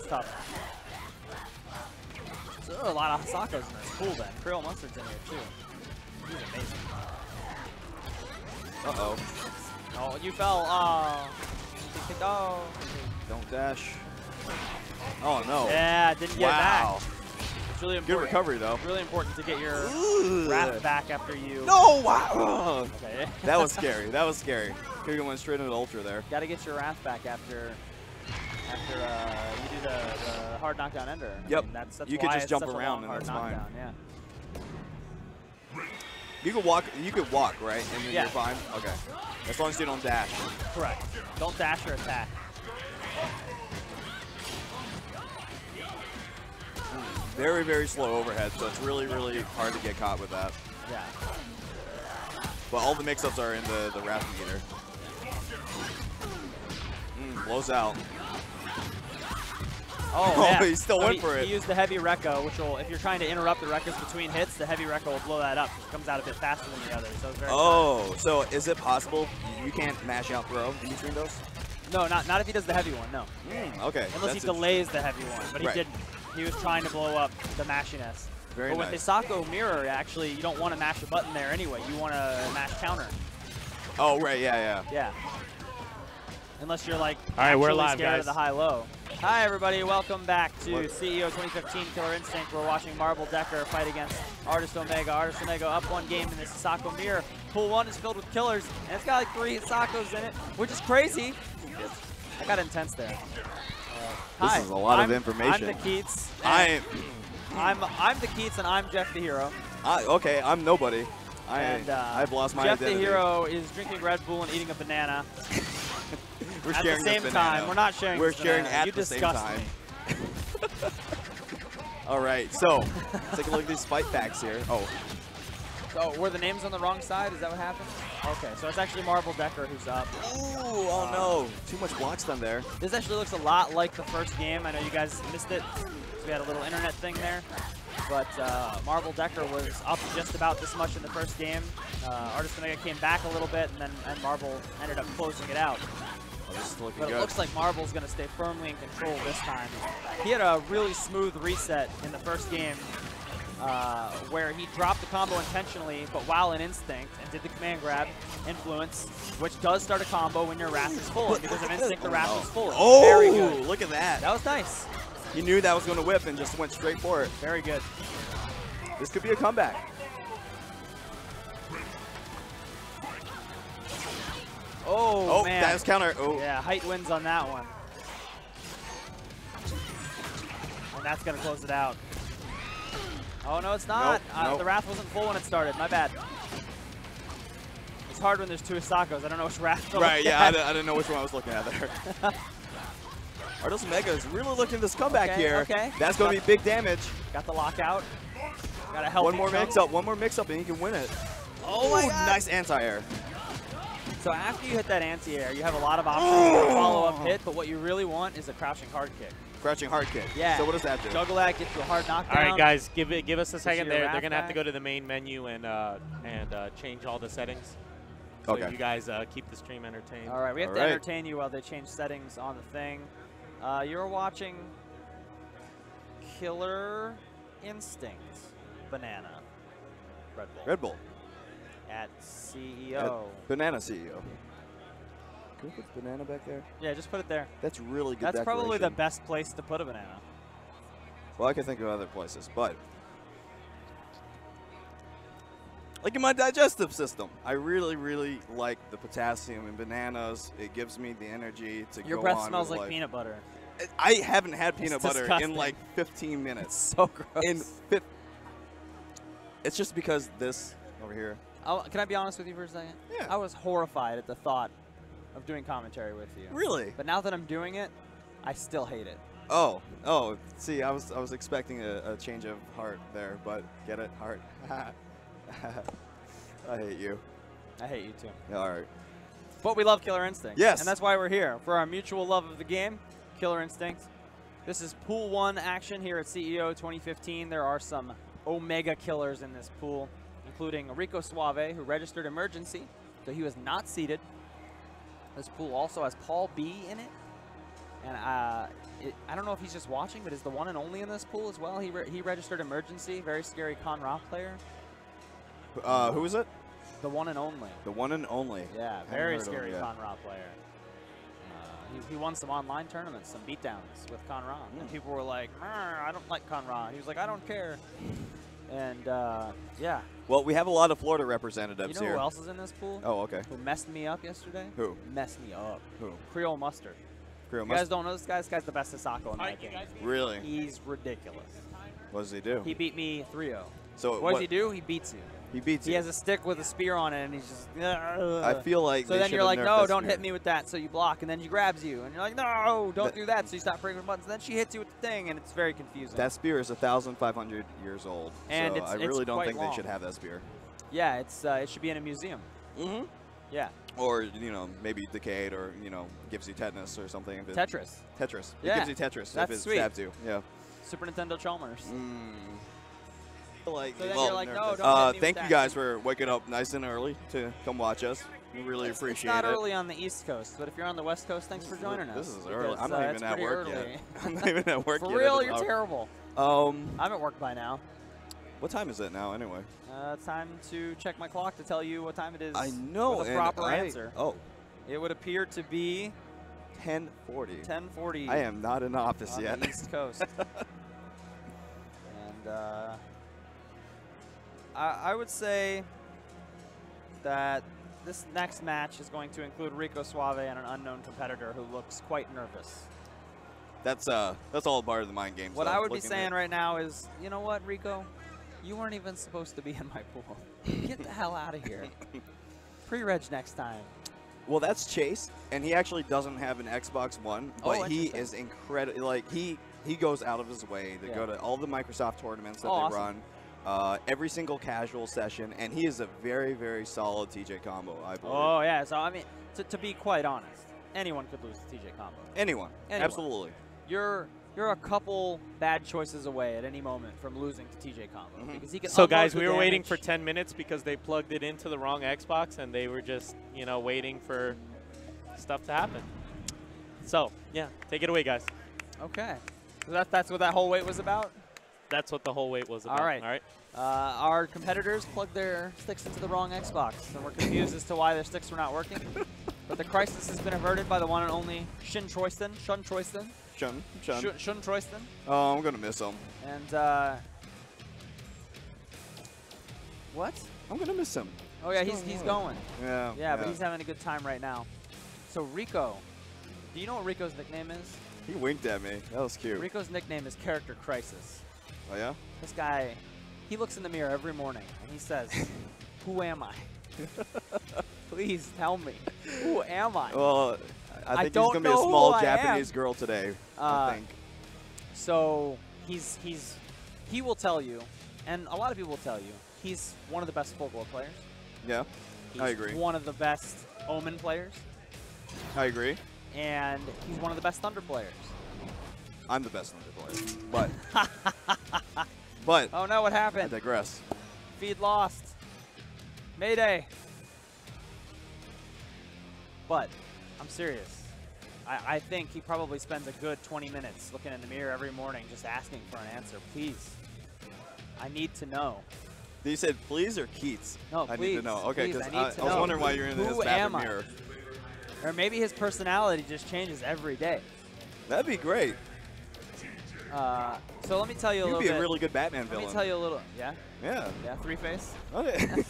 That's tough. So a lot of Sakos in this pool then. Creole Mustard's in here too. He's amazing. Uh-oh. Oh, you fell. Oh. Don't dash. Oh, no. Yeah, didn't get it back. It's really important. Good recovery, though. Really important to get your wrath back after you. No! Wow! Okay. That was scary. That was scary. Could have went straight into the Ultra there. Got to get your wrath back after you do the hard knockdown ender. Yep. I mean, that's you could just jump around and that's fine. Yeah. You could walk. You could walk, right? And then you're fine. Okay. As long as you don't dash. Correct. Don't dash or attack. Very, very slow overhead, so it's really, really hard to get caught with that. Yeah. But all the mix-ups are in the wrath meter. Blows out. Oh, yeah. He still went for it. He used the heavy Rekka, which will, if you're trying to interrupt the Rekkas between hits, the heavy Rekka will blow that up. It comes out a bit faster than the other, so it's very smart. So is it possible you can't mash out throw in between those? No, not if he does the heavy one, no. Okay. Unless he delays the heavy one, but he didn't. He was trying to blow up the mashiness. Very but nice. with the Sako mirror, actually, you don't want to mash a button there anyway. You want to mash counter. Oh, right, yeah. Yeah. Unless you're like we're live, scared guys. of the high-low. Hi, everybody. Welcome back to CEO 2015 Killer Instinct. We're watching Marble Decker fight against Artist Omega. Artist Omega up one game in this Sako mirror. Pool 1 is filled with killers, and it's got like 3 Sakos in it, which is crazy. I got intense there. This is a lot of information. I'm the Keats. I'm the Keats, and I'm Jeff the Hero. Okay, I'm nobody. I've lost my Jeff identity. the Hero is drinking Red Bull and eating a banana. We're at sharing the same this time. banana. We're not sharing. We're this sharing banana. at the same time. All right, so let's take a look at these fight facts here. Oh. So were the names on the wrong side? Is that what happened? Okay, so it's actually Marble Decker who's up. Ooh, oh no. Too much blocks done there. This actually looks a lot like the first game. I know you guys missed it. We had a little internet thing there. But Marble Decker was up just about this much in the first game. Artist Omega came back a little bit, and Marble ended up closing it out. This is looking but good. It looks like Marble's going to stay firmly in control this time. He had a really smooth reset in the first game where he dropped the combo intentionally, but while in Instinct, and did the command grab, Influence, which does start a combo when your Wrath is full. And because of Instinct, the Wrath is full. Oh, very good. Look at that. That was nice. He knew that was going to whip and just went straight for it. Very good. This could be a comeback. Oh, man. That was counter. Oh. Yeah, height wins on that one. And that's going to close it out. Oh, no, it's not. Nope. The Wrath wasn't full when it started. My bad. It's hard when there's 2 Sakos. I don't know which Wrath to Right, look yeah, at. I didn't know which one I was looking at there. Artist Omega is really looking this comeback here. Okay. That's going to be big damage. Got the lockout. Got a healthy One more mix-up, and he can win it. Oh, my God. Nice anti-air. So after you hit that anti-air, you have a lot of options for a follow-up hit, but what you really want is a crouching hard kick. Crouching hard kick. Yeah. So what does that do? Juggle that, get you a hard knockdown. All right, guys, give us a second. your They're wrath going to have to back. go to the main menu and change all the settings. So Okay. you guys keep the stream entertained. All right, we have to entertain you while they change settings on the thing. You're watching Killer Instinct Banana Red Bull. Red Bull. At CEO. At Banana CEO. Can we put the banana back there? Yeah, just put it there. That's really good That's probably the decoration. best place to put a banana. Well, I can think of other places, but like in my digestive system, I really, really like the potassium in bananas. It gives me the energy to Your go breath on smells with like peanut butter. I haven't had peanut butter disgusting. in like 15 minutes. So gross. It's just because this over here. Can I be honest with you for a second? Yeah. I was horrified at the thought of doing commentary with you. Really? But now that I'm doing it, I still hate it. Oh. See, I was expecting a change of heart there, but get it, heart. I hate you. I hate you too. Yeah, all right. But we love Killer Instinct. Yes. And that's why we're here, for our mutual love of the game, Killer Instinct. This is Pool 1 action here at CEO 2015. There are some Omega killers in this pool, including Rico Suave, who registered emergency, so he was not seeded. This pool also has Paul B in it, And I don't know if he's just watching, but is the one and only in this pool as well. He registered emergency. Very scary Con Ra player. Who is it? The one and only. The one and only. Yeah, very scary Con Ra player. He won some online tournaments, some beatdowns with Con Ra. And people were like, I don't like Con Ra. He was like, I don't care. And, yeah. Well, we have a lot of Florida representatives you know here. who else is in this pool? Oh, okay. Who messed me up yesterday? Who? Messed me up. Who? Creole Mustard. Creole You guys don't know this guy? This guy's the best Sasako in that game. Really? He's ridiculous. What does he do? He beat me 3-0. So what does he do? He beats you. He beats you. He has a stick with a spear on it, and he's just. I feel like. So then you're like, no, don't hit me with that. So you block, and then she grabs you, and you're like, no, don't do that. So you stop breaking buttons. And then she hits you with the thing, and it's very confusing. That spear is 1,500 years old. And so I really don't think long. they should have that spear. Yeah, it should be in a museum. Mm-hmm. Yeah. Or, maybe decayed or, gives you tetanus or something. Tetris. Tetris. Yeah. It gives you Tetris That's if it sweet. stabs you. Yeah. Super Nintendo Chalmers. Like, so then you're like, no, don't hit me thank with you that. guys for waking up nice and early to come watch us. We really appreciate it. It's not early on the East Coast, but if you're on the West Coast, thanks for joining us. This is early. I'm because, not even at work early. yet. I'm not even at work For yet. real, you're terrible. I'm at work by now. What time is it now, anyway? Time to check my clock to tell you what time it is. I know. With a proper answer. Oh. It would appear to be 10:40. 10:40. I am not in office on yet. the East Coast. And I would say that this next match is going to include Rico Suave and an unknown competitor who looks quite nervous. That's all part of the mind games. What I would be saying right now is, you know what, Rico? You weren't even supposed to be in my pool. Get the hell out of here. Pre-reg next time. Well, that's Chase, and he actually doesn't have an Xbox One, but he is incredible. Like, he goes out of his way to go to all the Microsoft tournaments that they run, every single casual session, and he is a very, very solid TJ combo, I believe. Oh, yeah. So, I mean, to be quite honest, anyone could lose to TJ combo. Anyone. Absolutely. You're a couple bad choices away at any moment from losing to TJ combo. Because he can so, guys, we were waiting for 10 minutes because they plugged it into the wrong Xbox, and they were just, waiting for stuff to happen. So, yeah, take it away, guys. Okay. So that's what that whole wait was about? That's what the whole wait was about. All right. All right. Our competitors plugged their sticks into the wrong Xbox, and we're confused as to why their sticks were not working. But the crisis has been averted by the one and only Shin Tristan. Shun Tristan. Shun Tristan. Oh, I'm going to miss him. And, what? I'm going to miss him. Oh, yeah, he's going. Yeah, but he's having a good time right now. So, Rico. Do you know what Rico's nickname is? He winked at me. That was cute. Rico's nickname is Character Crisis. Oh, yeah? This guy, he looks in the mirror every morning, and he says, who am I? Please tell me. Who am I? Well, I think he's going to be a know small who I Japanese girl today, I think. So he will tell you, and a lot of people will tell you, he's one of the best full glow players. Yeah, I agree. He's one of the best Omen players. I agree. And he's one of the best Thunder players. I'm the best Thunder player. But oh no, what happened? I digress. Feed lost. Mayday. But I'm serious. I think he probably spends a good 20 minutes looking in the mirror every morning just asking for an answer. Please. I need to know. You said please or Keats? No, I please. need to know. Okay, because I was know. wondering why you're in his bathroom mirror. Or maybe his personality just changes every day. That'd be great. So let me tell you a little bit. You'd be a really good Batman villain. Let me tell you a little. Yeah? Yeah. Yeah, Three-Face. Okay.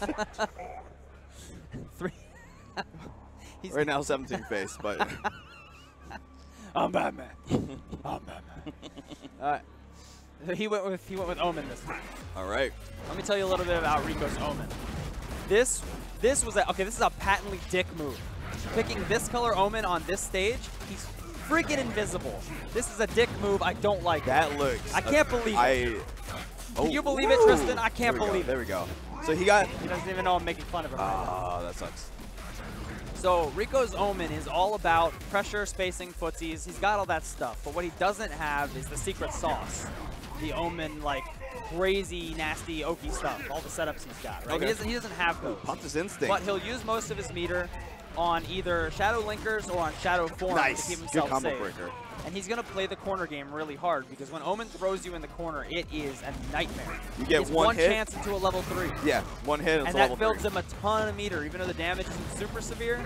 Right now, 17-face, but. I'm Batman. I'm Batman. All right. So he went with Omen this time. All right. Let me tell you a little bit about Rico's Omen. This was this is a patently dick move. Picking this color Omen on this stage, he's freaking invisible. This is a dick move. I don't like that. It. Looks. I can't believe it. Can you believe it, Tristan? I can't believe it. There we go. So he got. He doesn't even know I'm making fun of him. Ah, that sucks. So Rico's Omen is all about pressure, spacing, footsies. He's got all that stuff. But what he doesn't have is the secret sauce. The Omen, like, crazy, nasty, oaky stuff. All the setups he's got, right? Okay. He doesn't have those. Pumped his instinct. But he'll use most of his meter. on either Shadow Linkers or on Shadow Form to keep himself Good combo safe. breaker. And he's going to play the corner game really hard because when Omen throws you in the corner, it is a nightmare. You get it's one hit. chance into a level 3. Yeah, one hit and that builds him a ton of meter, even though the damage isn't super severe.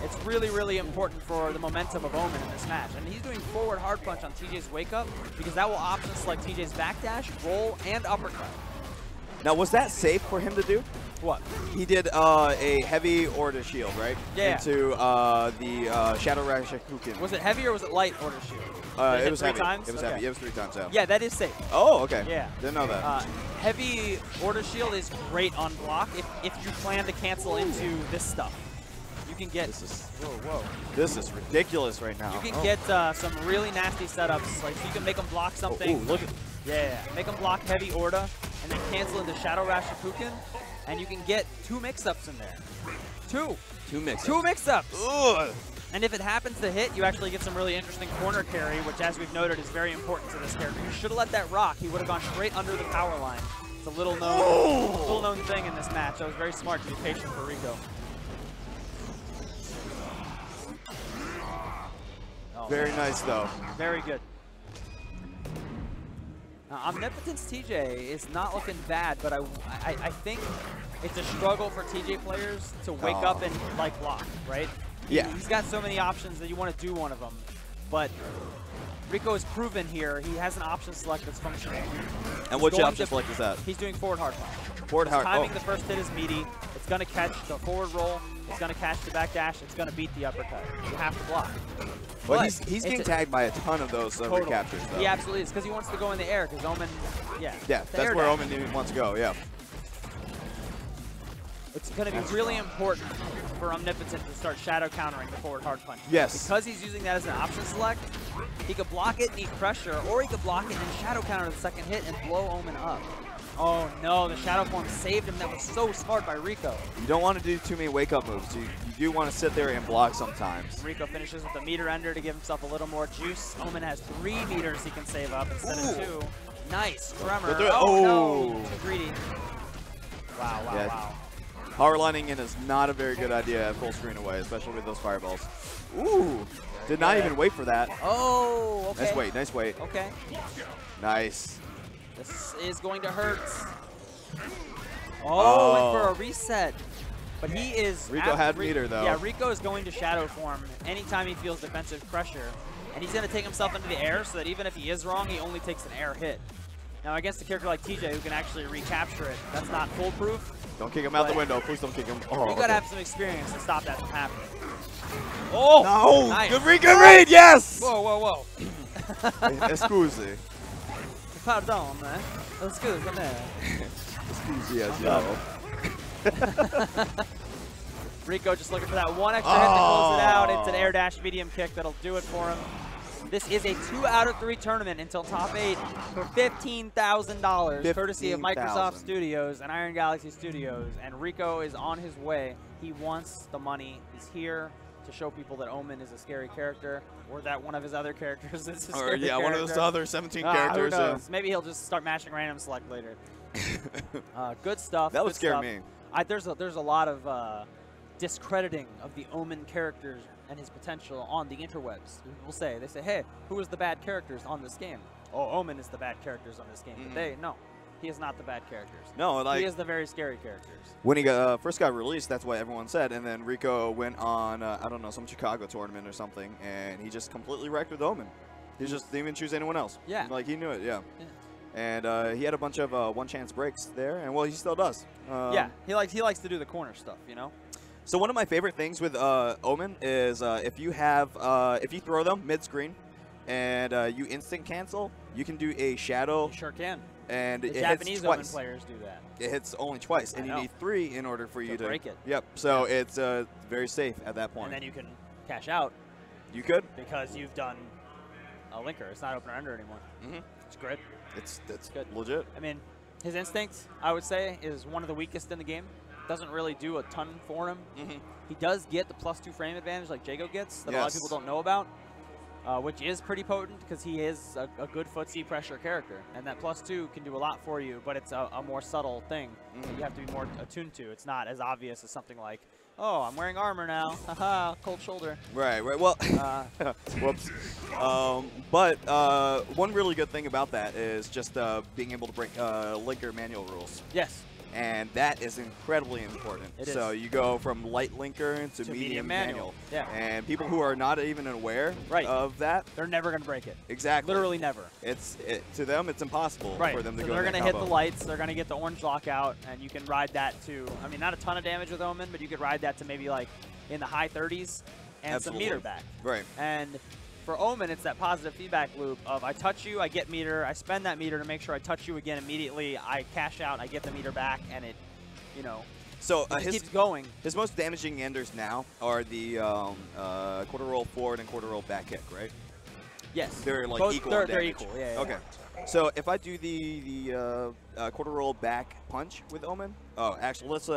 It's really, really important for the momentum of Omen in this match. And he's doing forward hard punch on TJ's wake up because that will option select TJ's backdash, roll, and uppercut. Now, was that safe for him to do? What? He did a heavy Orda shield, right? Yeah. Into the Shadow Rashakuken. Was it heavy or was it light Order shield? It was heavy. Times? It was heavy. It was 3 times, yeah. Yeah, that is safe. Oh, okay. Yeah. Didn't know that. Heavy Order shield is great on block if you plan to cancel into this stuff. You can get. Whoa. This is ridiculous right now. You can get some really nasty setups. Like, so you can make them block something. Oh, look at. Yeah. Make them block heavy Orda and then cancel into Shadow Rashakuken. And you can get 2 mix-ups in there. 2 mix-ups. 2 mix-ups. Ugh. And if it happens to hit, you actually get some really interesting corner carry, which, as we've noted, is very important to this character. You should have let that rock. He would have gone straight under the power line. It's a little known thing in this match. That was very smart to be patient for Rico. Very nice, though. Very good. Omnipotence TJ is not looking bad, but I think it's a struggle for TJ players to wake up and like block, right? Yeah. He's got so many options that you want to do one of them, but Rico has proven here he has an option select that's functional. And which option select is that? He's doing forward hard punch. Forward hard. Timing the first hit is meaty. It's going to catch the forward roll. It's going to catch the back dash. It's going to beat the uppercut. You have to block. But he's getting tagged by a ton of those recaptures, though. He absolutely is, because he wants to go in the air, because Omen, Yeah, that's where Omen wants to go, yeah. It's going to be really important for Omnipotent to start shadow countering the forward hard punch. Yes. Because he's using that as an option select, he could block it and eat pressure, or he could block it and shadow counter the second hit and blow Omen up. Oh no, the Shadow Form saved him. That was so smart by Rico. You don't want to do too many wake-up moves. You do want to sit there and block sometimes. Rico finishes with a meter ender to give himself a little more juice. Omen has 3 meters he can save up instead of 2. Nice, Tremor. Oh no, too greedy. Wow. Power lining in is not a very good idea at full screen away, especially with those fireballs. Ooh, did not even wait for that. Oh, okay. Nice wait. Okay. Nice. This is going to hurt. Oh, went for a reset. But he is... Rico had meter, though. Yeah, Rico is going to Shadow Form anytime he feels defensive pressure. And he's going to take himself into the air so that even if he is wrong, he only takes an air hit. Now, against a character like TJ who can actually recapture it, that's not foolproof. Don't kick him out the window. Please don't kick him. Oh, you got to have some experience to stop that from happening. Oh! No! Nice. Good read, yes! Whoa. Excuse. Pardon, excuse me. Excuse, yes, yo. Rico just looking for that one extra hit to close it out. It's an air dash medium kick that'll do it for him. This is a 2 out of 3 tournament until top 8 for $15,000, courtesy of Microsoft Studios and Iron Galaxy Studios. And Rico is on his way. He wants the money. He's here to show people that Omen is a scary character, or that one of his other characters is a scary character. One of those other 17 characters. Who knows? Maybe he'll just start mashing random select later. Good stuff. That would scare me. There's a lot of discrediting of the Omen characters and his potential on the interwebs. They say, hey, who is the bad characters on this game? Oh, Omen is the bad characters on this game. But he is not the bad characters. No, he is the very scary characters. When he first got released, that's what everyone said, and then Rico went on, I don't know, some Chicago tournament or something, and he just completely wrecked with Omen. He just didn't even choose anyone else. Yeah. Like, he knew it, yeah. And he had a bunch of one-chance breaks there, and, well, he still does. Yeah, he likes to do the corner stuff, you know? So one of my favorite things with Omen is if you throw them mid-screen and you instant cancel, you can do a shadow. You sure can. And the it Japanese hits twice. Omen players do that. It hits only twice, and you need 3 in order for you to break it. Yep. So it's very safe at that point. And then you can cash out. You could, because you've done a linker. It's not open or under anymore. It's great. It's good. Legit. I mean, his instinct, I would say, is one of the weakest in the game. Doesn't really do a ton for him. He does get the +2 frame advantage like Jago gets that a lot of people don't know about, which is pretty potent because he is a good footsie pressure character. And that +2 can do a lot for you, but it's a more subtle thing that you have to be more attuned to. It's not as obvious as something like Oh, I'm wearing armor now. Haha, cold shoulder. Right. Well, whoops. But one really good thing about that is just being able to break linker manual rules. Yes. And that is incredibly important. So you go from light linker to medium manual. Yeah. And people who are not even aware of that, they're never going to break it. Exactly. Literally never. To them, it's impossible for them to go. They're going to hit the lights. They're going to get the orange lockout, and you can ride that to. I mean, not a ton of damage with Omen, but you could ride that to maybe like in the high 30s and some meter back. Right. And for Omen, it's that positive feedback loop of I touch you, I get meter, I spend that meter to make sure I touch you again immediately, I cash out, I get the meter back, and it, you know, so it keeps going. His most damaging enders now are the quarter roll forward and quarter roll back kick, right? Yes. They're like both, equal they're damage. equal, yeah. Okay. So if I do the quarter roll back punch with Omen, actually let's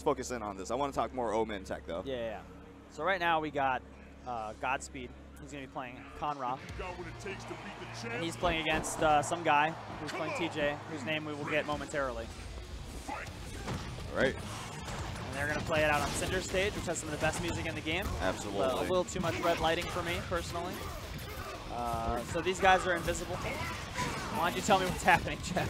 focus in on this. I want to talk more Omen tech though. Yeah. So right now we got Godspeed. He's going to be playing Conra. And he's playing against some guy who's playing TJ, whose name we will get momentarily. All right. And they're going to play it out on Cinder stage, which has some of the best music in the game. Absolutely. A little too much red lighting for me, personally. So these guys are invisible. Why don't you tell me what's happening, Jeff?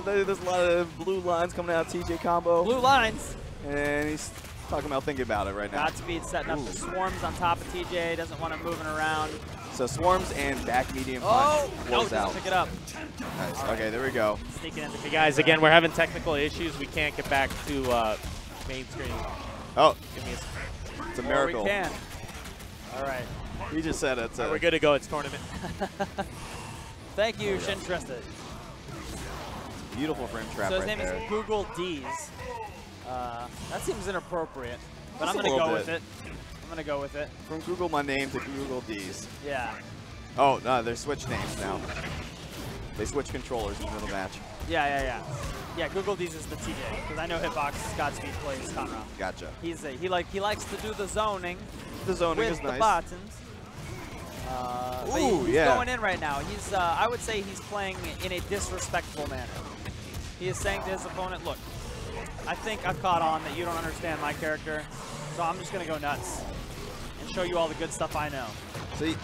There's a lot of blue lines coming out of TJ combo. Blue lines. And he's talking about thinking about it right now. Godspeed setting up the swarms on top of TJ. Doesn't want him moving around. So swarms and back medium punch blows out. Pick it up. Nice. Right. Okay, there we go. Sneaking into hey guys, again, we're having technical issues. We can't get back to main screen. Oh, give me a it's a miracle. We can. All right. He just said it's. We're good to go. It's tournament. Thank you, Shin Tristan. Beautiful frame trap. So his right name there. is Google D's. That seems inappropriate, but I'm going to go with it. I'm going to go with it. From Google my name to Google D's. Yeah. Oh, no, they're switched names now. They switch controllers in the middle match. Yeah. Yeah, Google D's is the TJ, because I know Hitbox Godspeed plays Conra. Gotcha. He likes to do the zoning. The zoning with is nice. the buttons. Ooh, he's going in right now. He's, I would say he's playing in a disrespectful manner. He is saying to his opponent, look, I think I've caught on that you don't understand my character, so I'm just going to go nuts and show you all the good stuff I know. See,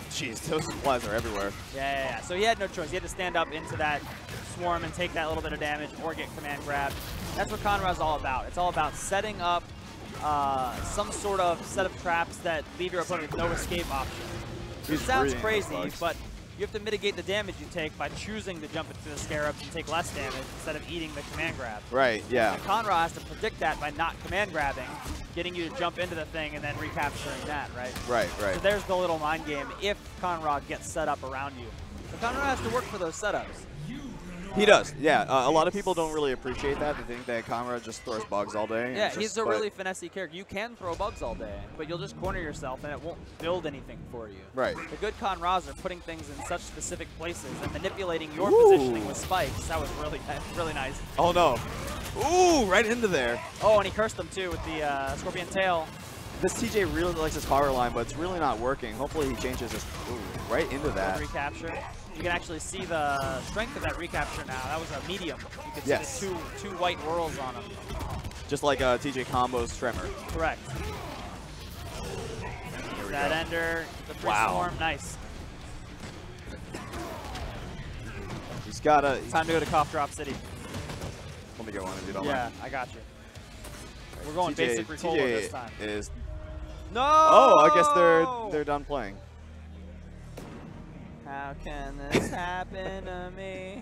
jeez, those supplies are everywhere. Yeah. So he had no choice. He had to stand up into that swarm and take that little bit of damage or get command grab. That's what Conrad's all about. It's all about setting up some sort of set of traps that leave your opponent with no escape option. It sounds crazy, but you have to mitigate the damage you take by choosing to jump into the scarabs and take less damage instead of eating the command grab. Right, yeah. And Conrad has to predict that by not command grabbing, getting you to jump into the thing and then recapturing that, right? Right. So there's the little mind game if Conrad gets set up around you. So Conrad has to work for those setups. He does, yeah. A lot of people don't really appreciate that. They think that Conrad just throws bugs all day. Yeah, he's a really finessey character. You can throw bugs all day, but you'll just corner yourself and it won't build anything for you. Right. The good Conrads are putting things in such specific places and manipulating your positioning with spikes. That was really nice. Oh, no. Ooh, right into there. Oh, and he cursed them, too, with the Scorpion Tail. This TJ really likes his power line, but it's really not working. Hopefully he changes his right into that. Recapture. You can actually see the strength of that recapture now. That was a medium. You can see the two white whirls on him. Just like TJ Combo's Tremor. Correct. That ender, the free swarm, nice. He's got a... Time to go to Cough Drop City. Let me go on if you don't mind. mind. I got you. We're going basic recall this time. Is... No! Oh, I guess they're done playing. How can this happen to me?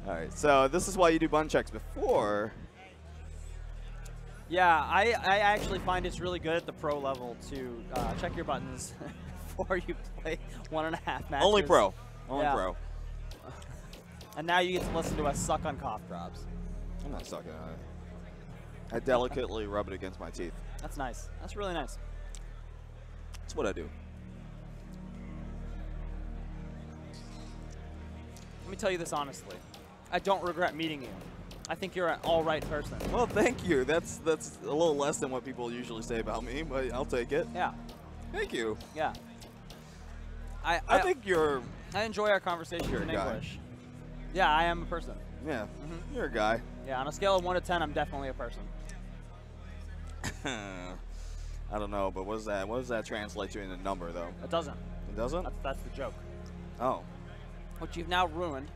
All right, so this is why you do button checks before. Yeah, I actually find it's really good at the pro level to check your buttons before you play 1.5 matches. Only pro. Only pro. And now you get to listen to us suck on cough drops. I'm not sucking on it. I delicately rub it against my teeth. That's nice. That's really nice. That's what I do. Let me tell you this honestly. I don't regret meeting you. I think you're an all right person. Well, thank you. That's a little less than what people usually say about me, but I'll take it. Yeah. Thank you. Yeah. I think you're... I enjoy our conversations in English. Yeah, I am a person. Yeah, you're a guy. Yeah, on a scale of 1 to 10, I'm definitely a person. I don't know, but what does that translate to in a number, though? It doesn't. It doesn't? That's the joke. Oh. Which you've now ruined.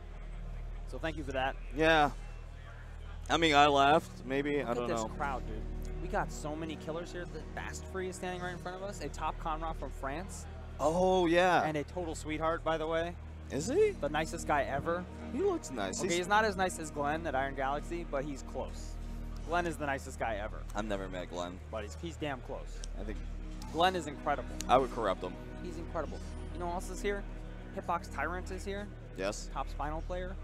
So thank you for that. Yeah. I mean, I laughed. Maybe. I don't know. Look at this crowd, dude. We got so many killers here. The Fast Free is standing right in front of us. A top Conrad from France. Oh, yeah. And a total sweetheart, by the way. Is he? The nicest guy ever. He looks nice. Okay, he's not as nice as Glenn at Iron Galaxy, but he's close. Glenn is the nicest guy ever. I've never met Glenn. But he's damn close. I think Glenn is incredible. I would corrupt him. He's incredible. You know who else is here? Hitbox Tyrant is here. Yes. Top Spinal player.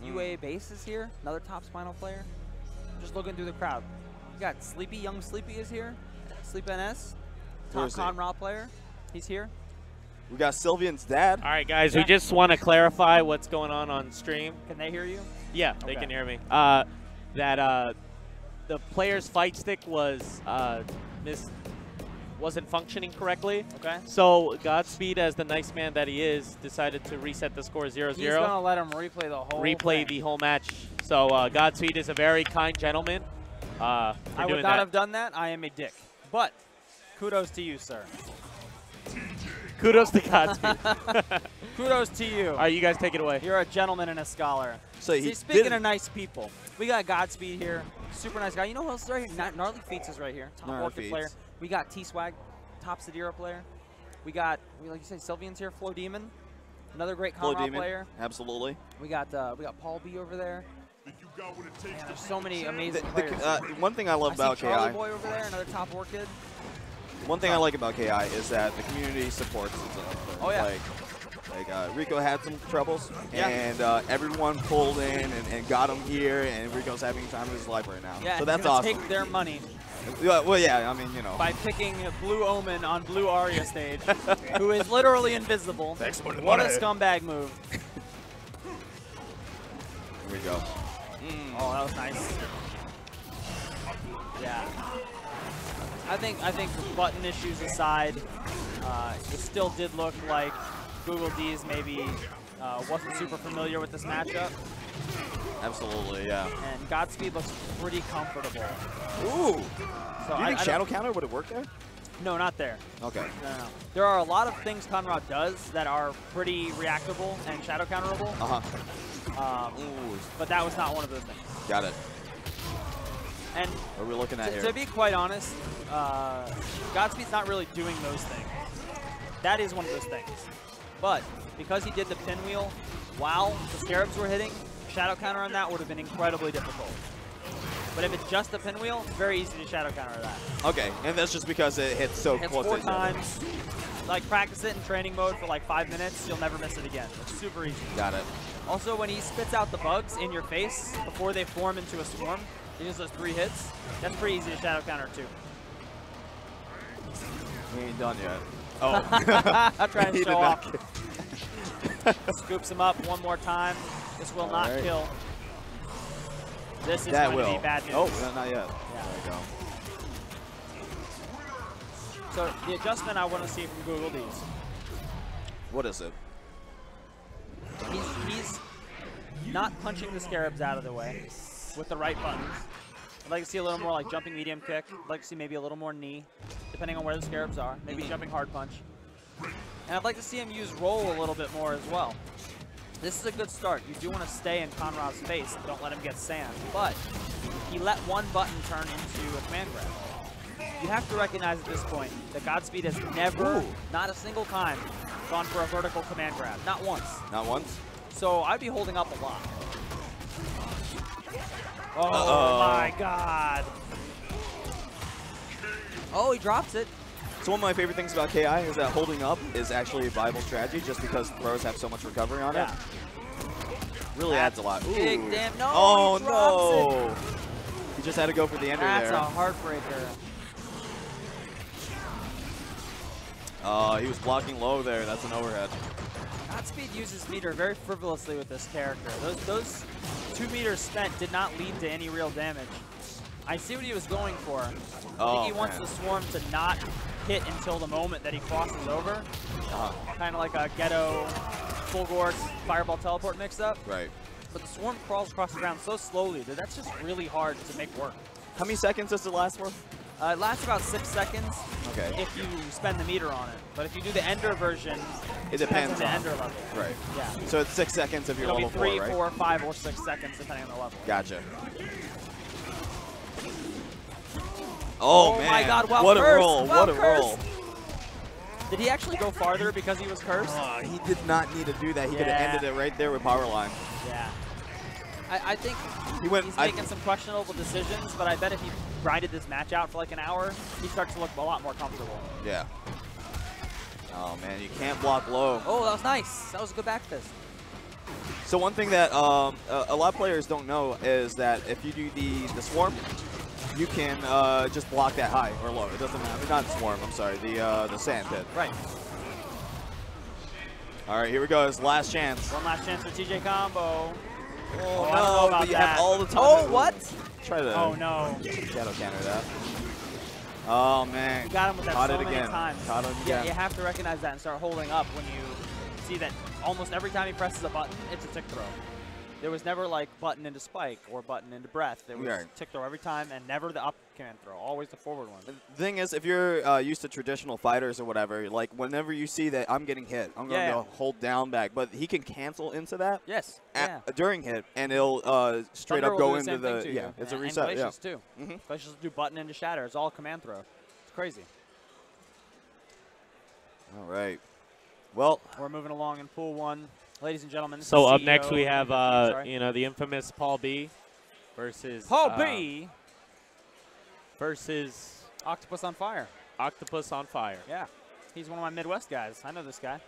UA Base is here. Another top Spinal player. Just looking through the crowd. We got Sleepy. Young Sleepy is here. Sleep NS. Top Conrad player. He's here. We got Sylvian's dad. All right, guys. We just want to clarify what's going on stream. Can they hear you? Yeah, they can hear me. The player's fight stick was wasn't functioning correctly. Okay. So Godspeed, as the nice man that he is, decided to reset the score 0-0. He's gonna let him replay the whole the whole match. So Godspeed is a very kind gentleman. I would not have done that. I am a dick. But kudos to you, sir. Kudos to Godspeed. Kudos to you. All right, you guys take it away. You're a gentleman and a scholar. So see, speaking of nice people, we got Godspeed here. Super nice guy. You know who else is right here? Gnarly Feats is right here. Top Orchid player. We got T-Swag, top Sadira player. We got, like you said, Sylvian's here. Flo Demon, another great Conrad player. Absolutely. We got Paul B over there. Man, there's so many amazing players. One thing I love about KI. Charlie Boy over there, another top Orchid. One thing I like about KI is that the community supports itself. Oh yeah. Like Rico had some troubles, and everyone pulled in and got him here, and Rico's having the time of his life right now. Yeah, so that's awesome. Take their money. Well, yeah, I mean, you know. By picking Blue Omen on Blue Aria stage, who is literally invisible. What a scumbag move. Here we go. Oh, that was nice. Yeah. I think button issues aside, it still did look like Google D's maybe wasn't super familiar with this matchup. Absolutely, yeah. And Godspeed looks pretty comfortable. Ooh! So do you think Shadow Counter would have worked there? No, not there. Okay. No. There are a lot of things Conrad does that are pretty reactable and Shadow Counterable. But that was not one of those things. Got it. And what are we looking at here? To be quite honest, Godspeed's not really doing those things. That is one of those things. But because he did the pinwheel while the Scarabs were hitting, Shadow Counter on that would have been incredibly difficult. But if it's just the pinwheel, it's very easy to Shadow Counter that. Okay, and that's just because it hits so close to 4 times. Like, practice it in training mode for like 5 minutes, you'll never miss it again. It's super easy. Got it. Also, when he spits out the bugs in your face before they form into a swarm, he does those 3 hits. That's pretty easy to Shadow Counter too. He ain't done yet. Oh. I'm trying to show off. Scoops him up one more time. This will not kill. This is going to be bad news. Oh, not yet. Yeah. There we go. So the adjustment I want to see from Google D's. What is it? He's not punching the Scarabs out of the way with the right buttons. I'd like to see a little more like jumping medium kick. I'd like to see maybe a little more knee, depending on where the Scarabs are. Maybe jumping hard punch. And I'd like to see him use roll a little bit more as well. This is a good start. You do want to stay in Conrad's face and don't let him get sand. But he let one button turn into a command grab. You have to recognize at this point that Godspeed has never, not a single time, gone for a vertical command grab. Not once. Not once? So I'd be holding up a lot. Oh my god. Oh, he drops it. So one of my favorite things about KI is that holding up is actually a viable strategy just because throws have so much recovery on it. Really adds a lot. Ooh. Big damn, no, oh he drops it. He just had to go for the ender there. That's a heartbreaker. He was blocking low there. That's an overhead. Godspeed uses meter very frivolously with this character. Those 2 meters spent did not lead to any real damage. I see what he was going for. I think he wants the swarm to not hit until the moment that he crosses over. Kind of like a Ghetto, Fulgor, Fireball Teleport mix-up. Right. But the swarm crawls across the ground so slowly that that's just really hard to make work. How many seconds does it last for? It lasts about 6 seconds. Okay. If you spend the meter on it, but if you do the Ender version, it depends on the Ender level. Right. Yeah. So it's 6 seconds if you're level 4, right? 3, 4, 5, or 6 seconds depending on the level. Gotcha. Oh man! My God! Well, what cursed. a roll! Well, what a cursed. roll! Did he actually go farther because he was cursed? He did not need to do that. He could have ended it right there with power line. Yeah. I think he's making some questionable decisions, but I bet if he grinded this match out for like an hour, he starts to look a lot more comfortable. Yeah. Oh man, you can't block low. Oh, that was nice. That was a good back fist. So one thing that a lot of players don't know is that if you do the swarm, you can just block that high or low. It doesn't matter. Not swarm. I'm sorry. The sand pit. Right. All right, here we go. It's last chance. One last chance for TJ combo. Oh, I don't know about but you that. have all the time. Oh, what? Try to. Oh no. Shadow counter that. Oh man. You got him with that Caught so it many again. times. Caught him Yeah, again. you have to recognize that and start holding up when you see that almost every time he presses a button, it's a tick throw. There was never like button into spike or button into breath. There was tick throw every time and never the up command throw, always the forward one. The thing is, if you're used to traditional fighters or whatever, like whenever you see that I'm getting hit, I'm going to hold down back. But he can cancel into that during hit, and it'll straight Thunder up go will do into the the, it's a reset. And Glacius too. Glacius do button into shatter. It's all command throw. It's crazy. All right. Well, we're moving along in pool 1. Ladies and gentlemen, so up next we have the infamous Paul B versus Paul B versus Octopus on Fire. Octopus on Fire. Yeah, he's one of my Midwest guys. I know this guy.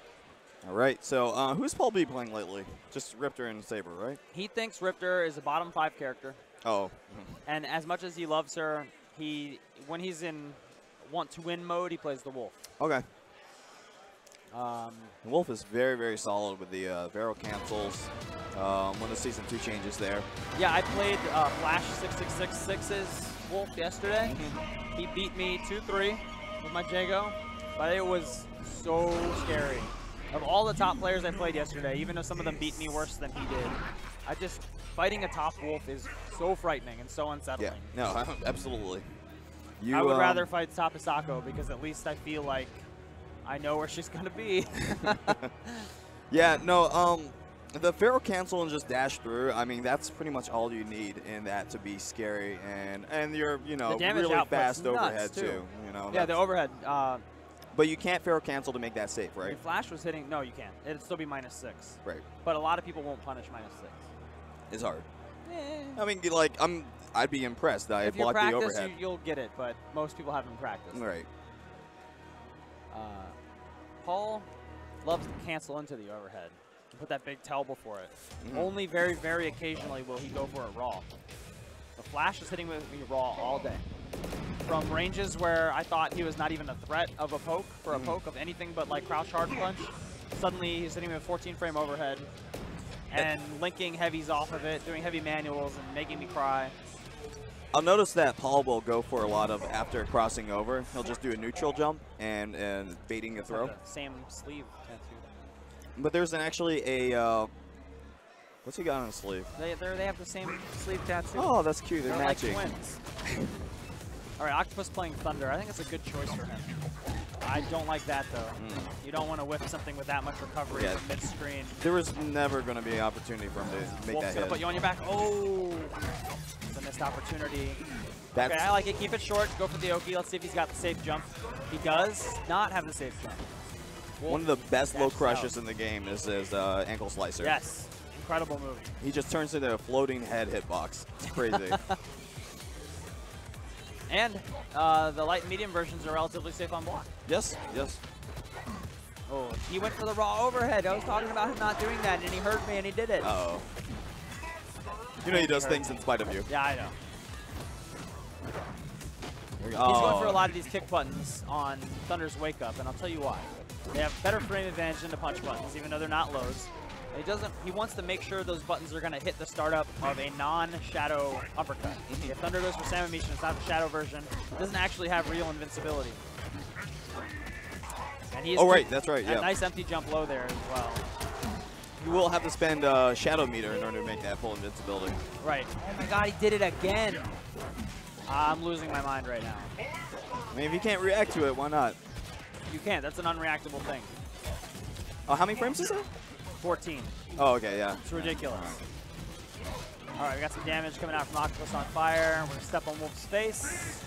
All right. So who's Paul B playing lately? Just Riptor and Saber, right? He thinks Riptor is a bottom 5 character. Oh. And as much as he loves her, when he's in want to win mode, he plays the Wolf. Okay. Wolf is very, very solid with the Vero cancels when the Season 2 changes there. Yeah, I played Flash 6666's Wolf yesterday. He beat me 2-3 with my Jago, but it was so scary. Of all the top players I played yesterday, even though some of them beat me worse than he did, fighting a top Wolf is so frightening and so unsettling. Yeah, no, absolutely. I would rather fight Tapisako because at least I feel like I know where she's going to be. Yeah, no, the Pharaoh cancel and just dash through, I mean, that's pretty much all you need in that to be scary. And you're, really fast overhead, too. Yeah, the overhead. But you can't Pharaoh cancel to make that safe, right? If Flash was hitting, no, you can't. It'd still be -6. Right. But a lot of people won't punish -6. It's hard. I mean, I'd be impressed. I if you blocked practice, the overhead. You'll get it, but most people haven't practiced. Right. Paul loves to cancel into the overhead and put that big tail before it. Only very, very occasionally will he go for it raw. The Flash is hitting with me raw all day. From ranges where I thought he was not even a threat of a poke, for a poke of anything but like crouch hard punch, suddenly he's hitting me with 14 frame overhead and linking heavies off of it, doing heavy manuals and making me cry. I'll notice that Paul will go for a lot of, after crossing over, he'll just do a neutral jump and baiting a throw. Like the same sleeve tattoo. But there's actually a, what's he got on his sleeve? They have the same sleeve tattoo. Oh, that's cute. They're matching. Like twins. All right, Octopus playing Thunder. I think it's a good choice for him. I don't like that, though. You don't want to whip something with that much recovery from mid-screen. There was never going to be an opportunity for him to make that hit. Put you on your back. Oh! It's a missed opportunity. Okay, I like it. Keep it short. Go for the Oki. Let's see if he's got the safe jump. He does not have the safe jump. One of the best low crushes in the game is his ankle slicer. Yes. Incredible move. He just turns into a floating head hitbox. It's crazy. And the light and medium versions are relatively safe on block. Yes, yes. Oh, he went for the raw overhead. I was talking about him not doing that, and he heard me, and he did it. Uh-oh. You know he does things in spite of you. Yeah, I know. He's going for a lot of these kick buttons on Thunder's Wake Up, and I'll tell you why. They have better frame advantage than the punch buttons, even though they're not lows. He wants to make sure those buttons are going to hit the startup of a non-shadow uppercut. If Thunder goes for Salmon Mission, it's not the shadow version. It doesn't actually have real invincibility. And he right, that's right, yeah. A nice empty jump low there as well. You will have to spend Shadow Meter in order to make that full invincibility. Right. Oh my god, he did it again. I'm losing my mind right now. I mean, if you can't react to it, why not? You can't. That's an unreactable thing. Oh, how many frames is it? 14. Oh, okay, yeah. It's ridiculous. All right, we got some damage coming out from Octopus on fire. We're going to step on Wolf's face.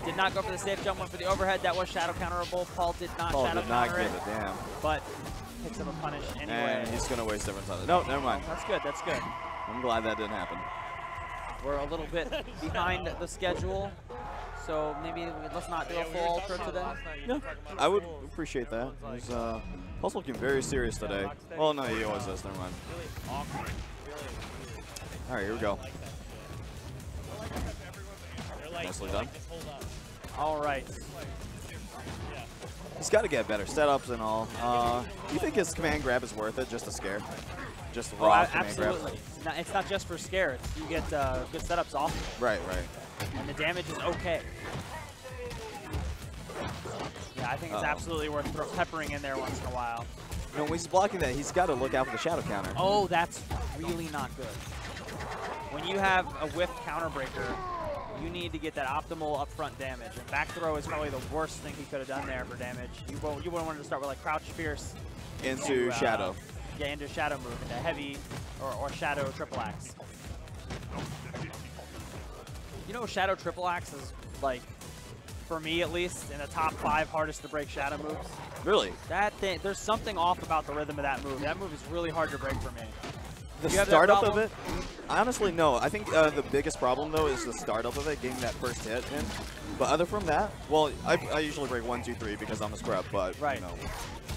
Did not go for the safe jump, went for the overhead. That was shadow counterable. Paul did not shadow counter it. Damn. But picks up a punish anyway. And he's going to waste everyone's time. No, never mind. That's good, that's good. I'm glad that didn't happen. We're a little bit behind the schedule, so maybe let's not do a full ultra today. Yeah, I would appreciate that. Paul's looking very serious today. Well, no, he always does. Never mind. All right, here we go. Nicely done. All right. He's got to get better setups and all. You think his command grab is worth it just to scare? Just raw command grab? Absolutely. It's not just for scare. You get good setups off. Right, right. And the damage is okay. Yeah, I think it's absolutely worth peppering in there once in a while. You know, when he's blocking that, he's got to look out for the shadow counter. Oh, that's really not good. When you have a whiff counter breaker, you need to get that optimal upfront damage. And back throw is probably the worst thing he could have done there for damage. You wouldn't want to start with like crouch fierce into shadow. Yeah, into shadow move, into heavy or shadow triple axe. You know, shadow triple axe is like, for me at least, in the top 5 hardest to break shadow moves. Really? That thing, there's something off about the rhythm of that move. That move is really hard to break for me. The startup of it? Honestly, no. I think the biggest problem, though, is the startup of it, getting that first hit in. But other from that, well, I usually break 1, 2, 3 because I'm a scrub, but, you know.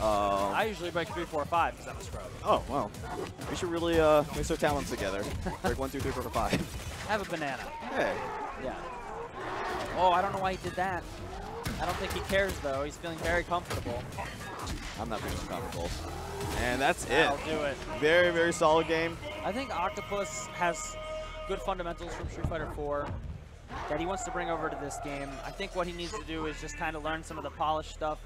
I usually break 3, 4, 5 because I'm a scrub. Oh, well. We should really mix our talents together. Break 1, 2, 3, 4, 5. Have a banana. Hey. Yeah. Oh, I don't know why he did that. I don't think he cares, though. He's feeling very comfortable. I'm not feeling comfortable. And that's That'll do it. Very, very solid game. I think Octopus has good fundamentals from Street Fighter 4 that he wants to bring over to this game. I think what he needs to do is just kind of learn some of the polished stuff.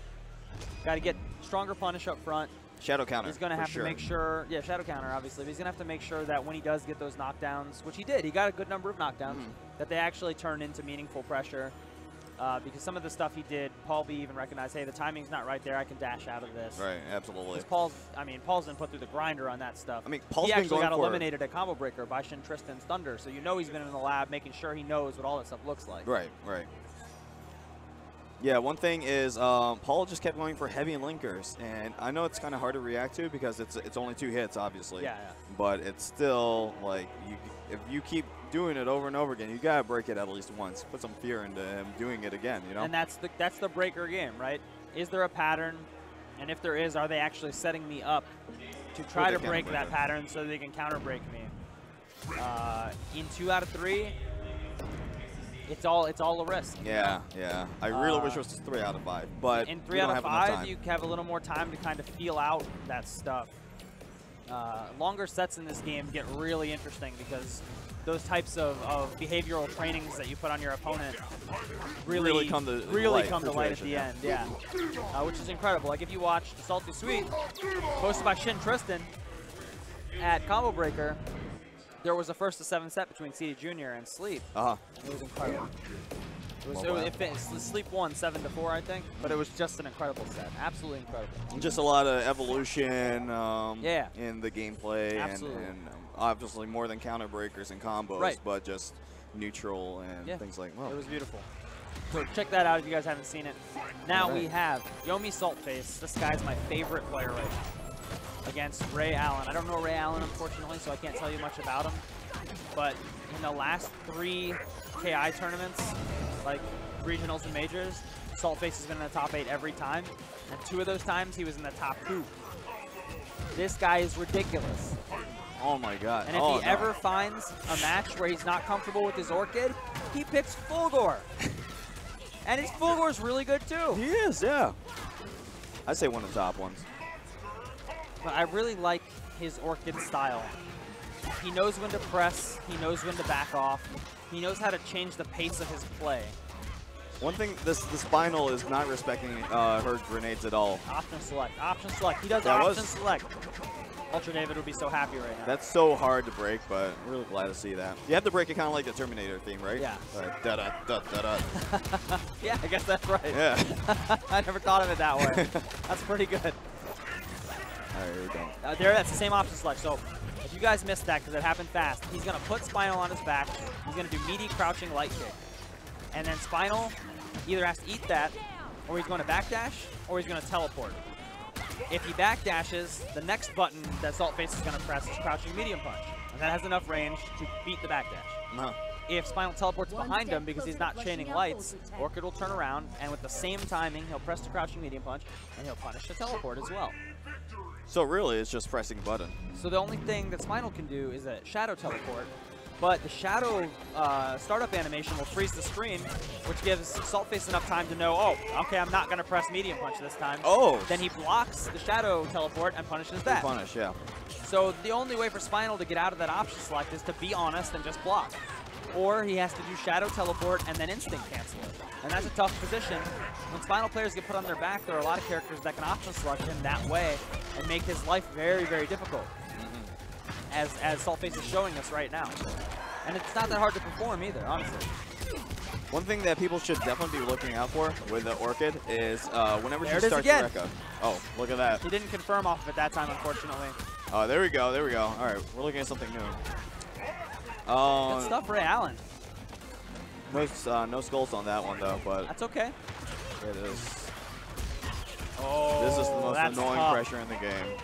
Got to get stronger punish up front. Shadow counter. He's going to have to make sure, yeah, shadow counter, obviously, but he's going to have to make sure that when he does get those knockdowns, which he did, he got a good number of knockdowns, that they actually turn into meaningful pressure. Because some of the stuff he did, Paul B even recognized, hey, the timing's not right there. I can dash out of this. Right, absolutely. Paul's been put through the grinder on that stuff. I mean, Paul's he been actually going got eliminated at Combo Breaker by Shin Tristan's Thunder, so you know he's been in the lab making sure he knows what all that stuff looks like. Right, right. Yeah, one thing is Paul just kept going for heavy linkers, and I know it's kind of hard to react to because it's only 2 hits, obviously. Yeah. But it's still like if you keep doing it over and over again, you gotta break it at least once. Put some fear into him doing it again, you know. And that's the breaker game, right? Is there a pattern? And if there is, are they actually setting me up to try to break that pattern so they can counter break me? In 2 out of 3. It's all a risk. Yeah, yeah. I really wish it was 3 out of 5, but in 3 out of 5, you have a little more time to kind of feel out that stuff. Longer sets in this game get really interesting because those types of behavioral trainings that you put on your opponent really come to light at the end. Yeah, which is incredible. Like if you watched Salty Sweet, posted by Shin Tristan at Combo Breaker. There was a 1st to 7 set between CD Jr. and Sleep. It was incredible. Sleep won 7-4, I think, but it was just an incredible set. Absolutely incredible. Just a lot of evolution in the gameplay, and obviously more than counter breakers and combos, but just neutral and things like that. It was beautiful. So check that out if you guys haven't seen it. Now we have Yomi Saltface. This guy's my favorite player right now. Against Ray Allen. I don't know Ray Allen, unfortunately, so I can't tell you much about him. But in the last 3 KI tournaments, like regionals and majors, Saltface has been in the top 8 every time. And 2 of those times, he was in the top 2. This guy is ridiculous. Oh, my God. And if he ever finds a match where he's not comfortable with his Orchid, he picks Fulgore. And his Fulgore's really good, too. He is, yeah. I'd say one of the top ones. But I really like his Orchid style. He knows when to press. He knows when to back off. He knows how to change the pace of his play. One thing, this Spinal is not respecting her grenades at all. Option select. Option select. He does option select. Ultra David would be so happy right now. That's so hard to break, but I'm really glad to see that. You have to break it kind of like the Terminator theme, right? Yeah. Da-da-da-da-da. Yeah, I guess that's right. Yeah. I never thought of it that way. That's pretty good. All right, here we go. That's the same option select. So if you guys missed that because it happened fast, he's going to put Spinal on his back. He's going to do meaty crouching light kick. And then Spinal either has to eat that, or he's going to backdash, or he's going to teleport. If he backdashes, the next button that Saltface is going to press is Crouching Medium Punch. And that has enough range to beat the backdash. If Spinal teleports behind him because he's not chaining lights, Orchid will turn around, and with the same timing, he'll press the Crouching Medium Punch, and he'll punish the teleport as well. So really, it's just pressing a button. So the only thing that Spinal can do is a Shadow Teleport, but the Shadow startup animation will freeze the screen, which gives Saltface enough time to know, oh, okay, I'm not going to press Medium Punch this time. Oh! Then he blocks the Shadow Teleport and punishes that. Punish, yeah. So the only way for Spinal to get out of that option select is to be honest and just block. Or he has to do Shadow Teleport and then Instinct cancel it. And that's a tough position. When Spinal players get put on their back, there are a lot of characters that can option select him that way and make his life very, very difficult. As Saltface is showing us right now. And it's not that hard to perform either, honestly. One thing that people should definitely be looking out for with the Orchid is whenever there she starts Rekka. Oh, look at that. He didn't confirm off of it that time, unfortunately. Oh, there we go, there we go. All right, we're looking at something new. Good stuff, Ray Allen. No skulls on that one, though, but... That's okay. It is. Oh, this is the most annoying tough. pressure in the game.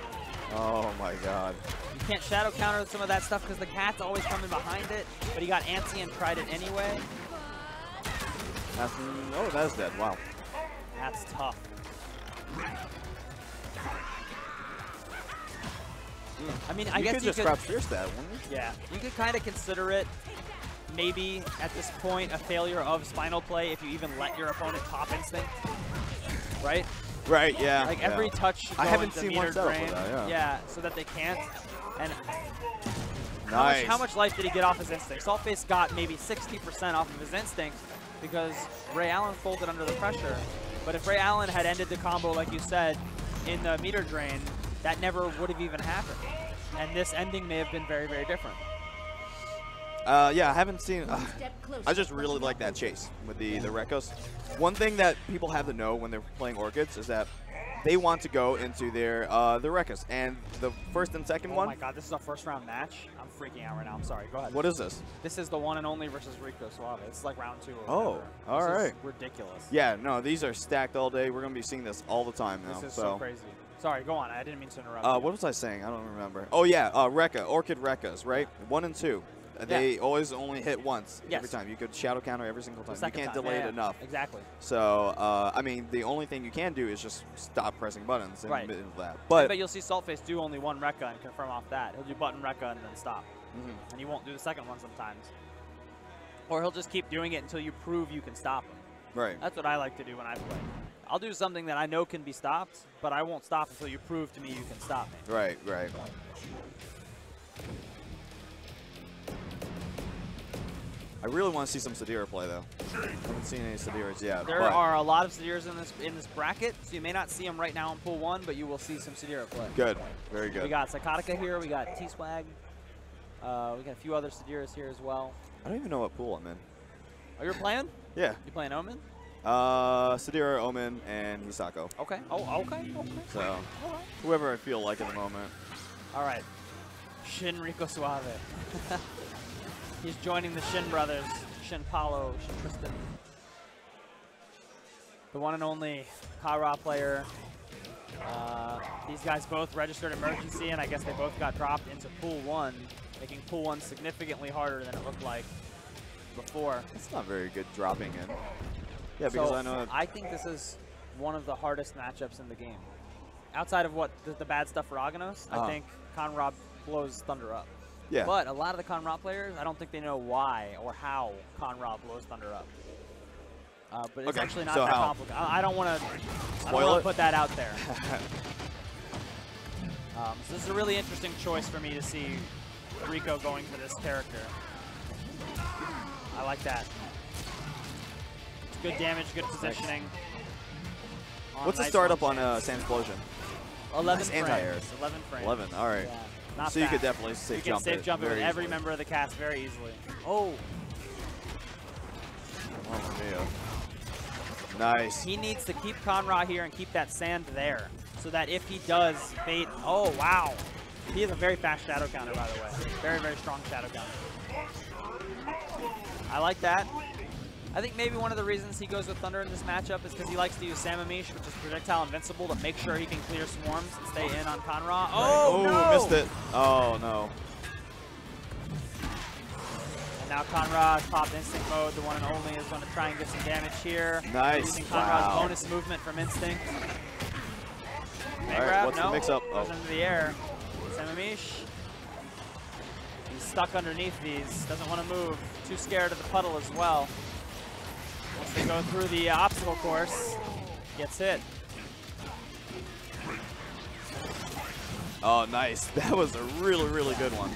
Oh, my God. You can't shadow counter some of that stuff because the cat's always coming behind it, but he got antsy and tried it anyway. Oh, that's dead. Wow. That's tough. I mean, I guess you could just crouch fierce that, wouldn't you? Yeah, you could kind of consider it maybe at this point a failure of Spinal play if you even let your opponent pop Instinct, right? Right, yeah. Like every touch should go I haven't into seen meter one setup drain. with that, Yeah, so that they can't. And nice. how much life did he get off his Instinct? Saltface got maybe 60% off of his Instinct because Ray Allen folded under the pressure. But if Ray Allen had ended the combo, like you said, in the meter drain, that never would have even happened. And this ending may have been very, very different. Yeah, I haven't seen... I just really like that chase with the Rekkos. One thing that people have to know when they're playing Orchids is that they want to go into their Rekkos. And the first and second one... Oh my god, this is a first round match? I'm freaking out right now. I'm sorry. Go ahead. What is this? This is the one and only versus Rico Suave. It's like round 2 or Oh, whatever. all right. This is ridiculous. Yeah, no, these are stacked all day. We're going to be seeing this all the time now. This is so crazy. Sorry, go on. I didn't mean to interrupt you. What was I saying? I don't remember. Oh, yeah, Rekka, Orchid Rekkas, right? 1 and 2. They always only hit once every time. You could shadow counter every single time. You can't delay it enough. Exactly. So, I mean, the only thing you can do is just stop pressing buttons in the middle of that. But you'll see Saltface do only one Rekka and confirm off that. He'll do button Rekka and then stop. And he won't do the second one sometimes. Or he'll just keep doing it until you prove you can stop him. Right. That's what I like to do when I play. I'll do something that I know can be stopped, but I won't stop until you prove to me you can stop me. Right, right. I really want to see some Sadira play, though. I haven't seen any Sadiras yet. There are a lot of Sadiras in this bracket, so you may not see them right now in pool 1, but you will see some Sadira play. Good. Very good. We got Psychotica here. We got T-Swag. We got a few other Sadiras here as well. I don't even know what pool I'm in. Oh, you're playing? Yeah. You playing Omen? Sadira, Omen, and Hisako. Okay. Oh, okay. So, whoever I feel like at the moment. All right. Shin Rico Suave. He's joining the Shin brothers. Shin Paulo, Shin Tristan. The one and only Kara player. These guys both registered emergency, and I guess they both got dropped into pool 1, making pool 1 significantly harder than it looked like before. It's not very good dropping in. Yeah, because so I know. I think this is one of the hardest matchups in the game. Outside of what the bad stuff for Aganos, I think Conrad blows Thunder up. Yeah. But a lot of the Conrad players, I don't think they know why or how Conrad blows Thunder up. But it's actually not that complicated. I don't want to put that out there. So this is a really interesting choice for me to see Rico going for this character. I like that. It's good damage, good positioning. What's the startup on Sand Explosion? 11 nice anti-airs. 11 frames. 11, all right. Yeah, not so fast. You could definitely safe jump it. You can safe jump it with every easily. member of the cast very easily. Oh. Oh, yeah. Nice. He needs to keep Conra here and keep that sand there, so that if he does bait, oh wow. He has a very fast shadow counter, by the way. Very, very strong shadow counter. I like that. I think maybe one of the reasons he goes with Thunder in this matchup is because he likes to use Samamish, which is projectile invincible, to make sure he can clear swarms and stay in on Conra. Oh, no! Missed it. Oh, no. And now Conra's popped instinct mode. The one and only is going to try and get some damage here. Nice. Using Conra's bonus movement from instinct. All right, what's the mix-up? Goes into the air. Samamish. He's stuck underneath these. Doesn't want to move. Too scared of the puddle as well. Once they go through the obstacle course, gets hit. Oh, nice. That was a really, really good one.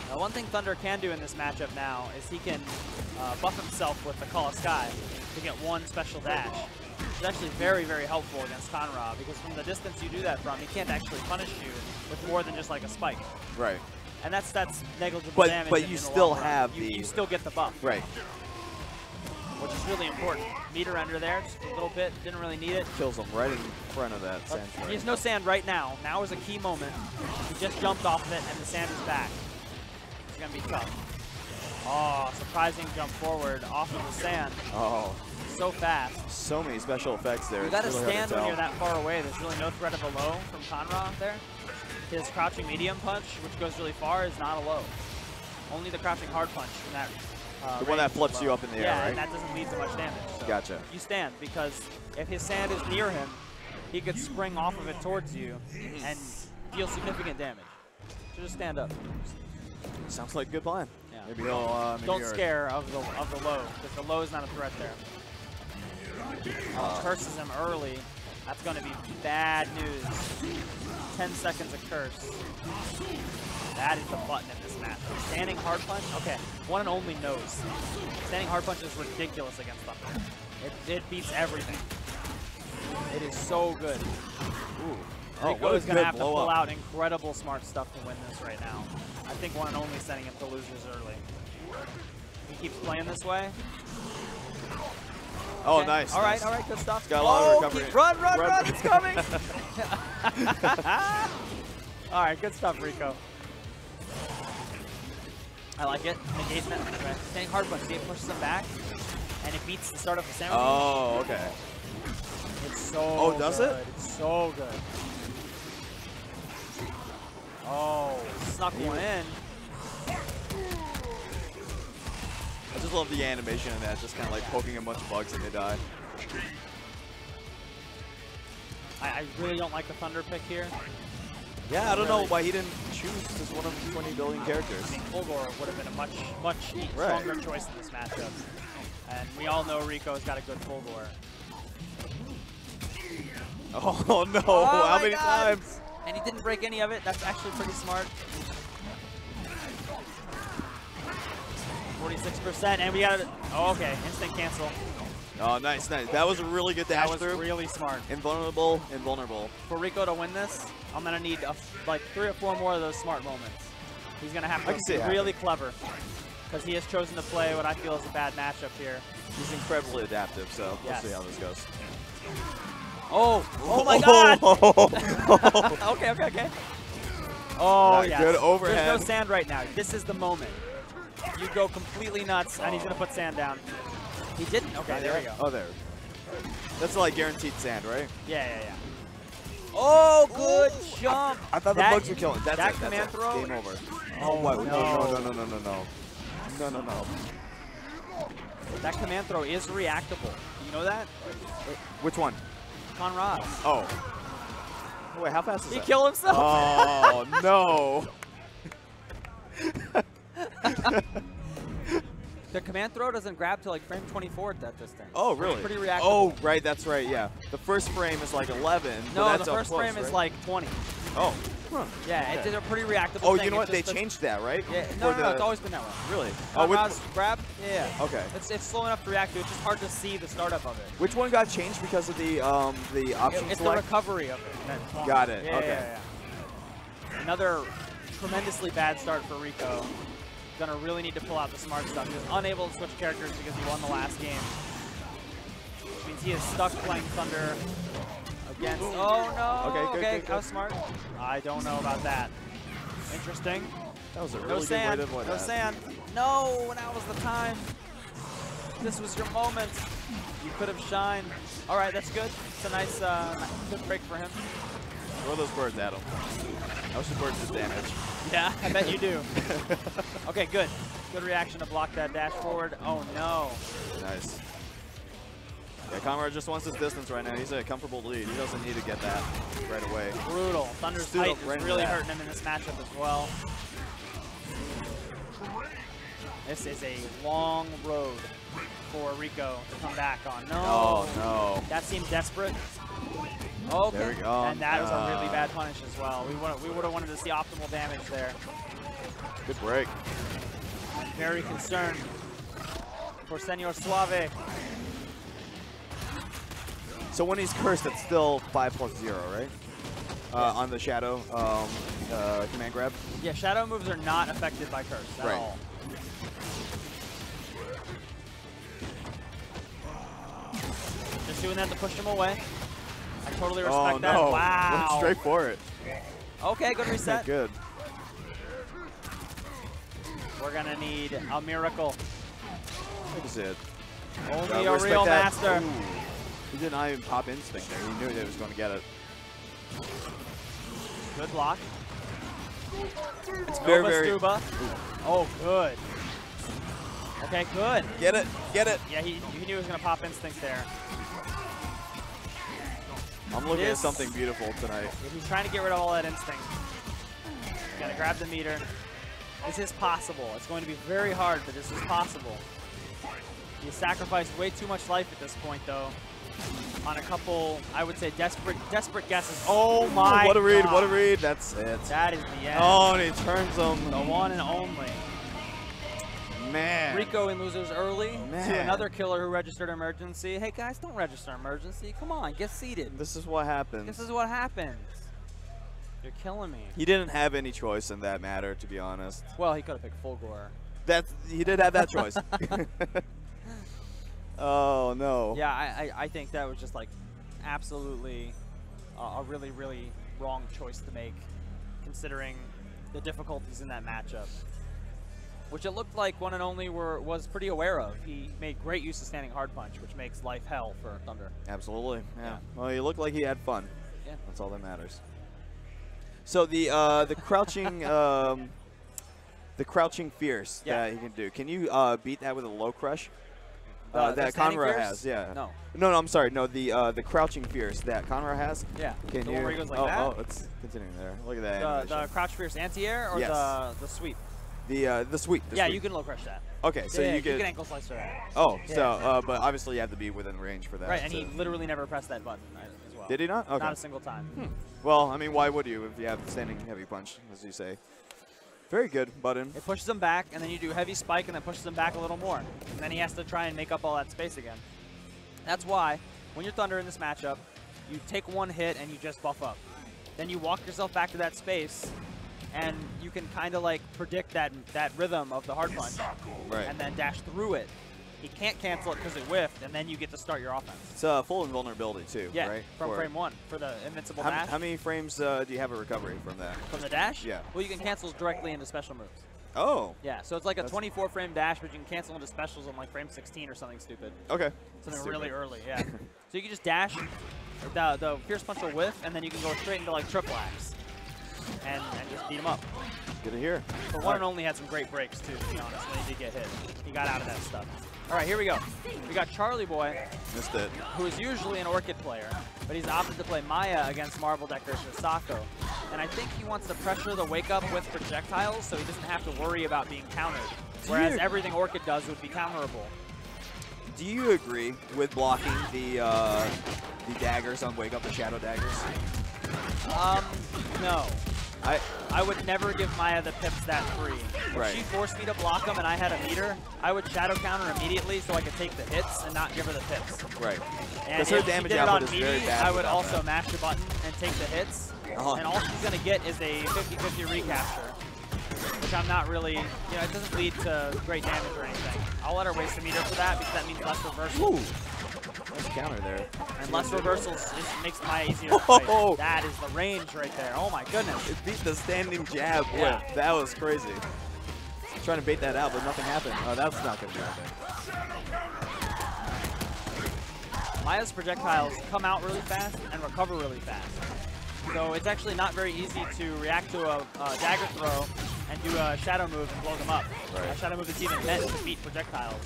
Now, one thing Thunder can do in this matchup now is he can buff himself with the Call of Sky to get one special dash. It's actually very, very helpful against Conra, because from the distance you do that from, he can't actually punish you with more than just like a spike. Right. And that's negligible damage. But you still have you still get the buff. Right. Which is really important. Meter under there, just a little bit. Didn't really need it. Kills him right in front of that sand. He has no sand right now. Now is a key moment. He just jumped off of it, and the sand is back. It's going to be tough. Oh, surprising jump forward off of the sand. Oh. So fast. So many special effects there. You got to stand when you're that far away. There's really no threat of a low from Conra there. His crouching medium punch, which goes really far, is not a low. Only the crouching hard punch from that. The one that flips you up in the air, right? And that doesn't lead to much damage. So gotcha. You stand, because if his sand is near him, he could spring off of it towards you and deal significant damage. So just stand up. Sounds like a good plan. Yeah. Maybe he'll. Don't scare of the low, because the low is not a threat there. Curses him early. That's going to be bad news. 10 seconds of curse. That is the button in this match. Standing hard punch? Okay, one and only knows. Standing hard punch is ridiculous against Thunder. It beats everything. It is so good. Ooh. Rico is going to have to pull out incredible smart stuff to win this right now. I think one and only sending him to losers early. He keeps playing this way. Oh, okay. nice. All right, good stuff. He's got a lot of recovery. Run, it's coming. All right, good stuff, Rico. I like it. Engagement. Standing hard punch. He pushes him back, and it beats the start of the sandwich. Oh, okay. It's so good. Does it? It's so good. Oh, snuck one in. I just love the animation in that, just kind of like poking a bunch of bugs and they die. I really don't like the Thunder pick here. Yeah, I don't know why he didn't choose as one of the 20 billion characters. I think Fulgor would have been a much stronger choice in this matchup. And we all know Rico's got a good Fulgor. Oh no, how many times? And he didn't break any of it. That's actually pretty smart. 46%, and we got it. Oh, okay, instant cancel. Oh, nice. That was a really good dash through. That was really smart. Invulnerable. For Rico to win this, I'm going to need like 3 or 4 more of those smart moments. He's going to have to be really clever, because he has chosen to play what I feel is a bad matchup here. He's incredibly adaptive, so we'll see how this goes. Oh my God! Okay. Oh, yes. Good overhead. There's no sand right now. This is the moment. You go completely nuts, and he's going to put sand down. He didn't? Okay, there we go. Oh, there. That's like guaranteed sand, right? Yeah. Oh, good jump. I thought the bugs were killing. That's that it. Command throw? Game over. Oh, what? No. That command throw is reactable. You know that? Which one? Conrad. Oh. Wait, how fast is that? He killed himself. Oh, no. The command throw doesn't grab till like frame 24 at that distance. Oh, really? It's pretty reactable. Oh, right, that's right, yeah. The first frame is like 11. No, the first frame is like 20. Oh. Huh. Yeah, Okay. it's a pretty reactable Oh, thing. you know what? They changed that, right? Yeah, no, it's always been that way. Really? Grab? Yeah. Okay. It's slow enough to react to. It's just hard to see the startup of it. Which one got changed because of the option It's select? the recovery of it. That's wrong. Got it. Yeah, Okay. yeah. Another tremendously bad start for Rico. Gonna really need to pull out the smart stuff. He was unable to switch characters because he won the last game. Which means he is stuck playing Thunder against. Oh no! Okay, good. How smart? I don't know about that. Interesting. That was a No really sand. good way to avoid No that. sand. No! Now was the time. This was your moment. You could have shined. All right, that's good. It's a nice, good break for him. Throw those birds at him. I wish the birds did damage. Yeah, I bet you do. Okay, good. Good reaction to block that dash forward. Oh, no. Nice. Yeah, Conrad just wants his distance right now. He's at a comfortable lead. He doesn't need to get that right away. Brutal. Thunder's Stood height up right is into really that. hurting him in this matchup as well. This is a long road for Rico to come back on. No. Oh, no. That seemed desperate. Okay. There we go. And that was a really bad punish as well. We would have wanted to see optimal damage there. Good break. I'm very concerned for Senor Suave. So when he's cursed, it's still 5+0, right? On the Shadow command grab? Yeah, shadow moves are not affected by curse at Right. all. Just doing that to push him away. I totally respect that. No. Wow. Went straight for it. Okay, good reset. Good. We're going to need a miracle. That is it. Only a Respect real that. master. Ooh. He did not even pop instinct there. He knew that he was going to get it. Good block. It's Nova very, Stuba. Oh, good. Okay, good. Get it. Get it. Yeah, he knew he was going to pop instinct there. I'm looking at something beautiful tonight. He's trying to get rid of all that instinct. Got to grab the meter. This is possible. It's going to be very hard, but this is possible. He sacrificed way too much life at this point, though, on a couple, I would say, desperate guesses. Oh my! What a read! God. What a read! That's it. That is the end. Oh, and he turns them. The one and only. Man. Rico in losers early Man. to another killer who registered emergency. Hey guys, don't register emergency. Come on, get seated. This is what happens. This is what happens. You're killing me. He didn't have any choice in that matter, to be honest. Well, he could have picked Fulgore. He did have that choice. Oh no. Yeah, I think that was just like absolutely a really, really wrong choice to make, considering the difficulties in that matchup, which it looked like One and Only was pretty aware of. He made great use of standing hard punch, which makes life hell for Thunder. Absolutely. Yeah. Yeah. Well, he looked like he had fun. Yeah. That's all that matters. So the crouching the crouching fierce that he can do. Can you beat that with a low crush? That Conrad has, yeah. No. No, I'm sorry. No, the crouching fierce that Conrad has. Yeah. Can the you? one where he goes like oh, that? oh, it's continuing there. Look at that. The crouch fierce anti-air or Yes. the sweep? The sweep. Yeah, you can low crush that. Okay, so yeah, you can ankle slicer that. Oh, Yeah. so but obviously you have to be within range for that. Right, and he literally never pressed that button as well. Did he not? Okay. Not a single time. Well, I mean, why would you if you have standing heavy punch, as you say? Very good button. It pushes him back, and then you do heavy spike, and then pushes him back a little more. And then he has to try and make up all that space again. That's why, when you're Thunder in this matchup, you take one hit and you just buff up. Then you walk yourself back to that space, and you can kind of like predict that rhythm of the hard punch, Right. and then dash through it. He can't cancel it because it whiffed, and then you get to start your offense. It's full invulnerability too, Yeah, right? from frame 1 for the invincible how, dash. how many frames do you have a recovery from that? From the dash? Yeah. Well, you can cancel directly into special moves. Oh. Yeah, so it's like a That's 24 frame dash, but you can cancel into specials on like frame 16 or something stupid. Okay. Something Stupid. really early, yeah. So you can just dash, the Fierce Punch will whiff, and then you can go straight into like triple axe and just beat him up. Good to hear. But One and Only had some great breaks too, to be honest, when he did get hit. He got out of that stuff. All right, here we go. We got Charlie Boy, Missed it. who is usually an Orchid player, but he's opted to play Maya against Marvel Decker Shisako. And I think he wants to pressure the wake up with projectiles so he doesn't have to worry about being countered. Whereas everything Orchid does would be counterable. Do you agree with blocking the daggers on Wake Up, the Shadow daggers? No. I would never give Maya the pips that free. Right. If she forced me to block them and I had a meter, I would shadow counter immediately so I could take the hits and not give her the pips. Right. And Because her if damage she did it on output is very meaty, bad. I would also mash the button and take the hits. And all she's going to get is a 50-50 recapture, which I'm not really, you know, it doesn't lead to great damage or anything. I'll let her waste a meter for that because that means less reversals. Nice counter there. And less reversals makes Maya easier to fight. That is the range right there. Oh my goodness. It beat the standing jab Yeah. whip. That was crazy. Trying to bait that out, but nothing happened. Oh, that's not going to do anything. Maya's projectiles come out really fast and recover really fast. So it's actually not very easy to react to a dagger throw and do a shadow move and blow them up. Right. A shadow move is even meant to beat projectiles.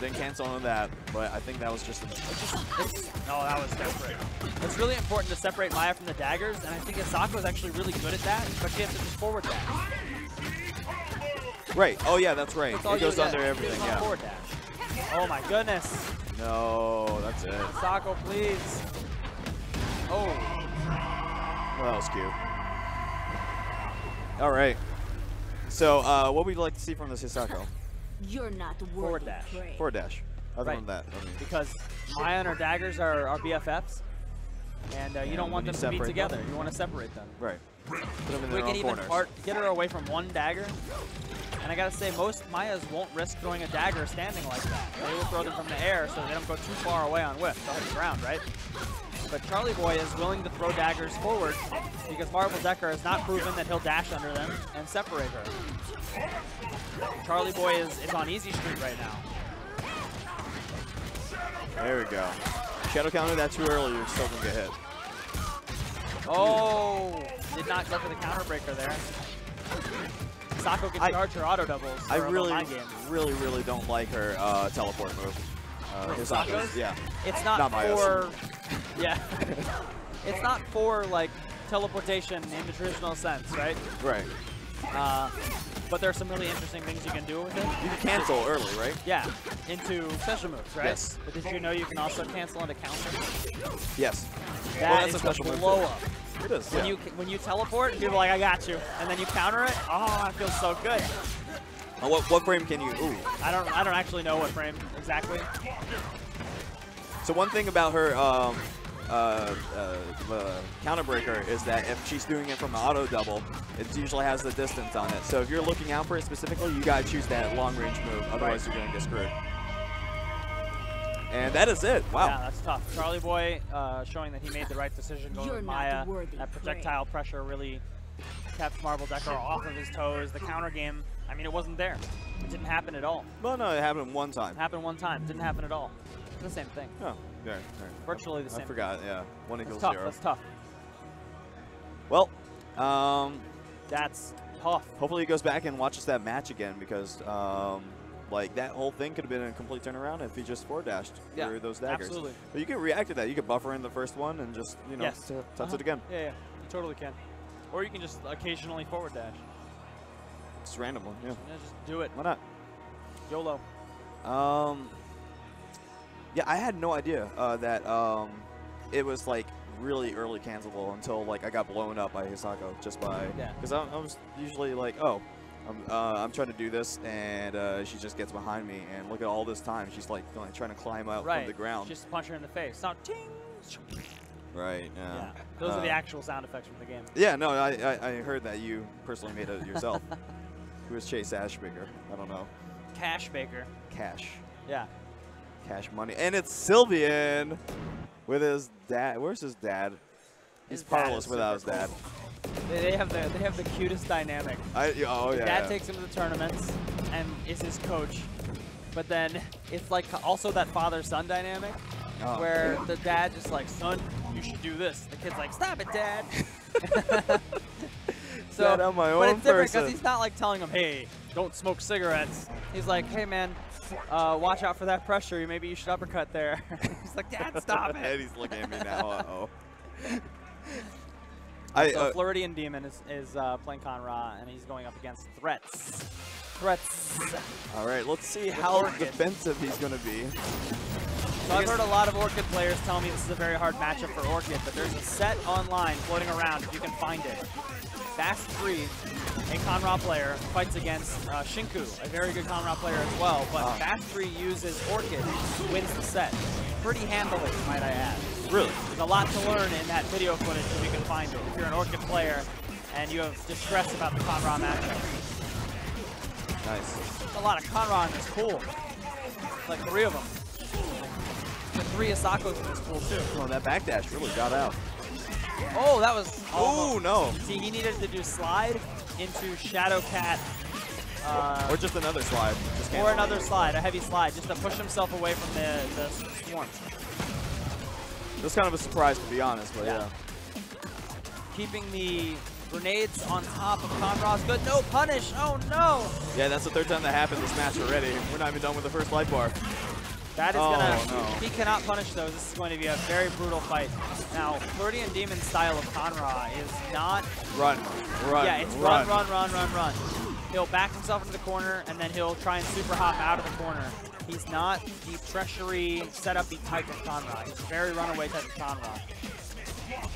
Didn't cancel on that, but I think that was just No, that was desperate. It's really important to separate Maya from the daggers, and I think Asako is actually really good at that, but she has to just forward dash. Right. Oh, yeah, that's right. It goes under everything, yeah. Forward dash. Oh, my goodness. No, that's it. Asako, please. Oh. Well, that was cute. All right. So, what would you like to see from this Hisako? You're not Forward dash. Forward dash. Other Right. than that, I mean. Because Maya and her daggers are BFFs, and you don't want them to be together. You want to separate them. Right. Put them in We their can own even corners. get her away from one dagger. And I gotta say, most Mayas won't risk throwing a dagger standing like that. They will throw them from the air so they don't go too far away on whiff. They'll hit the ground, right? But Charlie Boy is willing to throw daggers forward because Marble Decker has not proven that he'll dash under them and separate her. Charlie Boy is on easy street right now. There we go. Shadow counter that too early, you're still going to get hit. Oh, did not go for the counter breaker there. Sako can charge her auto doubles. I really don't like her teleport move. Sako's? Yeah. It's not for, yeah. It's not for like teleportation in the traditional sense, right? Right. But there's some really interesting things you can do with it. You can cancel early, right? Yeah, into special moves, right? Yes. But did you know you can also cancel into counter? Yes. That that's is a special the move blow too. up. It is. When you teleport, people are like, I got you, and then you counter it. Oh, it feels so good. What frame can you? Ooh. I don't actually know what frame exactly. So one thing about her counter breaker is that if she's doing it from an auto double, it usually has the distance on it. So if you're looking out for it specifically, you gotta choose that long range move. Otherwise, you're gonna get screwed. And that is it. Wow. Yeah, that's tough. Charlie Boy showing that he made the right decision going with Maya. That projectile pressure really kept Marble Decker off of his toes. The counter game, I mean, it wasn't there. It didn't happen at all. Well, no, it happened one time. It happened one time. It didn't happen at all. It's the same thing. Oh, yeah. Right. Virtually the same. I forgot. Yeah, 1 equals That's tough. 0. That's tough. Well, that's tough. hopefully he goes back and watches that match again because, like, that whole thing could have been a complete turnaround if he just forward dashed through those daggers. Absolutely. But you can react to that. You could buffer in the first one and just, you know, touch it again. Yeah, you totally can. Or you can just occasionally forward dash. Just randomly, yeah. Yeah, just do it. Why not? YOLO. Yeah, I had no idea that it was like really early cancelable until like I got blown up by Hisako just by because I was usually like, oh, I'm trying to do this and she just gets behind me and look at all this time she's like trying to climb out from the ground. Just punch her in the face. Now, ting. Right. Yeah. Those are the actual sound effects from the game. Yeah. No, I heard that you personally made it yourself. Who was Chase Ashbaker? I don't know. Cash Baker. Cash. Yeah. Cash money. And it's Sylvian with his dad. Where's his dad? He's powerless without his dad. They have the cutest dynamic. Dad takes him to the tournaments and is his coach. But then it's like also that father-son dynamic where the dad just like, son, you should do this. The kid's like, stop it, Dad. So, Dad, I'm my own but it's different person. because he's not like telling him, hey, don't smoke cigarettes. He's like, hey, man, watch out for that pressure. Maybe you should uppercut there. He's like, Dad, stop it. And he's looking at me now. Uh-oh. So Floridian Demon is playing Conra, and he's going up against Threats. All right, let's see how defensive he's going to be. So I've heard a lot of Orchid players tell me this is a very hard matchup for Orchid, but there's a set online floating around if you can find it. Fast 3, a Conra player, fights against Shinku, a very good Conra player as well, but Fast 3 uses Orchid, wins the set. Pretty handily, might I add. Really? There's a lot to learn in that video footage if you can find it. If you're an Orchid player and you have distress about the Conra matchup. Nice. There's a lot of Conra in this pool. Like 3 of them. The 3 Asakos in this pool too. Oh, that backdash really got out. Oh, that was Oh, no. See, he needed to do slide into Shadow Cat. Or just another slide. Or another slide, a heavy slide, just to push himself away from the swarm. It was kind of a surprise, to be honest, but yeah. Keeping the grenades on top of Conra's good. No punish. Oh, no. Yeah, that's the 3rd time that happened this match already. We're not even done with the first light bar. That is he cannot punish those. This is going to be a very brutal fight. Now, Floridian Demon's style of Conra is not... Run. Yeah, it's run. He'll back himself into the corner, and then he'll try and super hop out of the corner. He's not the treachery, setup-y type of Conra. He's a very runaway type of Conra.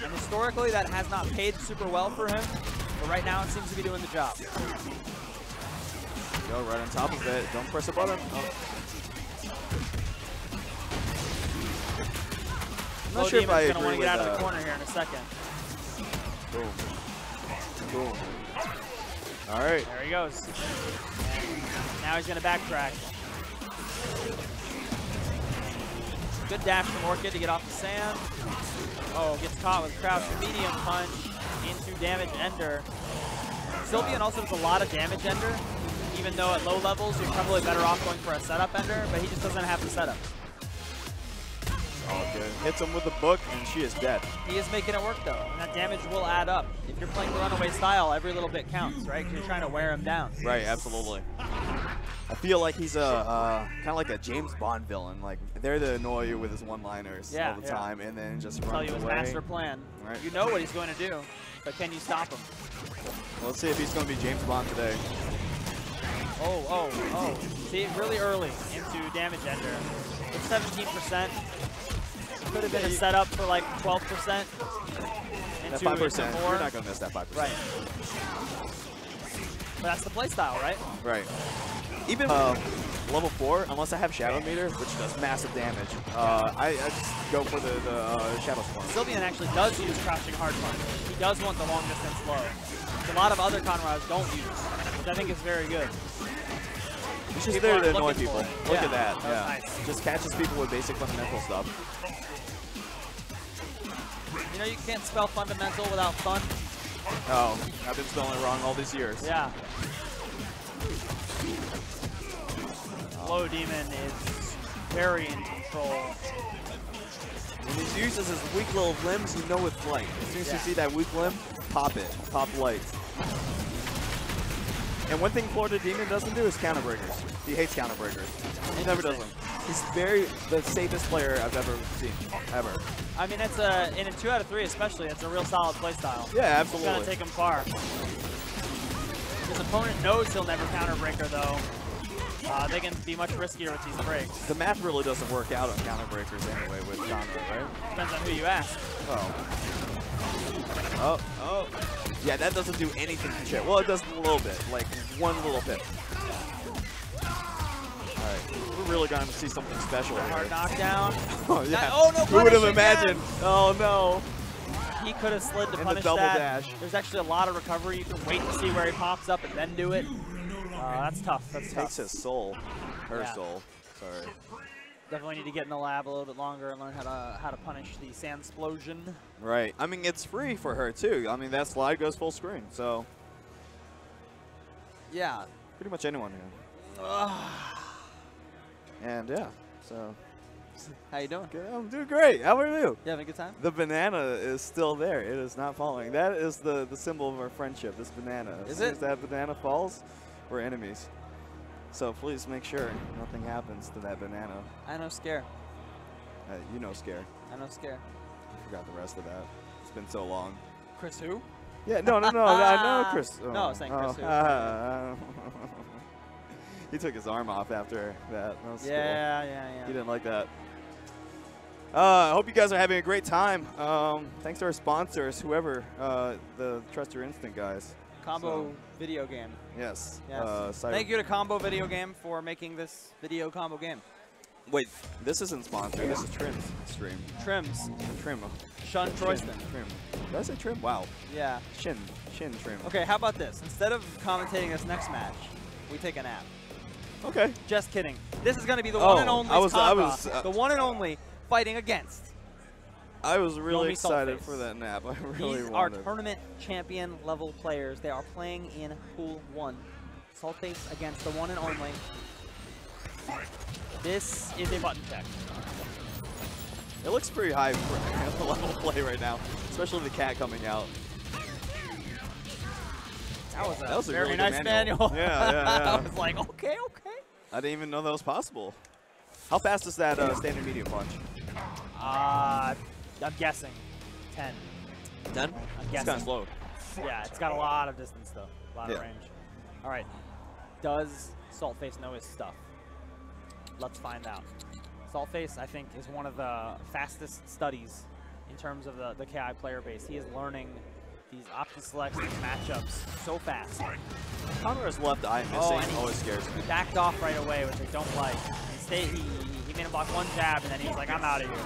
And historically, that has not paid super well for him, but right now it seems to be doing the job. Go right on top of it. Don't press a button. I'm not sure if I agree going to want to get out of the corner here in a second. Boom. Boom. All right. There he goes. And now he's going to backtrack. Good dash from Orchid to get off the sand. Oh, gets caught with crouch medium punch into damage ender. Sylvian also does a lot of damage ender, even though at low levels you're probably better off going for a setup ender, but he just doesn't have the setup. Oh, good. Hits him with the book, and she is dead. He is making it work, though, and that damage will add up. If you're playing the runaway style, every little bit counts, right? Because you're trying to wear him down. Right, absolutely. I feel like he's a kind of like a James Bond villain. Like, there to annoy you with his one-liners all the time, and then just run away. Tell you his master plan. Right. You know what he's going to do, but can you stop him? Well, let's see if he's going to be James Bond today. Oh. See, really early into damage ender. It's 17%. Could have been a setup for like 12%. That 5%, you're not going to miss that 5%. Right. But that's the play style, right? Right. Even level 4, unless I have Shadow Meter, which does massive damage, I just go for the Shadow Storm. Sylvian actually does use crouching hard punch. He does want the long distance low, which a lot of other Conras don't use, which I think is very good. He's just there to annoy people. Look at that. That was nice. Just catches people with basic fundamental stuff. You know, you can't spell fundamental without fun. Oh, I've been spelling it wrong all these years. Yeah. Low Demon is very in control. When he uses his weak little limbs, you know it's light. As soon as you see that weak limb, pop it. Pop light. And one thing Florida Demon doesn't do is counter breakers. He hates counter breakers. He never does them. He's the safest player I've ever seen, ever. I mean, it's in a 2 out of 3 especially, it's a real solid play style. Yeah, absolutely. It's gonna take him far. His opponent knows he'll never counter breaker though. They can be much riskier with these breaks. The math really doesn't work out on counter breakers anyway with Conra, right? Depends on who you ask. Oh. Yeah, that doesn't do anything to shit. Well, it does a little bit, like one little bit. Alright, we're really going to see something special here. Hard knockdown. Oh, yeah. Oh, no, who would have imagined? Oh, no. He could have slid to punish the double that. Dash. There's actually a lot of recovery. You can wait to see where he pops up and then do it. That's tough. That's tough. Takes his soul. Her soul. Sorry. Definitely need to get in the lab a little bit longer and learn how to punish the sand explosion. Right. I mean, it's free for her too. I mean, that slide goes full screen, so yeah, pretty much anyone here. And yeah, so how you doing? Good. I'm doing great. How are you? You having a good time? The banana is still there. It is not falling. That is the symbol of our friendship. This banana. Is as soon it? as that banana falls, we're enemies. So please make sure nothing happens to that banana. I know scare. You know scare. I know scare. I forgot the rest of that. It's been so long. Chris who? Yeah, no, I know Chris. No, I was saying Chris who. He took his arm off after that. That was cool. Yeah. He didn't like that. I hope you guys are having a great time. Thanks to our sponsors, whoever, the Trust Your Instinct guys. Combo video game. Yes. Thank you to Combo Video Game for making this video combo game. Wait, this isn't sponsored. This is Trim's stream. Trims. Trim. Shun Tristan. Trim. Did I say Trim? Wow. Yeah. Shin Trim. Okay, how about this? Instead of commentating this next match, we take a nap. Okay. Just kidding. This is going to be the one and only the one and only fighting against. I was really Yomi excited Saltface. for that nap. I really These wanted. are tournament champion level players. They are playing in Pool 1. Saltface against the one and only. This is a button check. It looks pretty high for the level play right now, especially the cat coming out. That was a very really nice good manual. Yeah. I was like, okay. I didn't even know that was possible. How fast is that standard medium punch? I'm guessing 10. 10? I'm It's guessing. kind of slow. Yeah, it's got a lot of distance though, a lot of range. All right, does Saltface know his stuff? Let's find out. Saltface, I think, is one of the fastest studies in terms of the KI player base. He is learning these option selects, these matchups so fast. Conrad's left eye missing always scares me. He backed off right away, which I don't like. He made him block one jab, and then he's like, I'm out of here.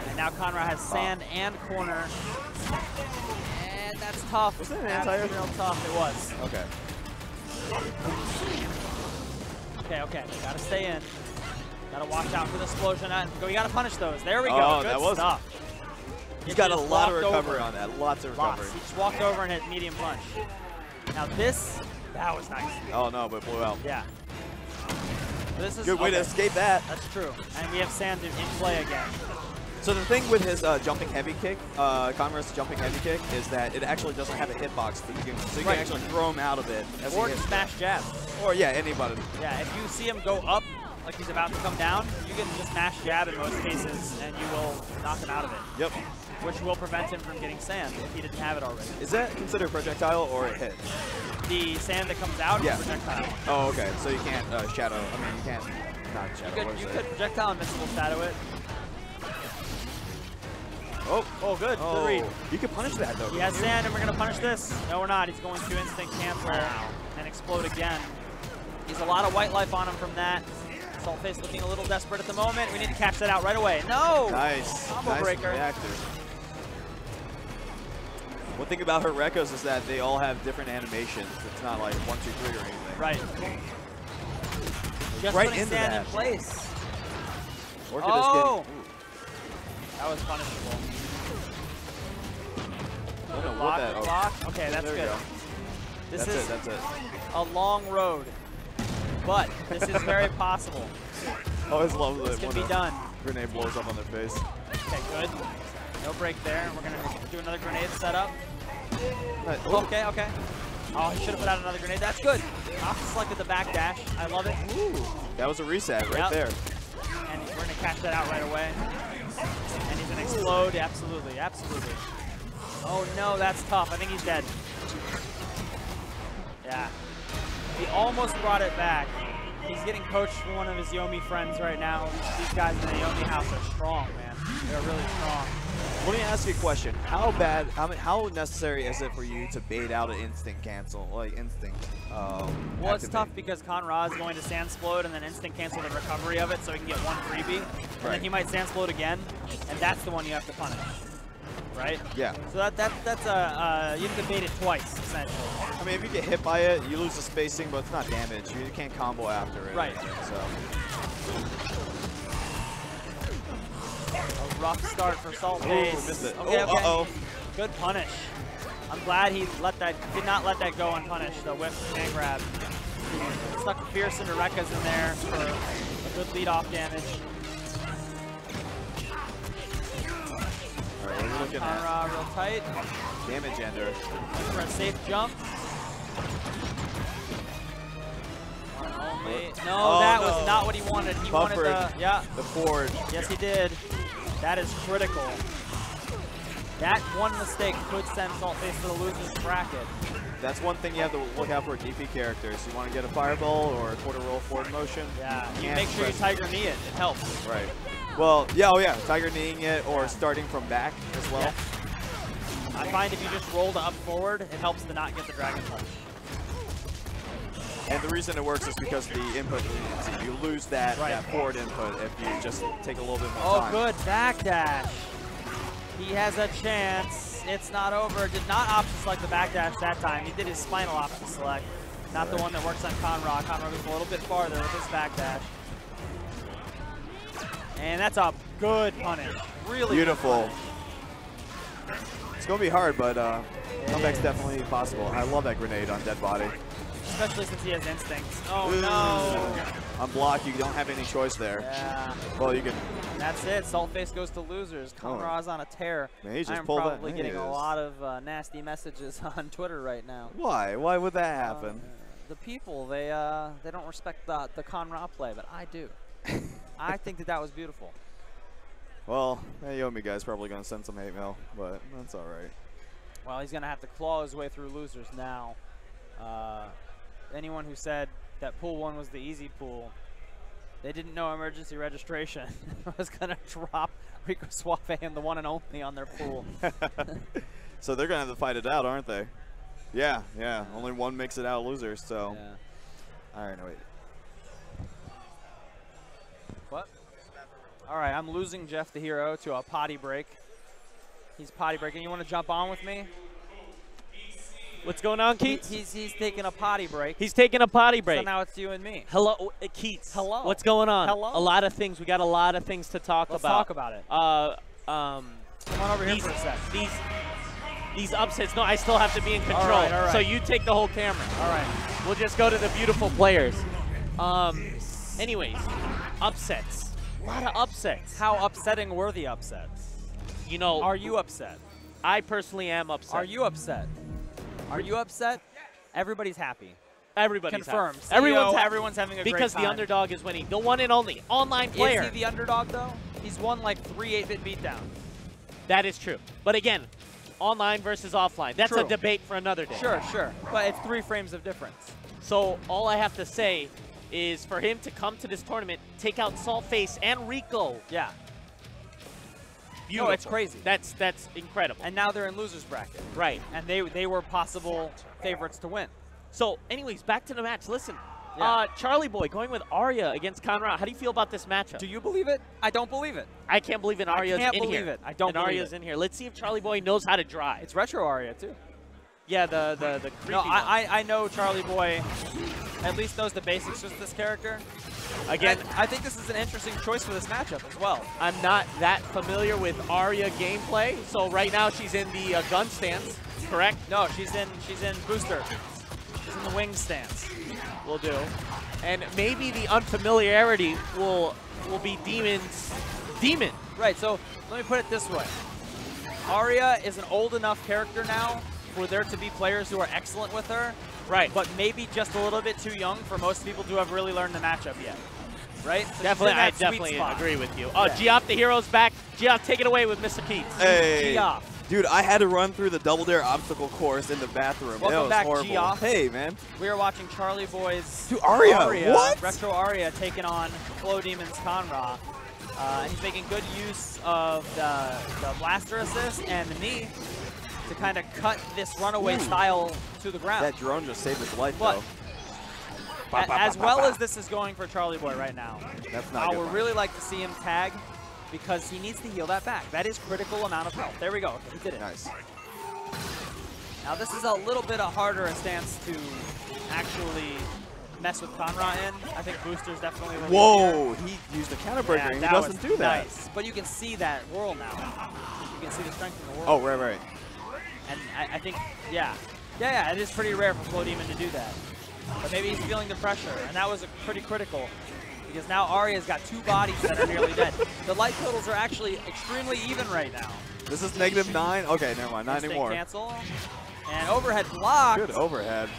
And now Conrad has sand and corner. And that's tough. Was that an That's anti-air? real tough. It was. Okay. Okay. Gotta stay in. Gotta watch out for the explosion. We gotta punish those. There we go. Oh, Good that was stuff. He's got a lot of recovery over. on that. Lots of recovery. He just walked over and hit medium punch. Now that was nice. Oh no, but blew out. Yeah. This is good way to escape that. That's true. And we have sand in play again. So the thing with his jumping heavy kick, Conrad's jumping heavy kick, is that it actually doesn't have a hitbox. So you can actually throw him out of it. As Or he hits smash jab. Or yeah, anybody. Yeah, if you see him go up like he's about to come down, you can just smash jab in most cases, and you will knock him out of it. Yep. Which will prevent him from getting sand if he didn't have it already. Is that considered projectile or a hit? The sand that comes out is projectile. Oh, okay. So you can't shadow. I mean, you can't not shadow. You could projectile invincible shadow it. Oh, good. Good read. You can punish that though. He has sand, and we're gonna punish this. No, we're not. He's going to instinct cancel and explode again. He's a lot of white life on him from that. Saltface looking a little desperate at the moment. We need to catch that out right away. No! Nice. Combo breaker. Reactor. One thing about her Rekos is that they all have different animations. It's not like 1, 2, 3 or anything. Right. Just right putting into sand that. in place. Oh! That was punishable. I don't know Block, what that. block. Okay, that's there we good. go. This That's is it. That's it. a long road, but this is very possible. I always love This it can when be done. grenade blows up on their face. Okay, good. No break there. We're gonna do another grenade setup. Right. Okay. Oh, he should have put out another grenade. That's good. Option selected the back dash. I love it. Ooh, that was a reset right there. And we're gonna catch that out right away. And he's gonna explode. Absolutely. Oh no, that's tough. I think he's dead. Yeah. He almost brought it back. He's getting coached from one of his Yomi friends right now. These guys in the Yomi house are strong, man. They're really strong. Let me ask you a question. How necessary is it for you to bait out an instinct cancel, like instinct? Well, it's tough because Conrad is going to Sandsplode and then instant cancel the recovery of it so he can get one freebie. And then he might Sandsplode again, and that's the one you have to punish. Right? Yeah. So that's you have to bait it twice, essentially. I mean, if you get hit by it, you lose the spacing, but it's not damage. You can't combo after it. Right. So. A rough start for Saltface. Missed it. Okay. Uh-oh. Good punish. I'm glad he did not let that go unpunished. The whip and grab. Stuck a Fierce into Rekka's in there for a good lead-off damage. All right, what are we looking at? Real tight. Damage ender. Looking for a safe jump. No, that was not what he wanted. He wanted the forward. Yes, he did. That is critical. That one mistake could send Saltface to the loser's bracket. That's one thing you have to look out for DP characters. You want to get a fireball or a quarter roll forward motion. Yeah, you make sure you Tiger Knee it. It helps. Right. Well, yeah, oh yeah, Tiger kneeing it or starting from back as well. Yeah. I find if you just roll to up forward, it helps to not get the Dragon Punch. And the reason it works is because the input leniency. You lose that, right. that forward input if you just take a little bit more time. Oh, good backdash. He has a chance. It's not over. Did not option select the backdash that time. He did his spinal option select, not the one that works on Conrad. Conrad goes a little bit farther with his backdash. And that's a good punish. Really beautiful. It's going to be hard, but comeback's definitely possible. I love that grenade on Dead Body. Especially since he has instincts. Oh, no. On block, you don't have any choice there. Yeah. Well, you can. That's it. Saltface goes to losers. Conrad's on a tear. Man, he just I'm pulled probably that. getting a lot of nasty messages on Twitter right now. Why? Why would that happen? The people, they don't respect the Conrad play, but I do. I think that was beautiful. Well, that Yomi guy's probably going to send some hate mail, but that's all right. Well, he's going to have to claw his way through losers now. Anyone who said that pool 1 was the easy pool, they didn't know emergency registration was going to drop Rico Suave and the one and only on their pool. So they're going to have to fight it out, aren't they? Yeah, yeah. Only one makes it out losers, so. Yeah. All right, no, wait. What? All right, I'm losing Jeff the Hero to a potty break. He's potty breaking. You want to jump on with me? What's going on, Keats? He's taking a potty break. He's taking a potty break. So now it's you and me. Hello, Keats. Hello. What's going on? Hello. A lot of things. We got a lot of things to talk Let's about. talk about it. Come on over here for a sec. These upsets. No, I still have to be in control. All right. So you take the whole camera. All right. We'll just go to the beautiful players. Anyways, upsets. A lot of upsets. How upsetting were the upsets? You know. Are you upset? I personally am upset. Are you upset? Are you upset? Everybody's happy. Everybody's confirmed. Happy. Everyone's having a great time. Because the underdog is winning. The one and only online player. Is he the underdog, though? He's won like 3 8-bit beatdowns. That is true. But again, online versus offline. That's a debate for another day. Sure. But it's 3 frames of difference. So all I have to say is for him to come to this tournament, take out Saltface and Rico. Yeah. Beautiful. No, it's crazy. That's incredible. And now they're in losers bracket. Right. And they were possible favorites to win. So anyways, back to the match. Listen, yeah. Charlie Boy going with Arya against Conrad. How do you feel about this matchup? Do you believe it? I don't believe it. I can't believe it. Arya's in here. I can't believe it. I don't believe Arya's in here. Let's see if Charlie Boy knows how to drive. It's retro Arya, too. Yeah, the creepy No, one. I know Charlie Boy at least knows the basics with this character. Again, I think this is an interesting choice for this matchup as well. I'm not that familiar with Arya gameplay, so right now she's in the gun stance, correct? No, she's in booster. She's in the wing stance. Will do. And maybe the unfamiliarity will be Demon. Right, so let me put it this way. Arya is an old enough character now for there to be players who are excellent with her. Right. But maybe just a little bit too young for most people to have really learned the matchup yet. Right? So Definitely, I definitely agree with you. Oh, yeah. Geoff the Hero's back. Geoff, take it away with Mr. Keats. Hey. Geoff. Dude, I had to run through the Double Dare obstacle course in the bathroom. Welcome back, horrible. Geoff. Hey, man. We are watching Charlie Boy's Dude, Arya. What? Retro Arya taking on Flow Demon's Conra. And he's making good use of the blaster assist and the knee to kind of cut this runaway style to the ground. That drone just saved his life, But though. As well as this is going for Charlie Boy right now, That's not I would really like to see him tag because he needs to heal that back. That is critical amount of health. There we go. He did it. Nice. Now this is a little bit harder a stance to actually mess with Conra in. I think Booster's definitely a little Whoa, easier. he used a counter breaker. Yeah, He that doesn't was do that. Nice. But you can see that whirl now. You can see the strength in the whirl. Oh, right. And I think, yeah, it is pretty rare for Flow Demon to do that. But maybe he's feeling the pressure, and that was pretty critical because now Arya's got 2 bodies that are nearly dead. The life totals are actually extremely even right now. This is -9. Okay, never mind. Not Instinct anymore. cancel. And overhead blocked. Good overhead.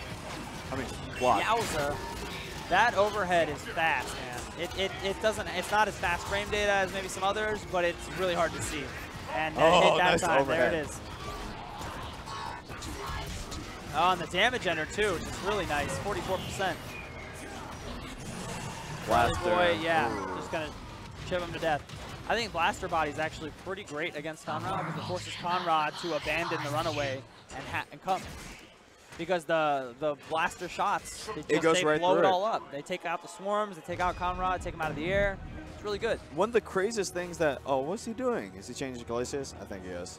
I mean, block. Yowza. That overhead is fast, man. It's not as fast frame data as maybe some others, but it's really hard to see. And hit that nice time. overhead. There it is. Oh, and the damage ender too, which is really nice. 44%. Blaster. Boy, yeah. Ooh. Just gonna chip him to death. I think Blaster Body is actually pretty great against Conrad because it forces Conrad to abandon the runaway and come. Because the blaster shots, they blow it all up. They take out the swarms, they take out Conrad, take him out of the air. It's really good. One of the craziest things that, oh, what's he doing? Is he changing Glacius? I think he is.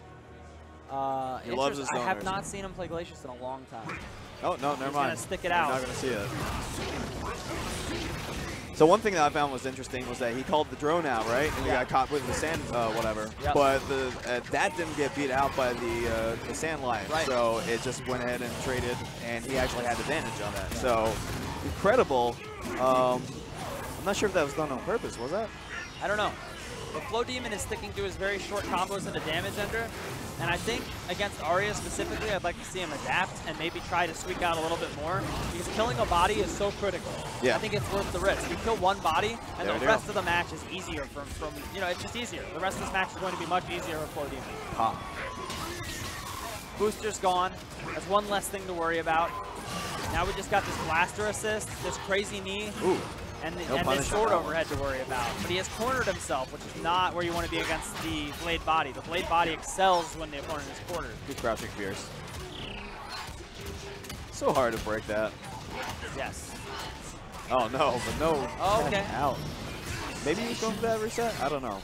He loves his zoners. I have not seen him play Glacius in a long time. Oh, no, never mind. He's going to stick it out. You're not going to see it. So one thing that I found was interesting was that he called the drone out, right? And he got caught with the sand, whatever. Yep. But that didn't get beat out by the sand lion. Right. So it just went ahead and traded, and he actually had advantage on that. So incredible. I'm not sure if that was done on purpose. Was that? I don't know. But Flow Demon is sticking to his very short combos and a damage ender. And I think against Arya specifically, I'd like to see him adapt and maybe try to squeak out a little bit more. Because killing a body is so critical. Yeah. I think it's worth the risk. You kill one body, and the rest of the match is easier from, you know, it's just easier. The rest of this match is going to be much easier for Flow Demon. Booster's gone. That's one less thing to worry about. Now we just got this blaster assist, this crazy knee. Ooh. And this sword overhead to worry about. But he has cornered himself, which is not where you want to be against the blade body. The blade body excels when the opponent is cornered. Good crouching fierce. So hard to break that. Yes. Oh, no, but no. Oh, okay. Out. Maybe he's going for that reset? I don't know.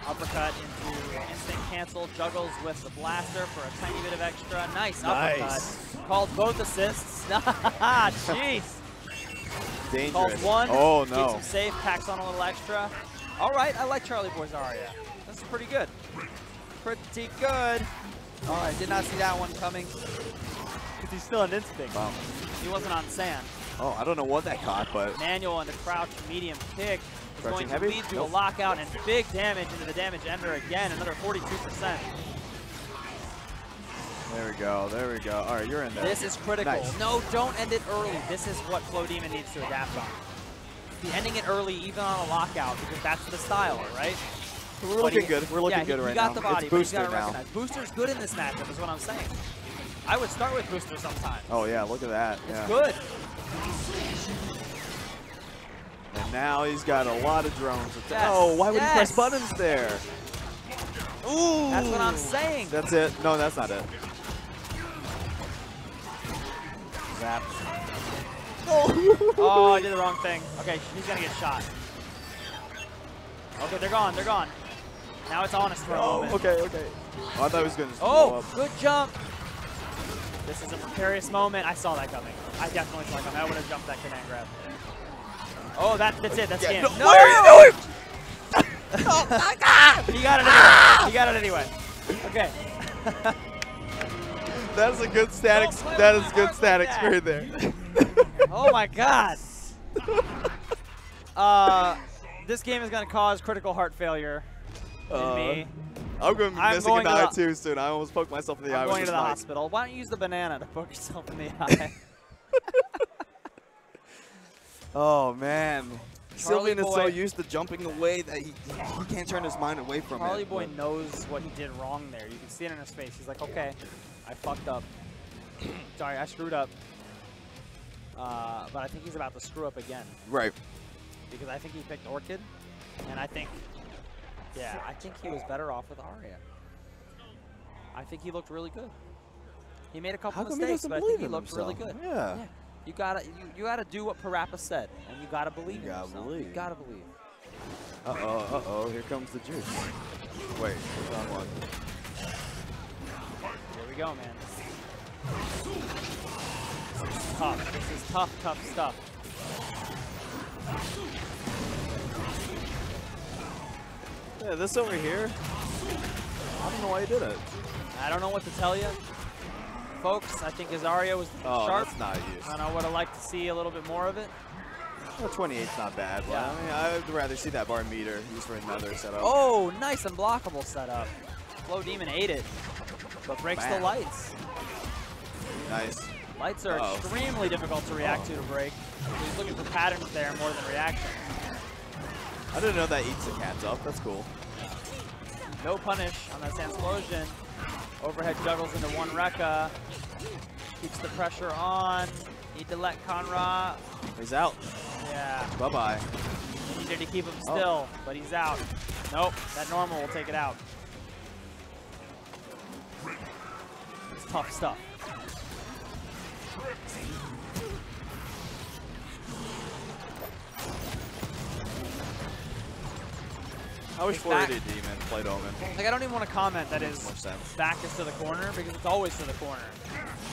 Uppercut into instant cancel. Juggles with the blaster for a tiny bit of extra. Nice uppercut. Called both assists. Jeez. Dangerous. Calls one, oh, no. Keeps him safe, packs on a little extra. All right, I like Charlie Boy's Aria. This is pretty good. Pretty good. All right, did not see that one coming. Because he's still an instinct. Wow. He wasn't on sand. Oh, I don't know what that caught, but... Manual and the crouch medium kick is going to heavy? lead to a lockout and big damage into the damage ender again, another 42%. There we go, there we go. All right, you're in there. This is critical. Nice. No, don't end it early. This is what Flow Demon needs to adapt on. Be ending it early even on a lockout because that's the style, right? So we're looking good. We're looking good right now. He got the body, it's but he's got to now. recognize. Booster's good in this matchup is what I'm saying. I would start with Booster sometimes. Oh, yeah, look at that. It's good. And now he's got a lot of drones. Yes. Oh, why would he press buttons there? Ooh. That's what I'm saying. That's it. No, that's not it. Zap. Oh, I did the wrong thing. Okay, he's going to get shot. Okay, they're gone. They're gone. Now it's honest for a moment. Okay, okay. Oh, I thought he was going to blow up. Good jump. This is a precarious moment. I saw that coming. I definitely saw it coming. I would have jumped that command grab. Oh, that's it. That's game. No! What are you doing? Oh, my God! He got it anyway. He got it anyway. Okay. That's a good static. That is good static right there. Oh my God. This game is going to cause critical heart failure in me. I'm going to be missing an eye too soon. I almost poked myself in the eye. I'm going to the hospital. Why don't you use the banana to poke yourself in the eye? Oh man. Sylvian is so Boy, used to jumping away that he can't turn his mind away from Charlie it. Boy knows what he did wrong there. You can see it in his face. He's like, okay, I fucked up. Sorry, I screwed up. But I think he's about to screw up again. Right. Because I think he picked Orchid, and I think, yeah, I think he was better off with Aria. I think he looked really good. He made a couple mistakes, but I think he looked really good. Yeah. You gotta do what Parappa said, and you gotta believe in yourself. You gotta believe. Uh-oh, here comes the juice. Wait, wrong one. Here we go, man. This is tough. This is tough stuff. Yeah, this over here. I don't know why he did it. I don't know what to tell you. Folks, I think Azario was sharp. That's not used. And I would have liked to see a little bit more of it. Well, 28's not bad. But Yeah. I mean, I'd rather see that bar meter used for another setup. Oh, nice unblockable setup. Flow Demon ate it, but breaks the lights. Nice. Lights are extremely difficult to react to break. He's looking for patterns there more than reaction. I didn't know that eats the cats up. That's cool. No punish on that Sandsplosion. Overhead juggles into one Rekka. Keeps the pressure on. Need to let Conra. He's out. Yeah. Bye-bye. Needed to keep him still, but he's out. Nope, that normal will take it out. It's tough stuff. I wish Floridian Demon played Omen. Like, I don't even want to comment that his back is to the corner because it's always to the corner.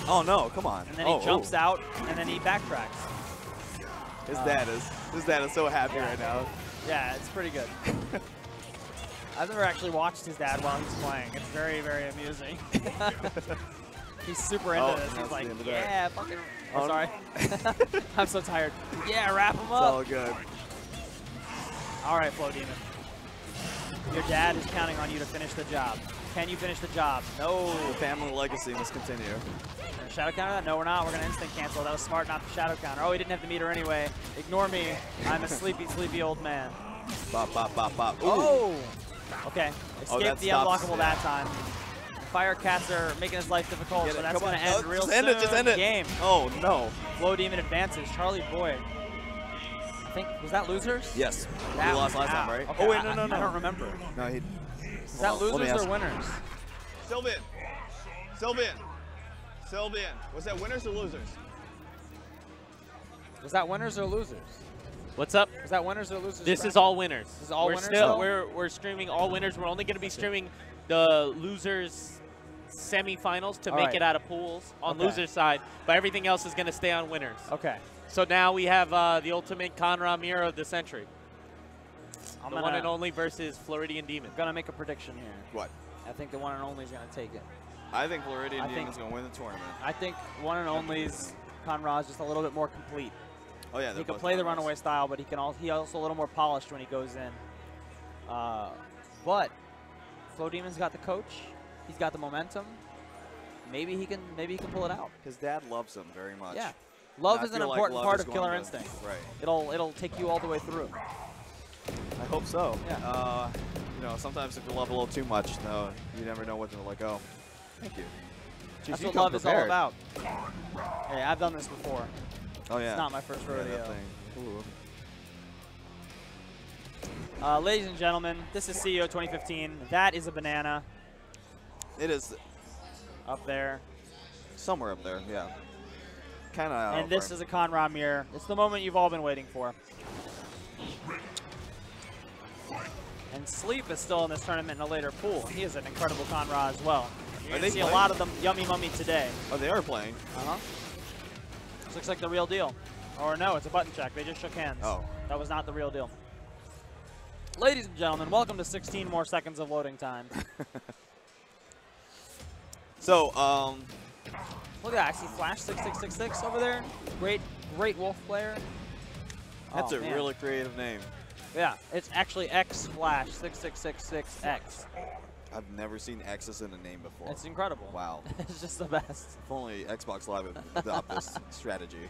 Oh no, come on. And then he jumps out and then he backtracks. His dad is so happy right now. Yeah, it's pretty good. I've never actually watched his dad while he's playing. It's very, very amusing. He's super into this. He's like, yeah, fucking. Oh, sorry. I'm so tired. Yeah, wrap him up. It's all good. All right, Flow Demon. Your dad is counting on you to finish the job. Can you finish the job? No. The family legacy must continue. Shadow counter that? No, we're not. We're going to instant cancel. That was smart not to shadow counter. Oh, he didn't have the meter anyway. Ignore me. I'm a sleepy, sleepy old man. Bop, bop, bop, bop. Ooh. Oh! Okay. Escaped the unblockable that time. Fire cats are making his life difficult, so that's going to end real soon. Just end it. Game. Oh, no. Flow Demon advances. Charlie Boyd. I think, was that losers? Yes. We lost last time, right? Okay, oh, wait, no. I don't remember. No, he... Is that losers or winners? Sylvan. Was that winners or losers? Was that winners or losers? What's up? Was that winners or losers? This is all winners. This is all winners? We're streaming all winners. We're only going to be streaming the losers semifinals to make it out of pools on losers side, but everything else is going to stay on winners. Okay. So now we have the ultimate Conra Mirror of the century. The one and only versus Floridian Demon. I'm going to make a prediction here. What? I think the one and only is going to take it. I think Floridian Demon is going to win the tournament. I think one and only's Conra is just a little bit more complete. Oh yeah, he can play the runaway style, but he also a little more polished when he goes in. But Flow Demon's got the coach. He's got the momentum. Maybe he can pull it out. His dad loves him very much. Yeah, love is an important part of Killer Instinct. Right. It'll take you all the way through. I hope so. Yeah. You know, sometimes if you love a little too much, no, you never know what to let go. Thank you. Jeez, That's what love is all about. Hey, I've done this before. Oh yeah. It's not my first rodeo. Ooh. Ladies and gentlemen, this is CEO 2015. That is a banana. It is. Up there. Somewhere up there, yeah. Kind of. And this is a Conra mirror. It's the moment you've all been waiting for. And Sleep is still in this tournament in a later pool. He is an incredible Conra as well. You're going to see a lot of them Yummy Mummy today. Oh, they are playing. Uh-huh. This looks like the real deal. Or no, it's a button check. They just shook hands. Oh. That was not the real deal. Ladies and gentlemen, welcome to 16 more seconds of loading time. So, look at that. I see Flash 6666 over there. Great Wolf player. That's a really creative name. Yeah, it's actually X Flash 6666X. I've never seen X's in a name before. It's incredible. Wow. It's just the best. If only Xbox Live would adopt this strategy.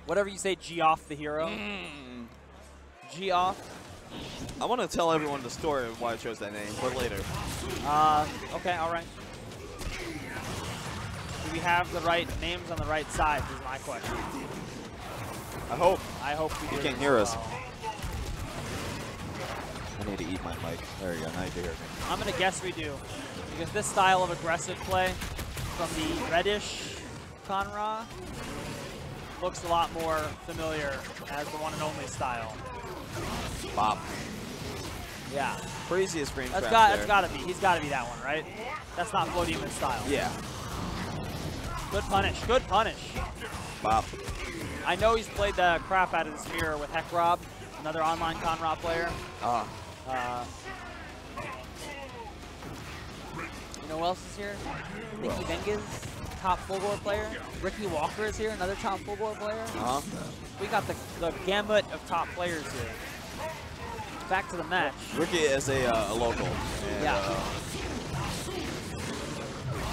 Whatever you say, G off the hero. G off. I want to tell everyone the story of why I chose that name, but later. Okay, all right. Do we have the right names on the right side is my question. I hope. I hope we do. You can't hear us. I need to eat my mic. There you go. Now you can hear me. I'm going to guess we do. Because this style of aggressive play from the reddish Conra looks a lot more familiar as the one and only style. Bop. Yeah. Craziest frame trap That's got to be. He's got to be that one, right? That's not Flow Demon style. Yeah. Good punish. Good punish. Bop. I know he's played the crap out of this mirror with Heck Rob, another online Conra player. You know who else is here? Nicky Benges, top full board player. Ricky Walker is here, another top full board player. We got the gamut of top players here. Back to the match. Ricky is a local. And, yeah.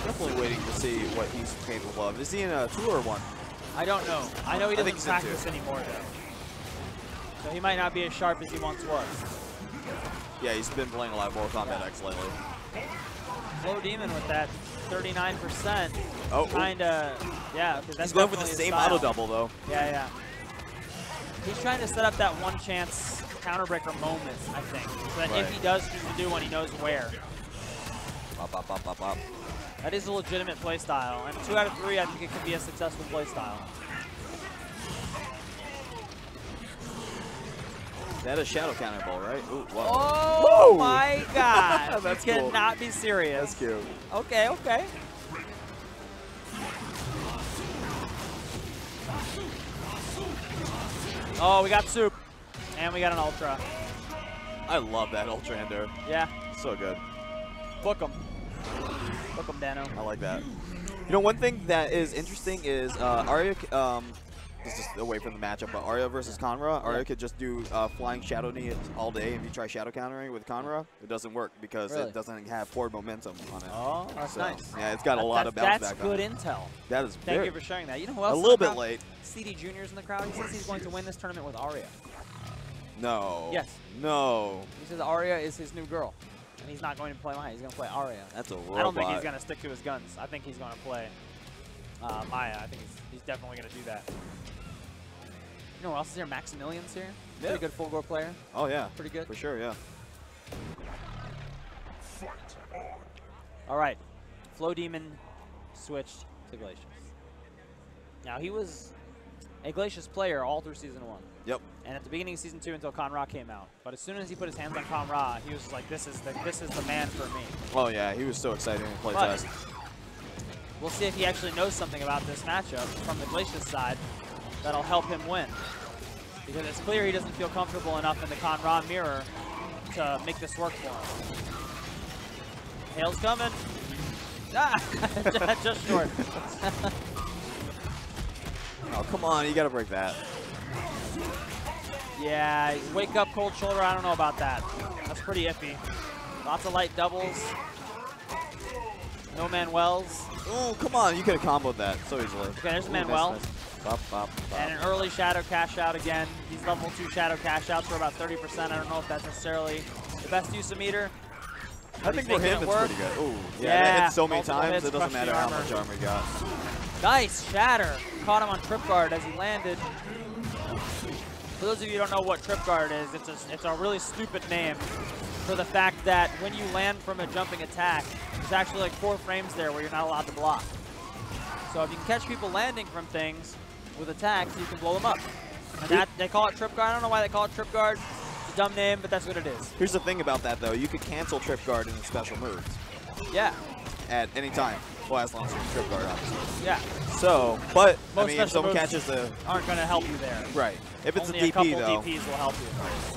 Definitely waiting to see what he's capable of. Is he in a 2 or 1? I don't know. I know he doesn't practice anymore, though. So he might not be as sharp as he once was. Yeah, he's been playing a lot of Mortal Kombat X lately. Flow Demon with that 39%. Oh, kinda, yeah. He's going for the same auto double, though. Yeah, yeah. He's trying to set up that one chance counter breaker moments, I think. So that if he does choose to do one, he knows where. Bop, bop, bop, bop, bop. That is a legitimate play style, and 2 out of 3, I think it could be a successful play style. That is shadow counter ball, right? Ooh, whoa. Oh Whoa. my God! That's You cool. cannot be serious. That's cute. Okay, okay. Oh, we got soup, and we got an ultra. I love that Ultra Ender. Yeah, So good. book him. Book him, Dano. I like that. You know, one thing that is interesting is Arya, this is away from the matchup, but Arya versus Conra. Arya could just do flying Shadow Knee all day. If you try Shadow countering with Conra, it doesn't work because it doesn't have forward momentum on it. Oh, that's nice. Yeah, it's got a lot of bounce That's back good on it. intel. That is Thank you for sharing that. You know who else? a is little in the bit crowd? late. CD Junior's in the crowd. He says he's going to win this tournament with Arya. No. Yes. No. He says Arya is his new girl, and he's not going to play Maya. He's going to play Arya. That's a robot. I don't think he's going to stick to his guns. I think he's going to play Maya. I think he's definitely going to do that. You know what else is here? Maximilian's here. Yeah. Pretty good full gore player. Oh, yeah. Pretty good. For sure, yeah. All right. Flow Demon switched to Glacius. Now, he was a Glacius player all through Season 1. Yep. And at the beginning of Season 2 until Conra came out. But as soon as he put his hands on Conra, he was just like, this is the man for me. Oh, yeah. He was so excited in play test. We'll see if he actually knows something about this matchup from the Glacius side that'll help him win. Because it's clear he doesn't feel comfortable enough in the Conra mirror to make this work for him. Hail's coming. Ah! Just short. Oh, come on. You got to break that. Yeah, wake up cold shoulder, I don't know about that. That's pretty iffy. Lots of light doubles. No Manuels. Oh, come on. You could have comboed that so easily. Okay, there's a Ooh, Manuel. nice. Bop, bop, bop. And an early Shadow cash out again. These level 2 Shadow cash outs for about 30%. I don't know if that's necessarily the best use of meter. I think for him it's pretty good. Ooh, yeah, that hit so many times, hits, it doesn't matter how armor. much armor he got. Nice Shatter. Caught him on trip guard as he landed. For those of you who don't know what trip guard is, it's a really stupid name for the fact that when you land from a jumping attack, there's actually like 4 frames there where you're not allowed to block. So if you can catch people landing from things with attacks, you can blow them up. And that they call it trip guard. I don't know why they call it trip guard. It's a dumb name, but that's what it is. Here's the thing about that though, you could cancel trip guard in special moves. Yeah. At any time. Well, as long as you're trip guard, obviously. Yeah. So, but Most I mean, if someone moves catches the aren't going to help you there. right, if it's Only a DP a couple though, DPs will help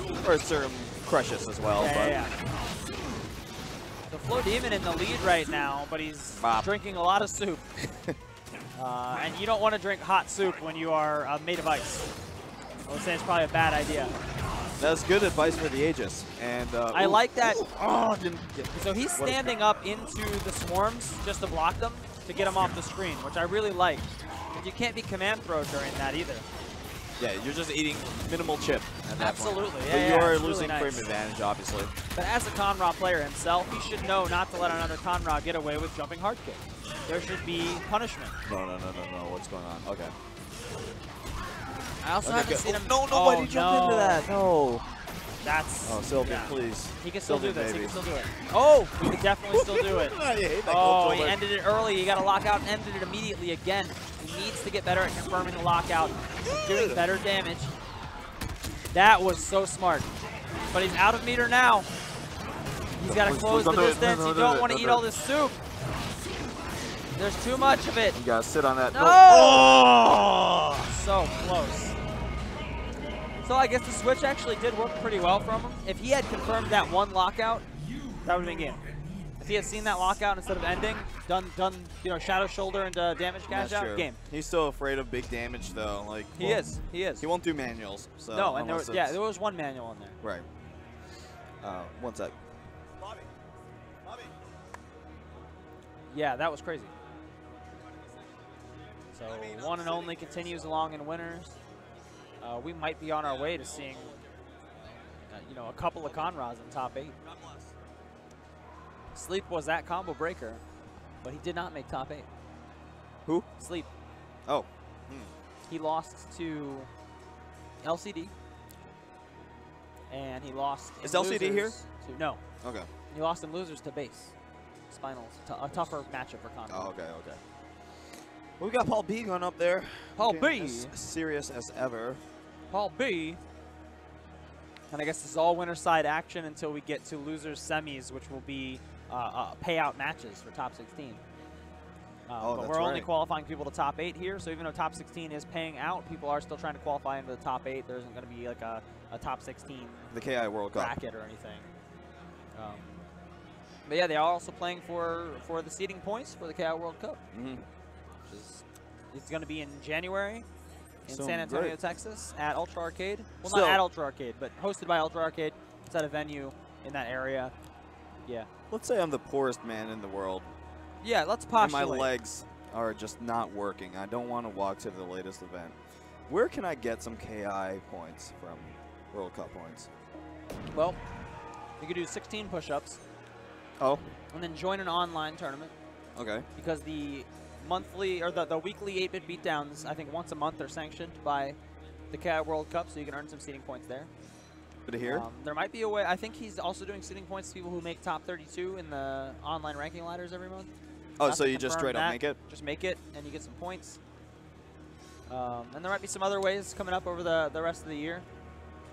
you. or certain crushes as well. Yeah, but yeah. The Flow Demon in the lead right now, but he's drinking a lot of soup. And you don't want to drink hot soup when you are made of ice. I would say it's probably a bad idea. That's good advice for the Aegis. And I like that. Oh, didn't get, So he's standing up into the swarms just to block them, to get them off the screen, which I really like. But you can't be command throw during that either. yeah, you're just eating minimal chip at that Absolutely, point. yeah, But yeah, you are it's losing really nice. frame advantage, obviously. But as a Conra player himself, he should know not to let another Conra get away with jumping hard kick. There should be punishment. No. What's going on? Okay. I also haven't seen him. No, nobody jump into that. No. That's. Oh, Sylvan, please. He can still do Sylvan, this. baby. He can still do it. Oh, he can definitely still do it. I hate that Oh, gold he shoulder. ended it early. He got a lockout and ended it immediately again. He needs to get better at confirming the lockout. He's doing better damage. That was so smart. But he's out of meter now. He's got to close the distance. You don't want to eat all this soup. There's too much of it. You gotta sit on that. No! Oh! So close. So I guess the switch actually did work pretty well from him. If he had confirmed that one lockout, that would have been game. If he had seen that lockout instead of ending, done, you know, shadow shoulder and damage cash That's out, true. game. He's still afraid of big damage though. Like He is. He won't do manuals. So No, and there unless was, yeah, it's- there was one manual in there. Right. One sec. Bobby. Yeah, that was crazy. So one and only continues along in winners. We might be on our way to seeing, you know, a couple of Conras in top 8. Sleep was that combo breaker, but he did not make top 8. Who? Sleep. Oh. He lost to LCD and he lost. Is LCD here? No. Okay. He lost in losers to base. Spinals, a tougher matchup for Conor. Oh, okay. Well, we got Paul B going up there. Paul B. As serious as ever. Paul B. And I guess this is all winner side action until we get to losers semis, which will be payout matches for top 16. But we're only qualifying people to top 8 here, so even though top 16 is paying out, people are still trying to qualify into the top 8. There isn't going to be like a top 16 the KI World Cup bracket or anything. But yeah, they are also playing for the seeding points for the KI World Cup. Mm-hmm. Which is, it's going to be in January in San Antonio, Texas, at Ultra Arcade. Well, not at Ultra Arcade, but hosted by Ultra Arcade. It's at a venue in that area. Yeah. Let's say I'm the poorest man in the world. Yeah, let's postulate. And my legs are just not working. I don't want to walk to the latest event. Where can I get some KI points from World Cup points? Well, you could do 16 push-ups. Oh. And then join an online tournament. Okay. Because the monthly or the weekly 8-bit beatdowns, I think once a month, are sanctioned by the KI World Cup, so you can earn some seeding points there. Good to hear. There might be a way. I think he's also doing seeding points to people who make top 32 in the online ranking ladders every month. Oh, so you just straight up make it? Just make it, and you get some points. And there might be some other ways coming up over the rest of the year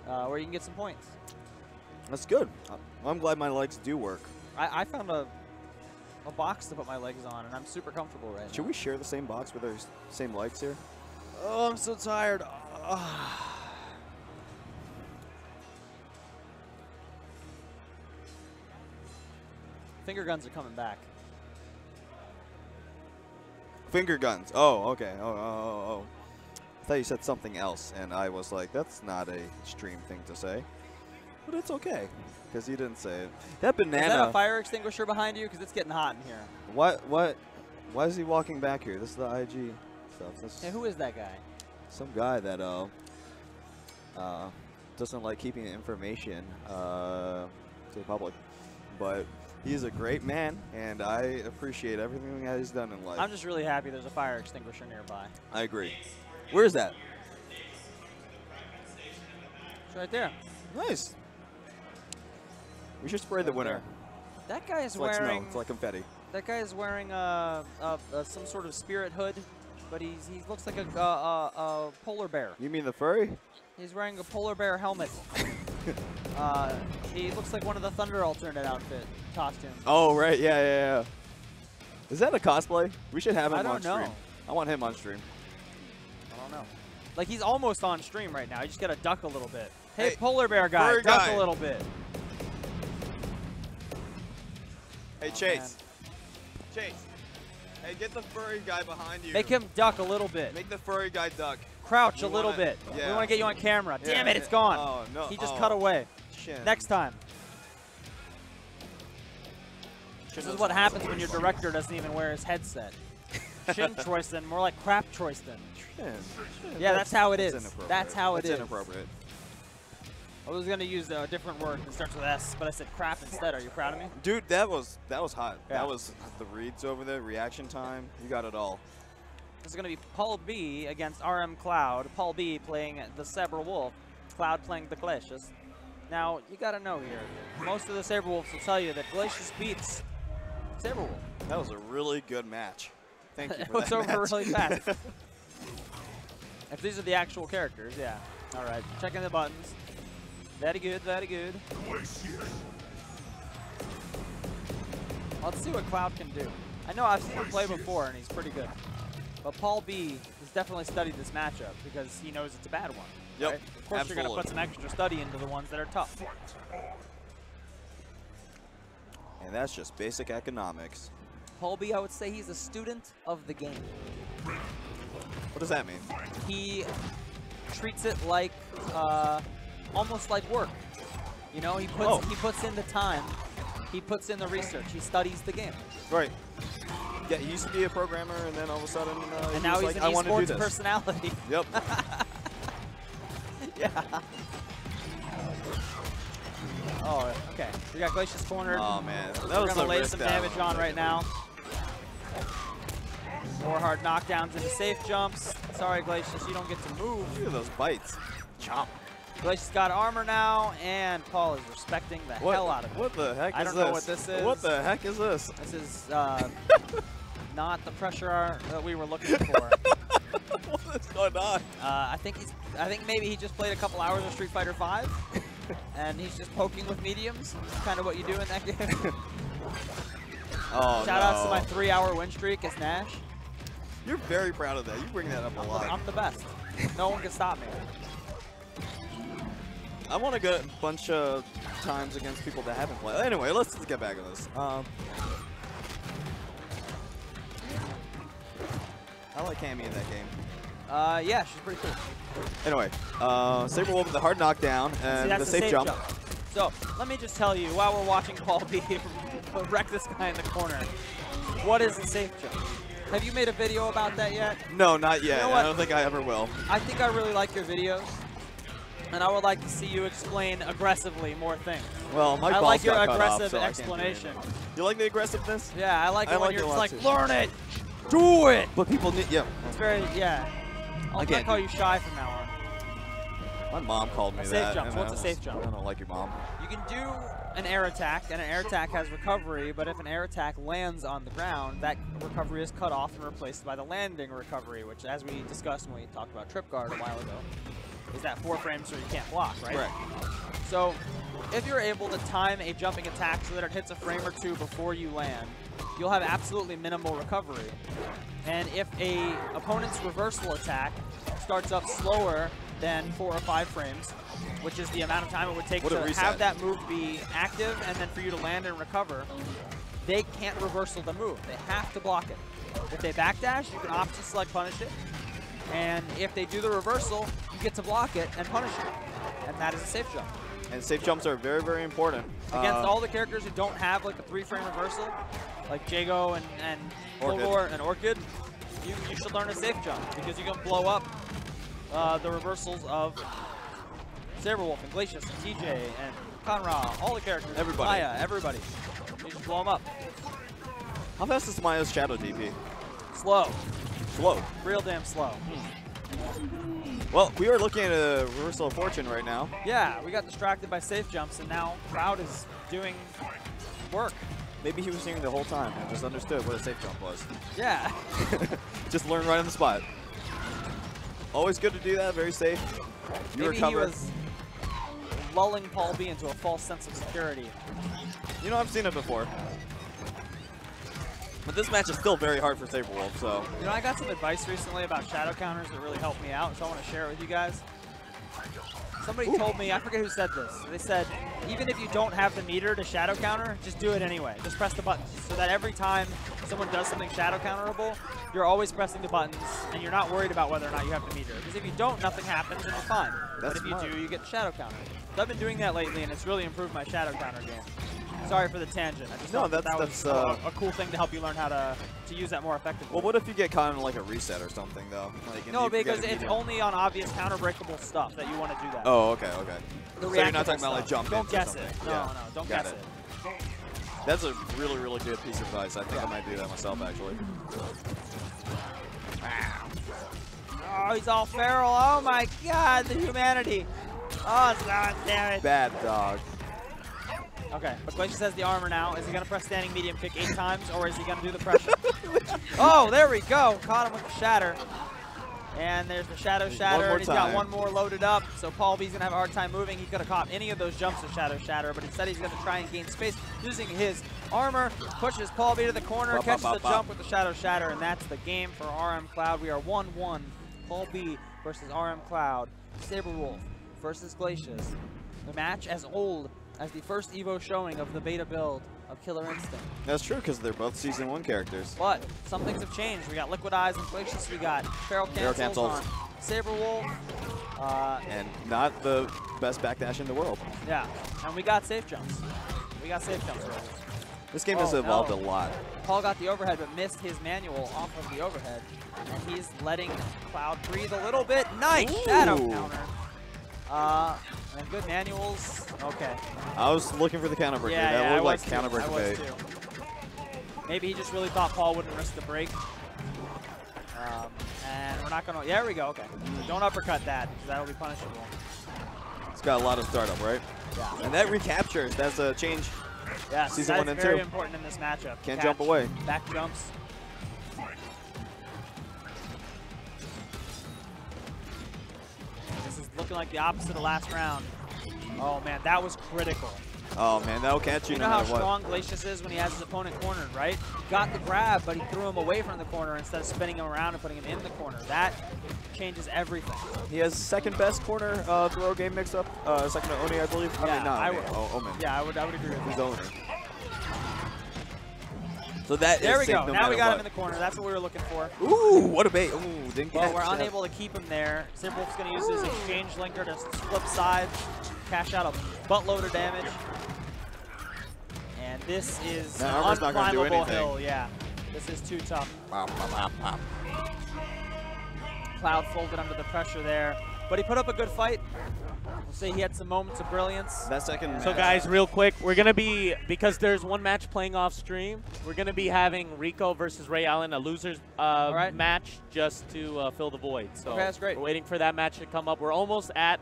where you can get some points. That's good. I'm glad my legs do work. I found a box to put my legs on, and I'm super comfortable right now. Should we share the same box with our same legs here? Oh, I'm so tired. Finger guns are coming back. Finger guns. Oh, okay. Oh. I thought you said something else, and I was like, that's not a stream thing to say. But it's okay, because you didn't say it. That banana. Is that a fire extinguisher behind you? Because it's getting hot in here. What? Why is he walking back here? This is the IG stuff. Hey, who is that guy? Some guy that doesn't like keeping information to the public, but he's a great man, and I appreciate everything that he's done in life. I'm just really happy there's a fire extinguisher nearby. I agree. Where is that? It's right there. Nice. We should spray the winner. That guy is it's like wearing. Snow. It's like confetti. That guy is wearing some sort of spirit hood, but he looks like a polar bear. You mean the furry? He's wearing a polar bear helmet. He looks like one of the Thunder alternate outfit costumes. Oh right, yeah. Is that a cosplay? We should have him on stream. I don't know. I want him on stream. I don't know. Like, he's almost on stream right now. You just gotta duck a little bit. Hey, polar bear guy, duck a little bit. Hey, Chase. Chase. Hey, get the furry guy behind you. Make him duck a little bit. Make the furry guy duck. Crouch a little bit. Yeah. We want to get you on camera. Damn it, it's gone. Oh, no. He just cut away. Shin. Next time. This is what happens when your director doesn't even wear his headset. Shin Tristan, more like crap Tristan. Yeah, that's how it is. That's how it is. It's inappropriate. I was going to use a different word that starts with S, but I said crap instead. Are you proud of me? Dude, that was hot. Yeah. That was the reads over there, reaction time. You got it all. This is going to be Paul B against RM Cloud. Paul B playing the Saber Wolf. Cloud playing the Glacius. Now, you got to know here, most of the Saber Wolves will tell you that Glacius beats Saber Wolf. That was a really good match. Thank you for that. It was over match. really fast. If these are the actual characters, yeah. All right, checking the buttons. Very good, very good. Let's see what Cloud can do. I know I've seen him play before, and he's pretty good. But Paul B has definitely studied this matchup because he knows it's a bad one. Yep, right? Of course, you're going to put some extra study into the ones that are tough. And that's just basic economics. Paul B, I would say he's a student of the game. What does that mean? He treats it like almost like work. You know, he puts in the time. He puts in the research. He studies the game. Right. Yeah, he used to be a programmer, and then all of a sudden, and now he's like, an esports personality. Yep. Yeah. Oh, okay. We got Glacius cornered. Oh man, We're gonna lay some damage on right now. More hard knockdowns into safe jumps. Sorry, Glacius, you don't get to move. Look at those bites. Chomp. Glacius got armor now, and Paul is respecting the hell out of it. What the heck is this? I don't know what this is. What the heck is this? This is not the pressure that we were looking for. What is going on? I think maybe he just played a couple hours of Street Fighter V, and he's just poking with mediums. That's kind of what you do in that game. Oh, Shout outs to my 3-hour win streak as Nash. You're very proud of that. You bring that up a lot. I'm the best. No one can stop me. I want to go a bunch of times against people that haven't played. Anyway, let's get back to this. I like Cammy in that game. Yeah, she's pretty cool. Anyway, Saber Wolf with the hard knockdown and the safe jump. So, let me just tell you, while we're watching Paul B wreck this guy in the corner, what is the safe jump? Have you made a video about that yet? No, not yet. You know I don't think I ever will. I think I really like your videos, and I would like to see you explain aggressively more things. Well, my balls like your got cut aggressive off, so explanation. You like the aggressiveness? Yeah, I like it when you're just like, too. learn it, do it. But people need, yeah. It's very, yeah. I'll not call you shy from now on. My mom called me that. Safe jump. What's a safe jump? I don't like your mom. You can do an air attack, and an air attack has recovery, but if an air attack lands on the ground, that recovery is cut off and replaced by the landing recovery, which, as we discussed when we talked about trip guard a while ago, is that 4 frames so you can't block, right? Correct. So if you're able to time a jumping attack so that it hits a frame or 2 before you land, you'll have absolutely minimal recovery. And if a opponent's reversal attack starts up slower than 4 or 5 frames, which is the amount of time it would take to have that move be active and then for you to land and recover, they can't reversal the move. They have to block it. If they backdash, you can option select punish it. And if they do the reversal, you get to block it and punish it. And that is a safe jump. And safe jumps are very, very important. Against all the characters who don't have like a 3-frame reversal, like Jago and Fulgor and Orchid, you should learn a safe jump because you can blow up the reversals of Saberwolf and Glacius and TJ and Conra, all the characters. Everybody. Maya, everybody. You should blow them up. How fast is Maya's Shadow DP? Slow. Slow. Real damn slow. Well, we are looking at a reversal of fortune right now. Yeah, we got distracted by safe jumps, and now Cloud is doing work. Maybe he was hearing the whole time and just understood what a safe jump was. Yeah. Just learn right on the spot. Always good to do that, very safe. Maybe he was lulling Paul B into a false sense of security. You know, I've seen it before. But this match is still very hard for Saberwolf, so. You know, I got some advice recently about shadow counters that really helped me out, so I want to share it with you guys. Somebody told me, I forget who said this, they said, even if you don't have the meter to shadow counter, just do it anyway. Just press the buttons so that every time someone does something shadow counterable, you're always pressing the buttons and you're not worried about whether or not you have the meter. Because if you don't, nothing happens and you're fine. But if you do, you get the shadow counter. So I've been doing that lately and it's really improved my shadow counter game. Sorry for the tangent. I just thought that was a cool thing to help you learn how to use that more effectively. Well, what if you get caught in like a reset or something, though? Like, no, because it's only on obvious counter-breakable stuff that you want to do that. Oh, okay, okay. So you're not talking about like jump Don't guess it. No, yeah. no, don't guess it. That's a really, really good piece of advice. I think I might do that myself, actually. Oh, he's all feral. Oh my God, the humanity. Oh, God damn it. Bad dog. Okay, but Glacius has the armor now. Is he going to press standing medium kick 8 times, or is he going to do the pressure? Oh, there we go. Caught him with the shatter. And there's the shatter, and he's got one more loaded up. So Paul B's going to have a hard time moving. He could have caught any of those jumps with shatter, but instead he's going to try and gain space using his armor. Pushes Paul B to the corner, catches the jump with the shatter, and that's the game for RM Cloud. We are 1-1. Paul B versus RM Cloud. Saberwolf versus Glacius. The match as old as the first EVO showing of the beta build of Killer Instinct. That's true, because they're both Season 1 characters. But some things have changed. We got Liquid Eyes and Glacius. We got Feral Cancels on Saberwolf. And not the best backdash in the world. Yeah, and we got safe jumps. We got safe jumps already. This game has evolved a lot. Paul got the overhead, but missed his manual off of the overhead. And he's letting Cloud breathe a little bit. Nice shadow counter. And good manuals. Okay. I was looking for the counter break. Yeah, that looked like counter break bait. Maybe he just really thought Paul wouldn't risk the break. And we're not going to. There we go. Okay. So don't uppercut that, because that'll be punishable. It's got a lot of startup, right? Yeah. And that recaptures. That's a change. Yes, Season that's 1 and very 2. important in this matchup. Can't Catch, jump away. Back jumps. This is looking like the opposite of last round. Oh man, that was critical. Oh man, that'll catch you. You know how strong Glacius is when he has his opponent cornered, right? He got the grab, but he threw him away from the corner instead of spinning him around and putting him in the corner. That changes everything. He has second best corner throw game mix up. Second to Oni, I believe. Yeah, I mean, not I Oni. would, Omen. Yeah, I would agree with He's that. Oni. So that There is we go. no Now we got what. him in the corner. That's what we were looking for. Ooh, what a bait. Ooh, didn't get Well, we're unable to keep him there. Simbol's going to use his exchange linker to flip side, cash out a buttload of damage. And this is an armor's not gonna do unclimbable anything. hill. Yeah, this is too tough. Wow, wow, wow. Cloud folded under the pressure there, but he put up a good fight. We'll say he had some moments of brilliance. That second. So guys, real quick, we're gonna be, because there's one match playing off stream, we're gonna be having Rico versus Ray Allen, a losers match, just to fill the void. So okay, that's great. We're waiting for that match to come up. We're almost at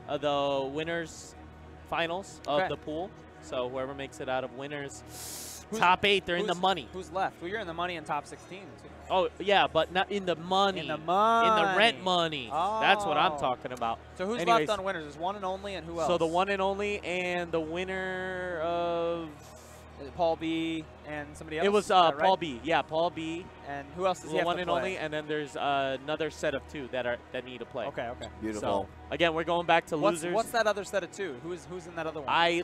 the winners finals of the pool. So whoever makes it out of winners, top 8, they're in the money. Who's left? Well, you're in the money in top 16 too. Oh yeah, but not in the money. In the money. In the rent money. Oh. That's what I'm talking about. So who's Anyways, left on winners? There's one and only, and who else? So the one and only, and the winner of Paul B and somebody else. it was Is that Paul right? B. Yeah, Paul B. And who else does he The have one to and play? only, and then there's another set of 2 that need to play. Okay, okay. Beautiful. So again, we're going back to losers. What's that other set of 2? Who's in that other one? I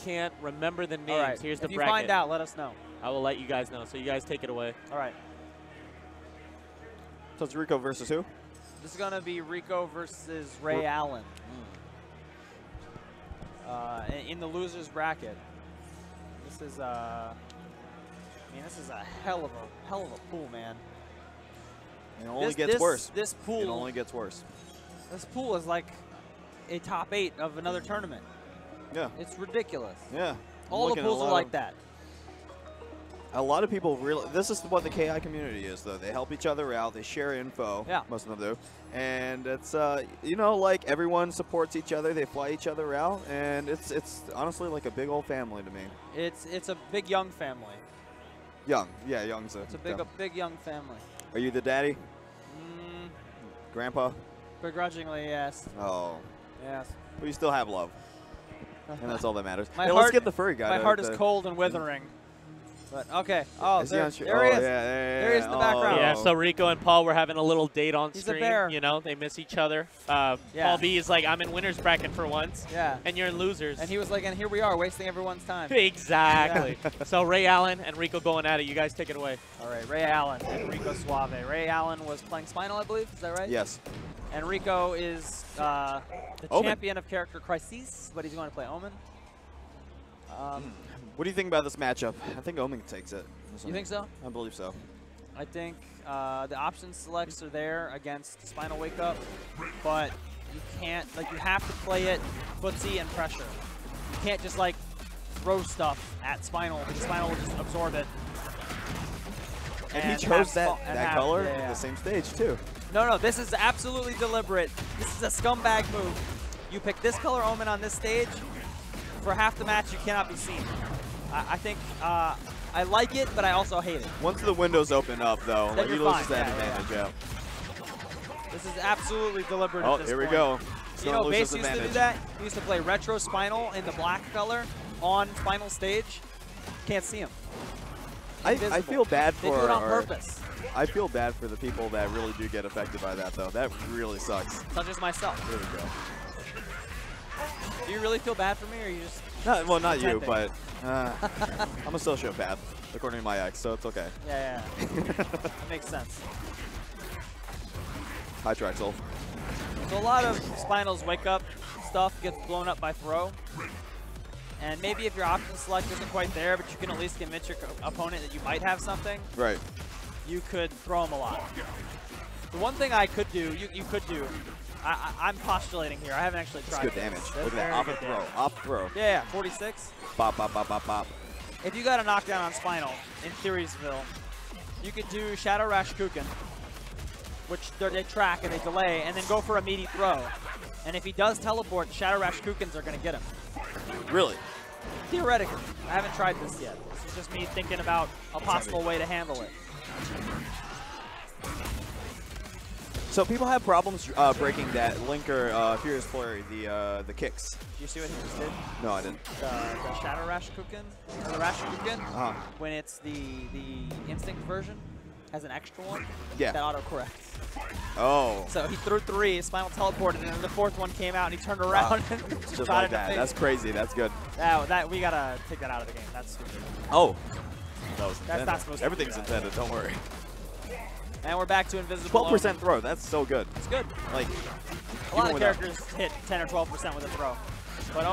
can't remember the names. All right. Here's the if bracket. you find out, let us know. I will let you guys know. So you guys take it away. All right. So it's Rico versus who? This is going to be Rico versus Ray Allen. In the losers bracket. This is this is a hell of a pool, man. It only gets worse. This pool. It only gets worse. This pool is like a top 8 of another tournament. Yeah. It's ridiculous. Yeah. All the pools are like that. A lot of people really. This is what the KI community is, though. They help each other out. They share info. Yeah. Most of them do. And it's you know, like everyone supports each other. They fly each other out, and it's honestly like a big old family to me. It's a big young family. Young, yeah, young's It's a big young family. Are you the daddy? Grandpa? Begrudgingly, yes. Oh. Yes. But you still have love. And that's all that matters. My Hey, heart, let's get the furry guy. My heart is cold and withering. But okay. Oh, there he is. Yeah, There he is in the background. Yeah, so Rico and Paul were having a little date on He's stream. a bear. You know, they miss each other. Paul B is like, I'm in winners bracket for once. Yeah. And you're in losers. And he was like, and here we are, wasting everyone's time. Exactly. Yeah. So Ray Allen and Rico going at it. You guys take it away. All right, Ray Allen and Rico Suave. Ray Allen was playing Spinal, I believe. Is that right? Yes. And Rico is the Omen. champion of character Crisis, but he's going to play Omen. What do you think about this matchup? I think Omen takes it. You think so? I believe so. I think the option selects are there against Spinal Wake Up, but you can't, like, you have to play it footsie and pressure. You can't just, like, throw stuff at Spinal, because Spinal will just absorb it. And he chose that color yeah, in the same stage, too. No, this is absolutely deliberate. This is a scumbag move. You pick this color Omen on this stage, for half the match you cannot be seen. I think I like it, but I also hate it. Once the windows open up, though, Then he you're loses fine. that Yeah, advantage, yeah. This is absolutely deliberate Oh, at this here we point. go. You know, Base used to do that. He used to play Retro Spinal in the black color on Spinal stage. Can't see him. I feel bad for They do it on purpose. I feel bad for the people that really do get affected by that, though. That really sucks. Such as myself. There we go. Do you really feel bad for me, or you just... Well, not you, pretending? but I'm a sociopath, according to my ex, so it's okay. Yeah. That makes sense. Hi, Trexel. So a lot of Spinal's Wake Up stuff gets blown up by throw. And maybe if your option select isn't quite there, but you can at least convince your opponent that you might have something, Right. you could throw him a lot. The one thing I could do, you could do, I'm postulating here. I haven't actually tried It's good damage. That's Look at that. very Off good throw. damage. Off throw. Yeah, 46. Bop, bop, bop, bop, bop. If you got a knockdown on Spinal in Theoriesville, you could do Shadow Rash Kuken, which they track and they delay, and then go for a meaty throw. And if he does teleport, Shadow Rash Kukens are going to get him. Really? Theoretically. I haven't tried this yet. This is just me thinking about a possible way to handle it. So people have problems breaking that Link or Furious Flurry, the kicks. Did you see what he just did? No, I didn't. The Shadow Rash Kuken, or the Rash Kuken, when it's the Instinct version, has an extra one that auto-corrects. Oh. So he threw 3, Spinal teleported, and then the 4th one came out, and he turned around and just like that. That's crazy. That's good. We gotta take that out of the game. That's stupid. Oh. That was intended. That's not supposed to Everything's be that. intended. Don't worry. And we're back to invisible. 12% throw. That's so good. It's good. Like a lot of characters hit 10 or 12% with a throw.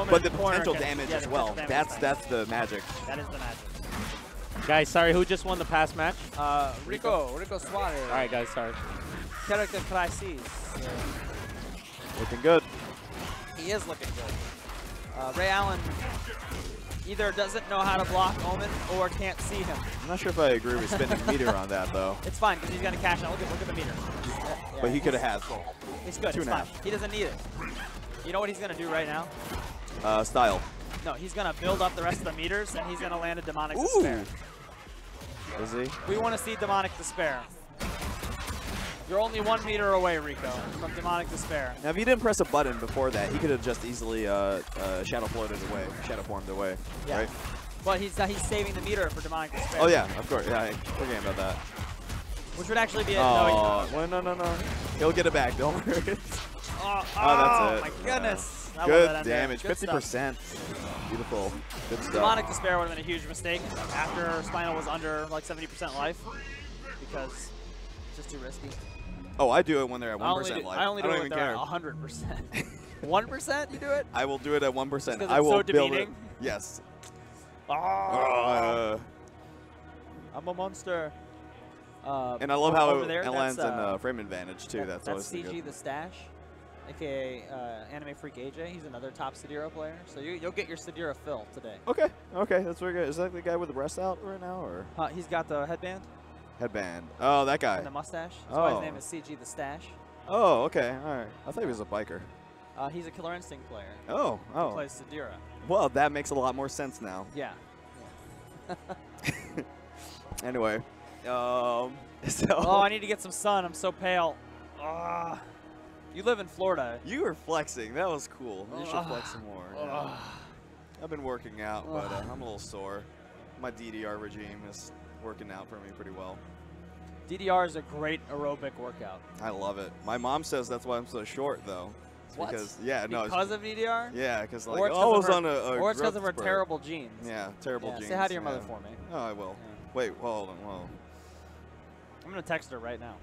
But the potential damage as well. That's the magic. That is the magic. Guys, sorry, who just won the past match? Rico Suarez. All right, guys, sorry. Character crisis. Looking good. He is looking good. Ray Allen either doesn't know how to block Omen or can't see him. I'm not sure if I agree with spending meter on that, though. It's fine, because he's going to cash out. Look at the meter. But he could have had. It's good. It's fine. He doesn't need it. You know what he's going to do right now? Style. No, he's going to build up the rest of the meters, and he's going to land a Demonic Despair. Is he? We want to see Demonic Despair. You're only 1 meter away, Rico, from Demonic Despair. Now, if he didn't press a button before that, he could have just easily shadow floated away, shadow formed away, right? But he's saving the meter for Demonic Despair. Oh yeah, of course. Yeah, I forget about that. Which would actually be it. Oh, well, no. He'll get it back. Don't worry. That's it. Oh My goodness. Good damage. 50%. Beautiful. Good stuff. Demonic Despair would have been a huge mistake after Spinal was under like 70% life because it's just too risky. Oh, I do it when they're at 1% life. I only do it when even they're care. at 100%. 1% you do it? I will do it at 1%. I will so build it. Yes. I'm a monster. And I love how there, it lands in frame advantage, too. That's CG good. the Stash, a.k.a. Anime Freak AJ. He's another top Sadira player. So you'll get your Sadira fill today. Okay, that's very good. Is that the guy with the breast out right now? Or he's got the headband. Headband. Oh, that guy. And the mustache. That's why his name is CG the Stash. Oh, okay. All right. I thought he was a biker. He's a Killer Instinct player. Oh. He plays Sadira. Well, that makes a lot more sense now. Yeah. Anyway. Oh, I need to get some sun. I'm so pale. You live in Florida. You were flexing. That was cool. You should flex some more. Yeah. I've been working out, but I'm a little sore. My DDR regime is working out for me pretty well. DDR is a great aerobic workout. I love it. My mom says that's why I'm so short, though. It's what? Because of DDR? Yeah, because like or it's because of her terrible genes. Yeah, terrible genes. Say hi to your mother for me. Oh, I will. Yeah. Wait, hold on. Whoa. I'm gonna text her right now.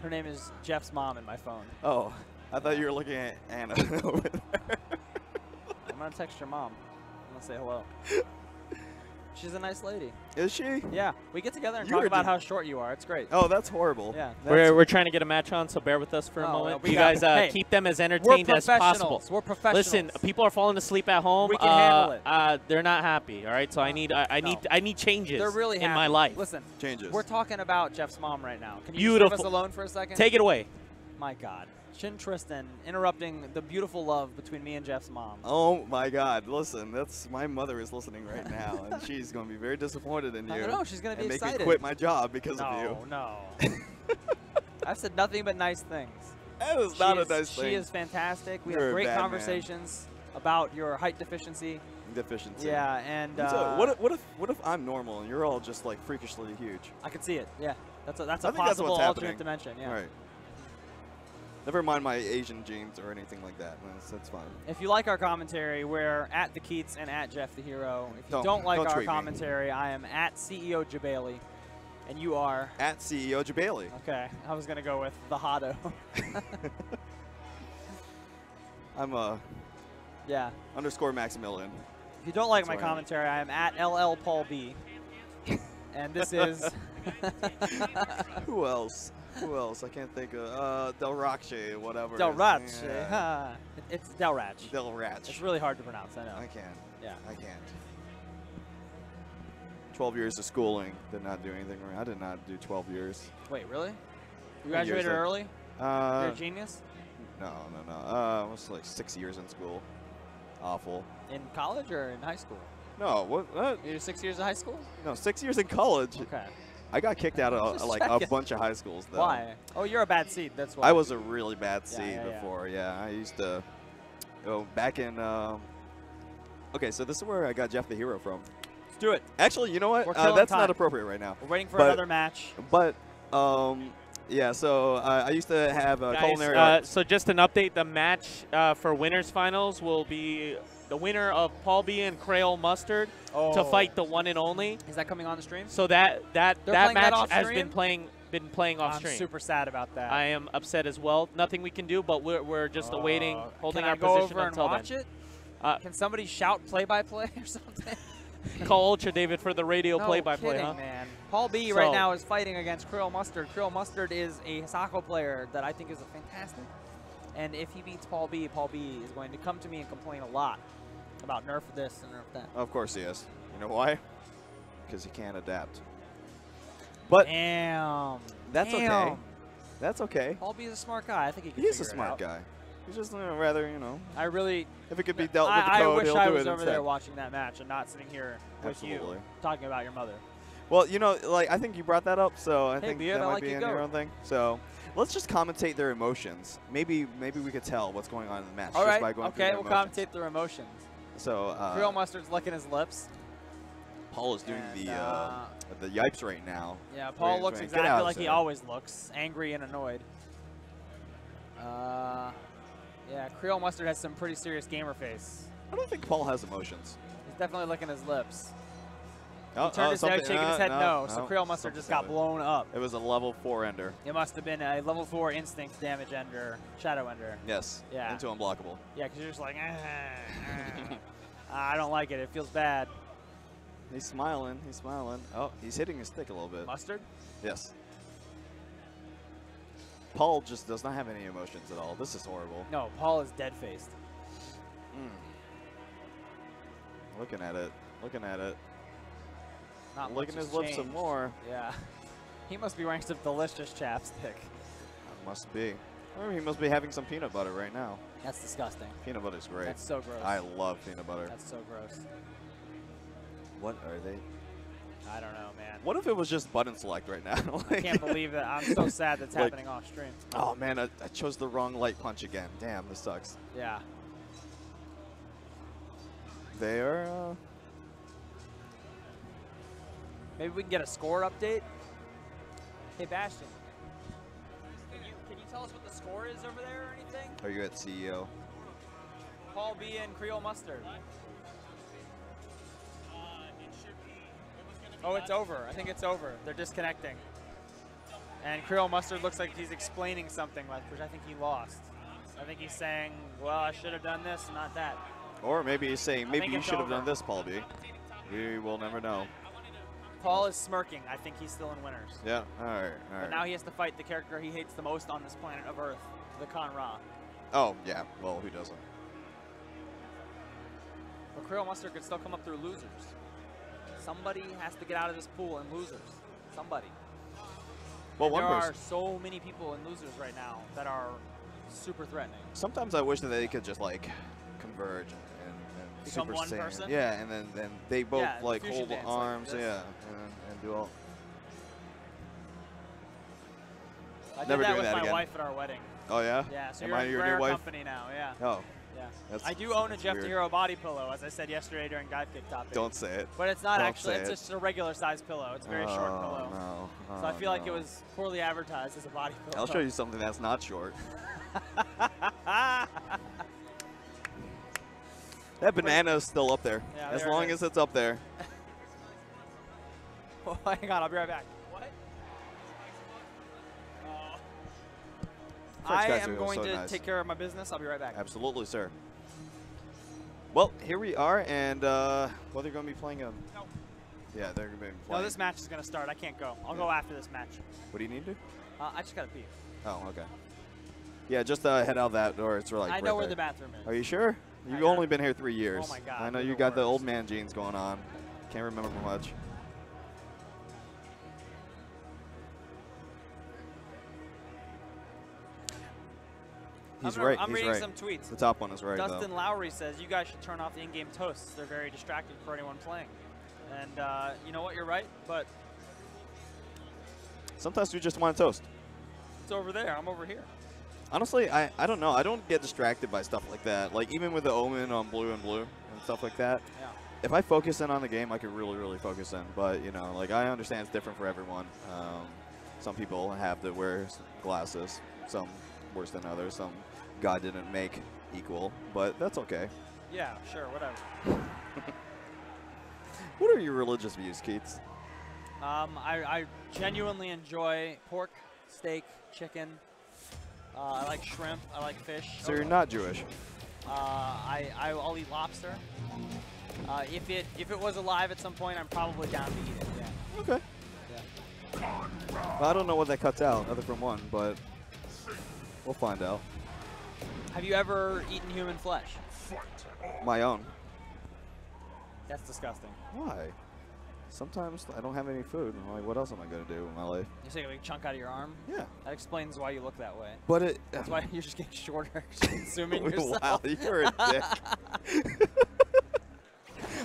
Her name is Jeff's mom in my phone. Oh, I thought you were looking at Anna over there. I'm gonna text your mom. I'm gonna say hello. She's a nice lady. Is she? Yeah. We get together and talk about how short you are. It's great. Oh, that's horrible. Yeah. We're trying to get a match on, so bear with us for a moment. You guys keep them as entertained as possible. We're professionals. Listen, people are falling asleep at home. We can handle it. They're not happy. All right, so I need changes. They're really in my life. Listen, changes. We're talking about Jeff's mom right now. Can you leave us alone for a second? Take it away. My God. Shin Tristan interrupting the beautiful love between me and Jeff's mom. Oh my God! Listen, my mother is listening right now, and she's going to be very disappointed in you. I know she's going to be excited. And make me quit my job because of you. No. I've said nothing but nice things. That is not a nice thing. She is fantastic. We have great conversations about your height deficiency. Yeah, and so what if I'm normal and you're all just like freakishly huge? I can see it. Yeah, that's a possible alternate dimension. Yeah. All right. Never mind my Asian genes or anything like that. That's fine. If you like our commentary, we're at the Keats and at Jeff the Hero. If you don't like our commentary, I am at CEO Jabali, and you are at CEO Jabali. Okay, I was gonna go with the Hotto. I'm _ Maximilian. If you don't like my commentary, I am at LL Paul B. And this is Who else? Who else? I can't think of Del Rache, whatever. Del Rache. Yeah. It's Del Rache. Del Rache. It's really hard to pronounce, I know. I can't. Yeah. I can't. 12 years of schooling. Did not do anything wrong. I did not do 12 years. Wait, really? You graduated early? You're a genius? No. I was like 6 years in school. Awful. In college or in high school? No, what? You're 6 years of high school? No, 6 years in college. Okay. I got kicked out of like a bunch of high schools, though. Why? Oh, you're a bad seed. That's why. I was a really bad seed yeah. before. Yeah, I used to go back in. Okay, so this is where I got Jeff the Hero from. Let's do it. Actually, you know what? We're killing That's time. not appropriate right now. We're waiting for another match. But yeah. So I used to have a culinary. Guys, so just an update: the match for winners finals will be the winner of Paul B and Crayola Mustard to fight the one and only. Is that coming on the stream? So that match has been playing off I'm stream. super sad about that. I am upset as well. Nothing we can do, but we're just awaiting, holding Can our I go position over until and watch then. it? Can somebody shout play-by-play or something? Call Ultra David for the radio play-by-play, kidding, huh? man. Paul B right now is fighting against Crayola Mustard. Crayola Mustard is a Sako player that I think is fantastic. And if he beats Paul B is going to come to me and complain a lot about nerf this and nerf that. Of course he is. You know why? Because he can't adapt. But damn. That's okay. That's okay. Paul B is a smart guy. I think he can. He's a smart guy. He's just rather, I really. If it could be dealt with the code, I wish he'll I do was it over instead. there watching that match and not sitting here with you talking about your mother. Well, like I think you brought that up, so I think Beard, that might like be in go. your own thing. So let's just commentate their emotions. Maybe we could tell what's going on in the match All just right. by going through Okay, their we'll emotions. commentate their emotions. So Crayola Mustard's licking his lips. Paul is doing the yipes right now. Yeah, Paul looks exactly like he always looks, angry and annoyed. Yeah, Crayola Mustard has some pretty serious gamer face. I don't think Paul has emotions. He's definitely licking his lips. Oh, he turned his head, shaking his head no. So no, Crayola Mustard just got blown up. It was a level 4 ender. It must have been a level 4 instinct damage ender, shadow ender. Yes. Yeah. Into unblockable. Yeah, because you're just like, I don't like it. It feels bad. He's smiling. He's smiling. Oh, he's hitting his stick a little bit. Mustard? Yes. Paul just does not have any emotions at all. This is horrible. No, Paul is dead-faced. Looking at it. Looking at it. Not licking his lips some more. Yeah. He must be wearing some delicious chapstick. Must be. Or he must be having some peanut butter right now. That's disgusting. Peanut butter's great. That's so gross. I love peanut butter. That's so gross. What are they? I don't know, man. What if it was just button select right now? I can't believe that. I'm so sad that's happening off stream. Oh, man, I chose the wrong light punch again. Damn, this sucks. Yeah. They are... Maybe we can get a score update. Hey, Bastion. Can you tell us what the score is over there or anything? Are you at CEO? Paul B and Crayola Mustard. Oh, it's over. I think it's over. They're disconnecting. And Crayola Mustard looks like he's explaining something, which I think he lost. I think he's saying, well, I should have done this, not that. Or maybe he's saying, maybe you should have done this, Paul B. We will never know. Paul is smirking. I think he's still in winners. Yeah, all right. But now he has to fight the character he hates the most on this planet of Earth, the Khan Ra. Oh, yeah. Well, who doesn't? But Crayola Mustard could still come up through losers. Somebody has to get out of this pool in losers. Somebody. Well, there are so many people in losers right now that are super threatening. Sometimes I wish that they could just, like, converge and become Super one Saiyan. person? Yeah, and then they both, like, hold dance, arms, like yeah, and do all. I did Never that doing with that my again. wife at our wedding. Oh, yeah? Yeah, so Am you're I in your rare new wife? company now, yeah. Oh. Yeah. I do own a Jeff the Hero body pillow, as I said yesterday during Dive Kick Topic. Don't say it. But it's not Don't actually, say it's it. just a regular size pillow. It's a very short pillow. No. Oh, So I feel like it was poorly advertised as a body pillow. I'll show you something that's not short. That banana is still up there. Yeah, as there long it as it's up there. Oh, hang on, I'll be right back. What? I am going to take care of my business. I'll be right back. Absolutely, sir. Well, here we are, and well, they're going to be playing a... No. Yeah, they're going to be playing... No, this match is going to start. I can't go. I'll go after this match. What do you need to do? I just got to pee. Oh, okay. Yeah, just head out that door. It's like I right know where there. the bathroom is. Are you sure? You've only been here 3 years. Oh, my God. I know you're you the got the worst. old man genes going on. Can't remember much. He's right. I'm He's reading right. some tweets. The top one is right, Dustin though. Lowry says, you guys should turn off the in-game toasts. They're very distracting for anyone playing. And you know what? You're right, but Sometimes we just want to toast. it's over there. I'm over here. Honestly, I don't know. I don't get distracted by stuff like that. Like, even with the Omen on blue and blue and stuff like that. Yeah. If I focus in on the game, I could really, really focus in. But, you know, like, I understand it's different for everyone. Some people have to wear glasses. Some worse than others. Some God didn't make equal. But that's okay. Yeah, sure, whatever. What are your religious views, Keats? I genuinely enjoy pork, steak, chicken. I like shrimp. I like fish. So you're not Jewish? I'll eat lobster. If it was alive at some point, I'm probably down to eat it. Yeah. Okay. Yeah. Well, I don't know what that cuts out, other from one, but we'll find out. Have you ever eaten human flesh? My own. That's disgusting. Why? Sometimes I don't have any food. I'm like, what else am I going to do in my life? You take a big chunk out of your arm? Yeah. That explains why you look that way. But it... That's why you're just getting shorter, consuming yourself. Wow, you're a dick.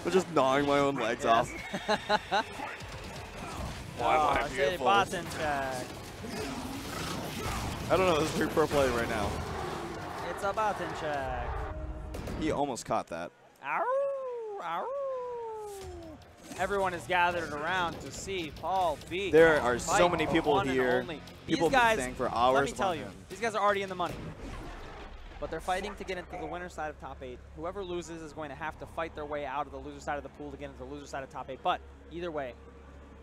I'm just gnawing my own legs off. Why am I beautiful? Button check. I don't know. This is pretty pro play right now. It's a button check. He almost caught that. Ow, ow. Everyone is gathered around to see Paul B. There are so many people here. People these guys, have been staying for hours. Let me tell you, these guys are already in the money. But they're fighting to get into the winner's side of top 8. Whoever loses is going to have to fight their way out of the loser side of the pool to get into the loser side of top 8. But either way,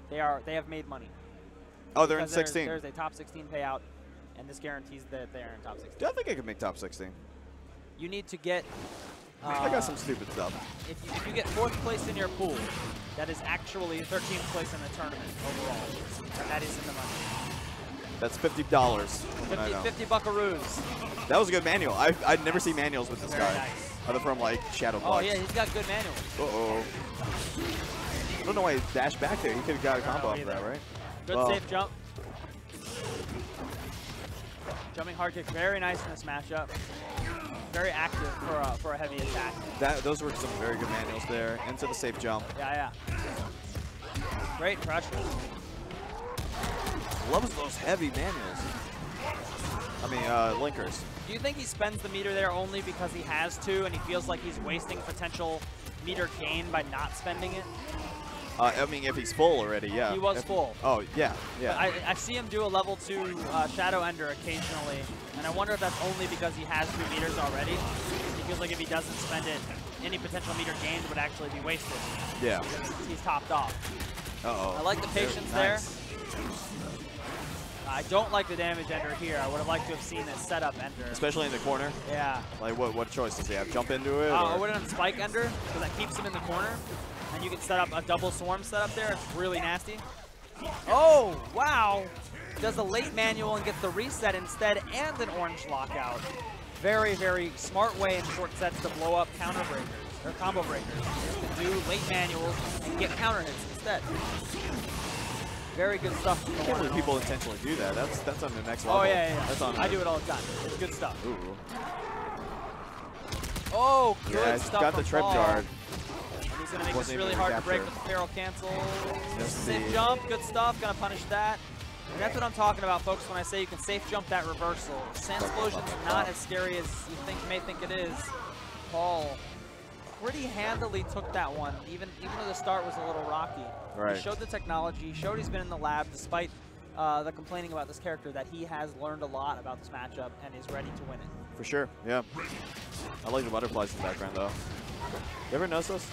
they have made money. Oh, they're in because 16. There's a top 16 payout, and this guarantees that they're in top 16. Do I think I could make top 16? You need to get... I got some stupid stuff. If you get 4th place in your pool, that is actually 13th place in the tournament overall. And that is in the money. That's $50. 50 buckaroos. That was a good manual. I'd never seen manuals with this Very guy. nice. Other from, like, Shadow Oh, Blocks. yeah, he's got good manuals. Uh-oh. I don't know why he dashed back there. He could have got a combo off that, right? Good safe jump. Jumping hard kick, very nice in this matchup. Very active for a heavy attack. Those were some very good manuals there. Into the safe jump. Yeah, yeah. Great pressure. Loves those heavy manuals. I mean, linkers. Do you think he spends the meter there only because he has to and he feels like he's wasting potential meter gain by not spending it? I mean, if he's full already, yeah. He was full. Oh, yeah, yeah. But I see him do a level 2 Shadow Ender occasionally, and I wonder if that's only because he has 2 meters already. He feels like if he doesn't spend it, any potential meter gained would actually be wasted. Yeah. He's topped off. Uh-oh. I like the patience there. I don't like the damage ender here. I would have liked to have seen this setup ender. Especially in the corner? Yeah. Like, what choice does he have? Jump into it? I would have done spike ender, because that keeps him in the corner. And you can set up a double swarm setup there. It's really nasty. Oh, wow. Does a late manual and gets the reset instead and an orange lockout. Very, very smart way in short sets to blow up counter breakers, or combo breakers. To do late manuals and get counter hits instead. Very good stuff. I can't believe people intentionally do that. That's on the next level. Oh, yeah, yeah. That's on I do it all the time. It's good stuff. Ooh. Oh, good yeah, stuff. Got the trip guard. He's going to make this really hard to break with the barrel cancel. Safe jump, good stuff. Going to punish that. And that's what I'm talking about, folks, when I say you can safe jump that reversal. Sand Explosion's not as scary as you may think it is. Paul pretty handily took that one, even though the start was a little rocky. Right. He showed the technology, showed he's been in the lab, despite the complaining about this character, that he has learned a lot about this matchup and is ready to win it. For sure, yeah. I like the butterflies in the background, though. You ever notice those?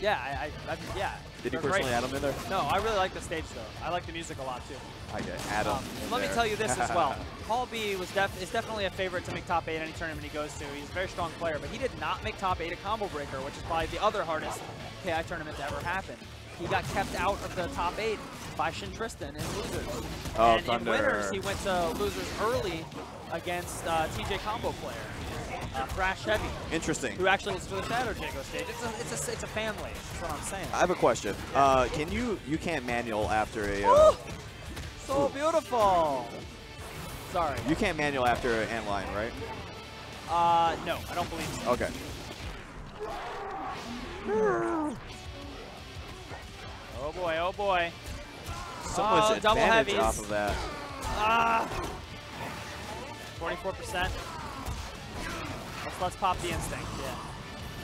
Yeah, yeah. Did you personally add them in there? No, I really like the stage, though. I like the music a lot, too. I get add them Let me tell you this as well. Paul B is definitely a favorite to make top 8 any tournament he goes to. He's a very strong player, but he did not make top 8 at Combo Breaker, which is probably the other hardest KI tournament to ever happen. He got kept out of the top 8 by Shin Tristan in losers. Oh, and in winners, he went to losers early against TJ Combo player. Thrash Heavy. Interesting. Who actually was for the Shadow Jago stage. It's a family. That's what I'm saying. I have a question. Can you can't manual after a... so beautiful. Sorry. You can't manual after an ant line, right? No, I don't believe so. Okay. Oh boy, oh boy. So much double advantage heavies. off of that. 44%. Let's pop the instinct. Yeah.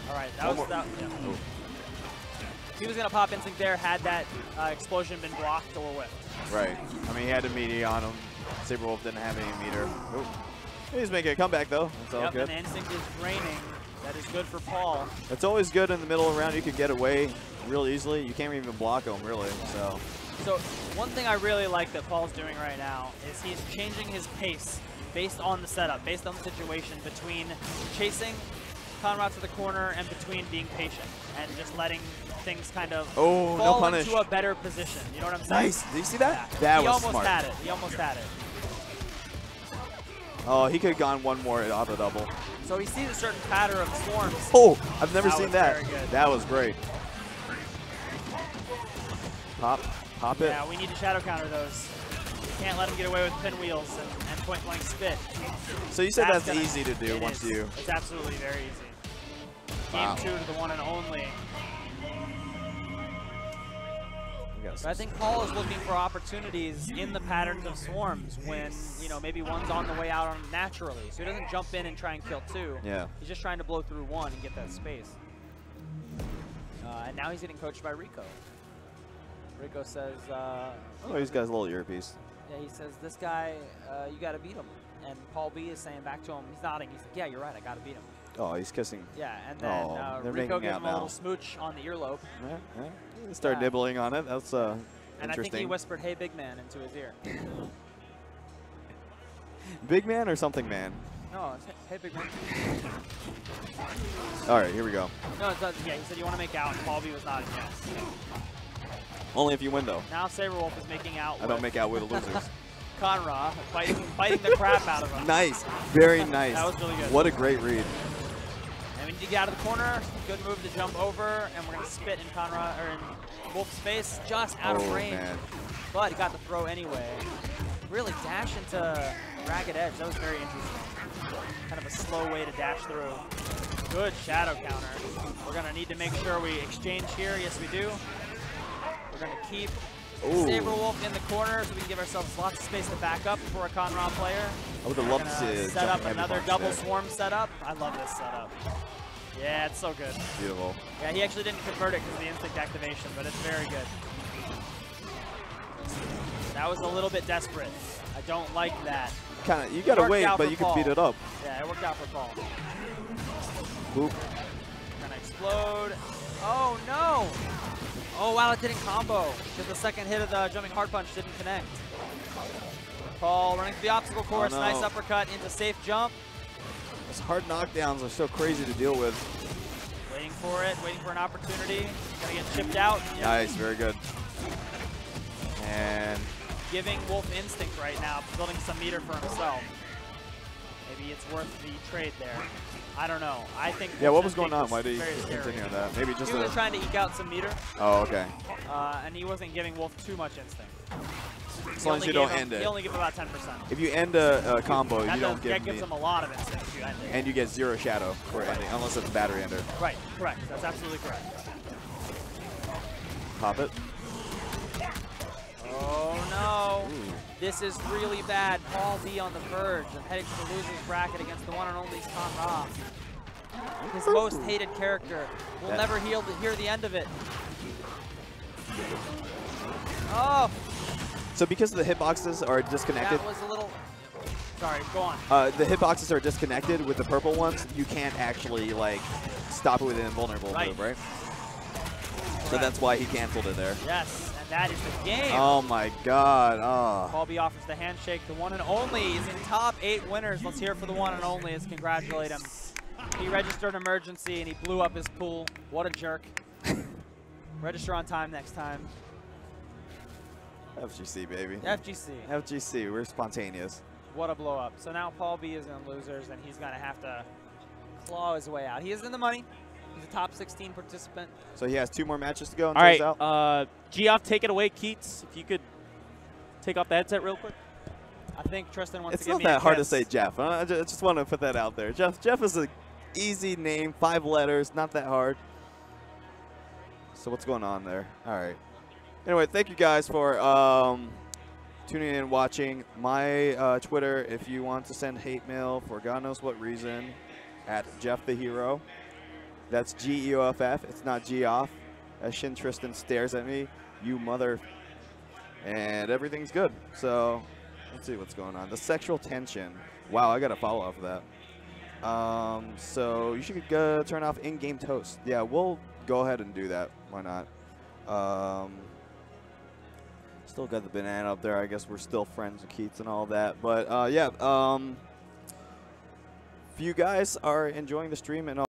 All right, that was that. Yeah. If he was gonna pop instinct there, had that explosion been blocked or whiffed. Right. I mean, he had a meaty on him. Saberwolf didn't have any meter. Ooh. He's making a comeback though. That's all good. And instinct is draining. That is good for Paul. It's always good in the middle of the round. You could get away real easily. You can't even block him really. So one thing I really like that Paul's doing right now is he's changing his pace based on the setup, based on the situation, between chasing Conrad to the corner and between being patient and just letting things kind of fall into a better position. You know what I'm saying? Nice. Did you see that? Yeah. That he was almost smart. had it. He almost had it. Oh, he could have gone one more auto double. So he sees a certain pattern of swarms. Oh, I've never seen that. Very good. That was great. Pop it. Yeah, we need to shadow counter those. Can't let him get away with pinwheels and point blank spit. So you said that's easy to do once you. It's absolutely very easy. Game 2 to the one and only. But I think Paul is looking for opportunities in the patterns of swarms when, you know, maybe one's on the way out on naturally. So he doesn't jump in and try and kill 2. Yeah. He's just trying to blow through 1 and get that space. And now he's getting coached by Rico. Rico says, oh, he's got his little earpiece. Yeah, he says, this guy, you got to beat him. And Paul B is saying back to him, he's nodding. He's like, yeah, you're right, I got to beat him. Oh, he's kissing. Yeah, and then Rico gives him a little smooch on the earlobe. Yeah. Start nibbling on it. That's and interesting. I think he whispered, hey, big man, into his ear. Big man or something man? No, it's hey, big man. All right, here we go. No, it doesn't. Yeah, he said you want to make out, and Paul B was nodding yes. Only if you win, though. Now Saberwolf is making out. I don't make out with the losers. Conra fighting the crap out of him. Nice. Very nice. That was really good. What a great read. And we need to get out of the corner. Good move to jump over, and we're going to spit in Conra, or in Wolf's face, just out of range. Man. But he got the throw anyway. Really dash into Ragged Edge. That was very interesting. Kind of a slow way to dash through. Good shadow counter. We're going to need to make sure we exchange here. Yes, we do. We're going to keep Saberwolf in the corner so we can give ourselves lots of space to back up for a Conra player. I would have loved to set up another double swarm setup. I love this setup. Yeah, it's so good. Beautiful. Yeah, he actually didn't convert it because of the instinct activation, but it's very good. That was a little bit desperate. I don't like that. Kind of, you gotta wait, but you can beat it up. Yeah, it worked out for Paul. Boop. Gonna explode. Oh no! Oh wow, it didn't combo because the second hit of the jumping hard punch didn't connect. Paul running through the obstacle course, nice uppercut into safe jump. Those hard knockdowns are so crazy to deal with. Waiting for it, waiting for an opportunity. Gonna get chipped out. Yep. Nice, very good. And giving Wolf instinct right now, building some meter for himself. Maybe it's worth the trade there. I don't know. I think. Yeah, what was going on? Why did he continue on that? Maybe just he was trying to eke out some meter. Oh, okay. And he wasn't giving Wolf too much instinct. As long as you don't end it. He only gives about 10%. If you end a combo, you don't give that gives him a lot of instinct if you end it. And you get 0 shadow for ending, unless it's a battery ender. Right, correct. That's absolutely correct. Pop it. Oh no. Ooh. This is really bad. Paul B on the verge of heading to the losers bracket against the one and only Conra. His most hated character. We'll never hear the end of it. Oh. So because the hitboxes are disconnected. That was a little. Sorry, go on. The hitboxes are disconnected with the purple ones. You can't actually like stop it with an invulnerable move, right? So that's why he canceled it there. Yes, and that is the game. Oh my God. Oh. Paul B offers the handshake. The one and only is in top 8 winners. Let's hear it for the one and only. Let's congratulate him. He registered an emergency and he blew up his pool. What a jerk. Register on time next time. FGC, baby. FGC. FGC, we're spontaneous. What a blow up. So now Paul B is in losers and he's going to have to claw his way out. He is in the money. He's a top 16 participant. So he has 2 more matches to go until All right, he's out. Geoff, take it away, Keats. If you could take off the headset real quick. I think Tristan wants It's to give me not a that hard to kiss. say Jeff. Huh? I just want to put that out there. Jeff is an easy name, 5 letters, not that hard. So what's going on there? All right. Anyway, thank you guys for tuning in and watching. My Twitter, if you want to send hate mail for God knows what reason, at Jeff the Hero. That's G-E-O-F-F. It's not G-off. As Shin Tristan stares at me, you mother. And everything's good. So let's see what's going on. The sexual tension. Wow, I got to follow off of that. So you should turn off in-game toast. Yeah, we'll go ahead and do that. Why not? Still got the banana up there. I guess we're still friends with Keats and all that. But yeah, if you guys are enjoying the stream and all